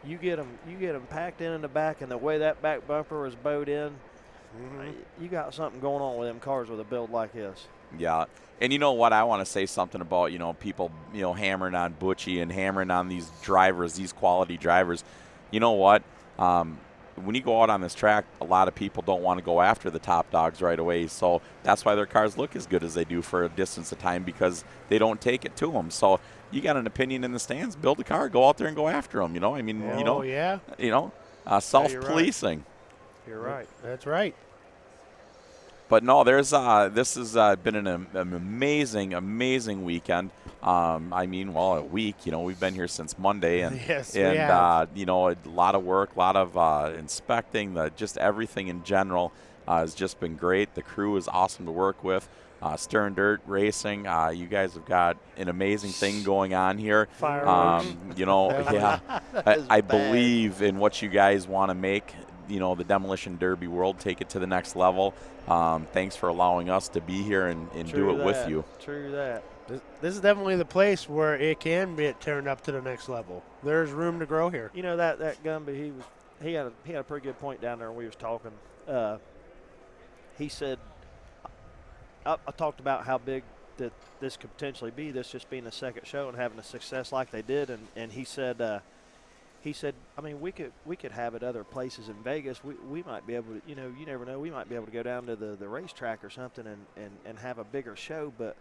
you get them packed in the back, and the way that back bumper was bowed in, you got something going on with them cars with a build like this. Yeah. And you know what? I want to say something about, people, hammering on Butchie and hammering on these drivers, these quality drivers. You know what? When you go out on this track, a lot of people don't want to go after the top dogs right away. So that's why their cars look as good as they do for a distance of time, because they don't take it to them. So you got an opinion in the stands, build a car, go out there and go after them. I mean, self-policing. You're right. That's right. But no, this has been an amazing, amazing weekend. A week. We've been here since Monday, and yes, we have. a lot of work, a lot of inspecting, just everything in general. has just been great. The crew is awesome to work with. Stern Dirt Racing, you guys have got an amazing thing going on here. Fireworks. You know, yeah, That is I bad. believe in what you guys want to make, you know, the Demolition Derby world, take it to the next level. Thanks for allowing us to be here and do it with you. True that. This is definitely the place where it can be turned up to the next level. There's room to grow here. You know that Gumby, he had a pretty good point down there when we was talking. He said, I talked about how big that this could potentially be, this just being a second show and having a success like they did, and he said, I mean, we could have it other places in Vegas. We might be able to, you know, you never know, we might be able to go down to the racetrack or something and have a bigger show, but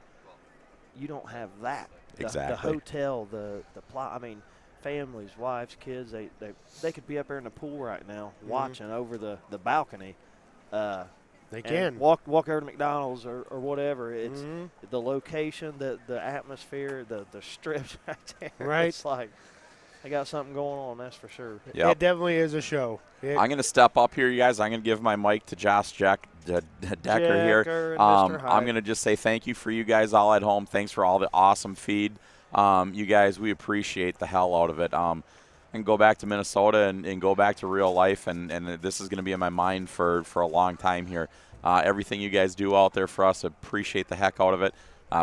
you don't have that. Exactly. The hotel, the plot. I mean, families, wives, kids, they could be up there in the pool right now watching over the balcony. They can walk over to McDonald's or whatever. It's the location, the atmosphere, the strips right there. Right. It's like they got something going on, that's for sure. Yep. It definitely is a show. I'm going to step up here, you guys. I'm going to give my mic to Josh Decker here. and Mr. I'm going to just say thank you for you guys all at home. Thanks for all the awesome feed. You guys, we appreciate the hell out of it. And go back to Minnesota and go back to real life, and this is going to be in my mind for a long time here. Everything you guys do out there for us, appreciate the heck out of it.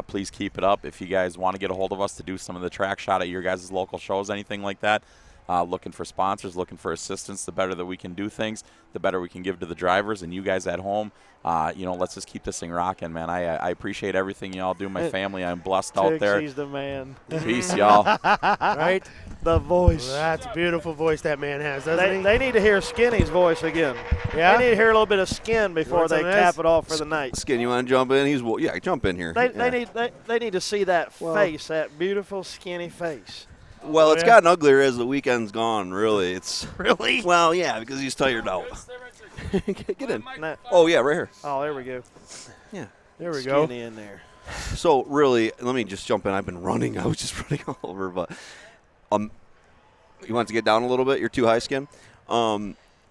Please keep it up. If you guys want to get a hold of us to do some of the track shot at your guys' local shows, anything like that, looking for sponsors, looking for assistance, the better that we can do things, the better we can give to the drivers and you guys at home. Let's just keep this thing rocking, man. I appreciate everything y'all do. My family, I'm blessed out there. He's the man. Peace, y'all. Right? The voice. That's a beautiful voice that man has, doesn't he? They need to hear Skinny's voice again. Yeah? They need to hear a little bit of Skin before want they some of cap this? it off for the night. Skin, you want to jump in? Yeah, jump in here. They need to see that face, that beautiful skinny face. Well, it's gotten uglier as the weekend's gone, really. It's Really? Well, yeah, because he's tired out. Get in. Nah. Oh, yeah, right here. Oh, there we go. Yeah. There we go. Skinny in there. So, really, let me just jump in. I've been running. I was just running all over, but you want to get down a little bit? You're too high, Skin.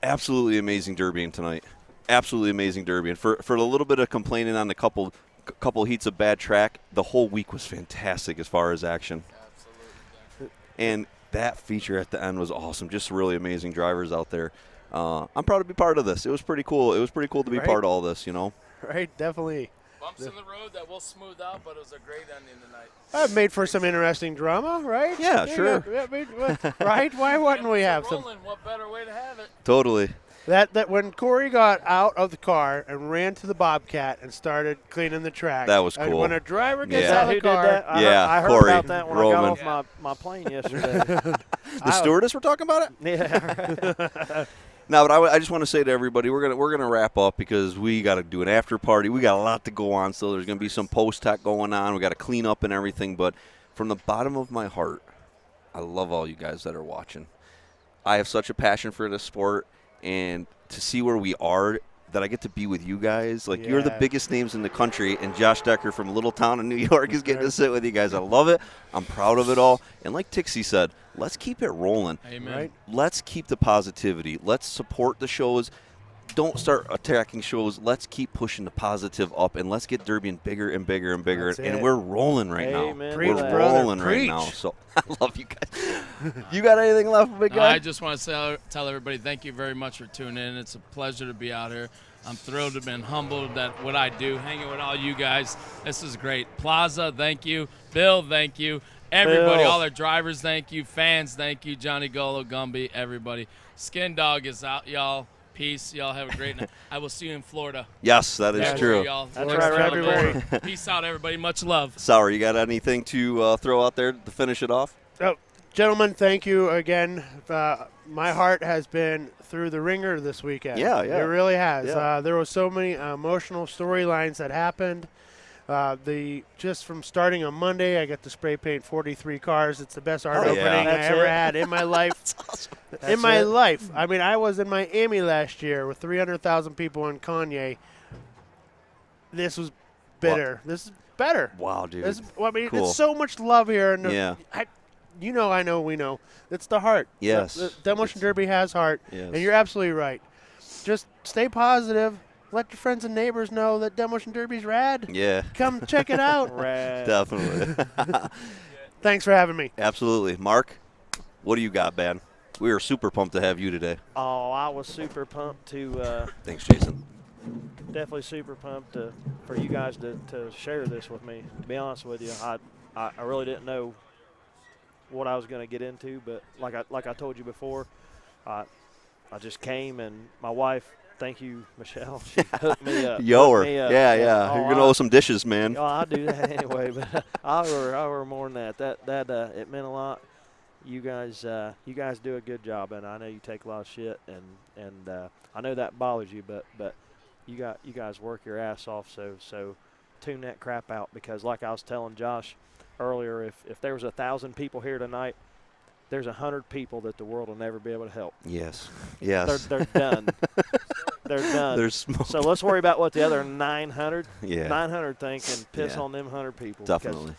Absolutely amazing derbying tonight. Absolutely amazing derbying. For a little bit of complaining on the couple heats of bad track, the whole week was fantastic as far as action. And that feature at the end was awesome. Just really amazing drivers out there. I'm proud to be part of this. It was pretty cool. It was pretty cool to be part of all this, you know. Right, definitely. Bumps in the road that we'll smooth out, but it was a great ending tonight. I've made for some interesting drama, right? Yeah, sure. Right? Why wouldn't we have some? Rolling, what better way to have it? Totally. That when Corey got out of the car and ran to the Bobcat and started cleaning the track. That was and cool. when a driver gets Yeah. out of Who the car, did that? I heard Corey, about that when Roman. I got off my plane yesterday. The stewardess, we're talking about it? Yeah. No, but I just want to say to everybody, we're gonna wrap up because we got to do an after party. We got a lot to go on, so there's gonna be some post tech going on. We got to clean up and everything. But from the bottom of my heart, I love all you guys that are watching. I have such a passion for this sport, and to see where we are, that I get to be with you guys. Like, you're the Yeah. biggest names in the country, and Josh Decker from a little town in New York is getting to sit with you guys. I love it. I'm proud of it all. And like Tixie said, let's keep it rolling. Amen. Right. Let's keep the positivity. Let's support the shows. Don't start attacking shows. Let's keep pushing the positive up, and let's get Derby bigger and bigger and bigger. That's And it. we're rolling right Amen now. to We're that. rolling right Preach. now. So I love you guys. You got anything left, big No, guy? I just want to tell everybody thank you very much for tuning in. It's a pleasure to be out here. I'm thrilled to have been humbled that what I do, hanging with all you guys. This is great. Plaza, thank you. Bill, thank you. Everybody, Bill. all our drivers, thank you. Fans, thank you. Johnny Golo, Gumby, everybody. Skin Dog is out, y'all. Peace. Y'all have a great night. I will see you in Florida. Yes, that is Yeah, true. Y'all. That's Next right, February. Peace out, everybody. Much love. Sour, you got anything to throw out there to finish it off? Oh, gentlemen, thank you again. My heart has been through the ringer this weekend. Yeah, yeah. It really has. Yeah. There was so many emotional storylines that happened. Just from starting on Monday, I got to spray paint 43 cars. It's the best art Oh, opening yeah. I That's ever it. had in my life. That's my it. life. I mean, I was in Miami last year with 300,000 people in Kanye. This was bitter. This is better. Wow, dude. I mean, Cool. it's so much love here. And Yeah. I know, we know. It's the heart. Yes. The Demolition Derby has heart. Yes. And you're absolutely right. Just stay positive. let your friends and neighbors know that Demolition Derby's rad. Yeah. Come check it out. Rad. Definitely. Thanks for having me. Absolutely. Mark, what do you got, man? We are super pumped to have you today. Oh, I was super pumped to. Thanks, Jason. Definitely super pumped for you guys to share this with me. To be honest with you, I really didn't know what I was going to get into, but like I told you before, I just came, and my wife, thank you, Michelle, she hooked me up. Yo, hooked me up. yeah. Oh, You're going to owe some dishes, man. Oh, I do that anyway, but I owe her more than that. That it meant a lot. You guys do a good job, and I know you take a lot of shit, and I know that bothers you, but you guys work your ass off, so tune that crap out, because like I was telling Josh earlier, if there was 1,000 people here tonight, there's 100 people that the world will never be able to help. Yes. They're done. They're done. They're smoked. So let's worry about what the other 900 think and piss Yeah. on them 100 people. Definitely.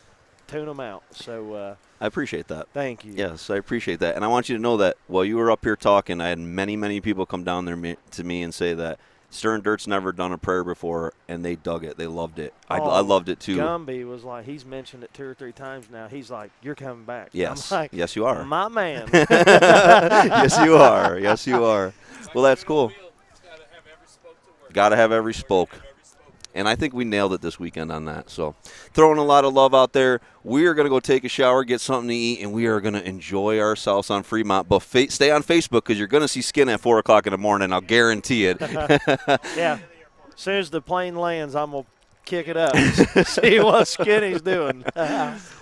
Tune them out. So I appreciate that. Thank you. Yes, I appreciate that. And I want you to know that while you were up here talking, I had many people come down there to me and say that Stern Dirt's never done a prayer before, and they dug it. They loved it. I loved it, too. Gumby was like, he's mentioned it 2 or 3 times now. He's like, you're coming back. Yes. I'm like, yes, you are. My man. Yes, you are. Yes, you are. Well, that's cool. Got to have every spoke. And I think we nailed it this weekend on that. So throwing a lot of love out there. We are going to go take a shower, get something to eat, and we are going to enjoy ourselves on Fremont. But stay on Facebook, because you're going to see Skin at 4 o'clock in the morning. I'll guarantee it. Yeah. As soon as the plane lands, I'm going to kick it up, see what Skinny's doing.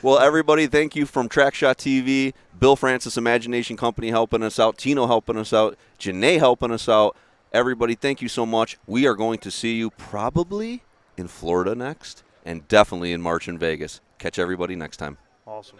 Well, everybody, thank you from Trackshot TV, Bill Francis Imagination Company helping us out, Tino helping us out, Janae helping us out. Everybody, thank you so much. We are going to see you probably in Florida next, and definitely in March in Vegas. Catch everybody next time. Awesome.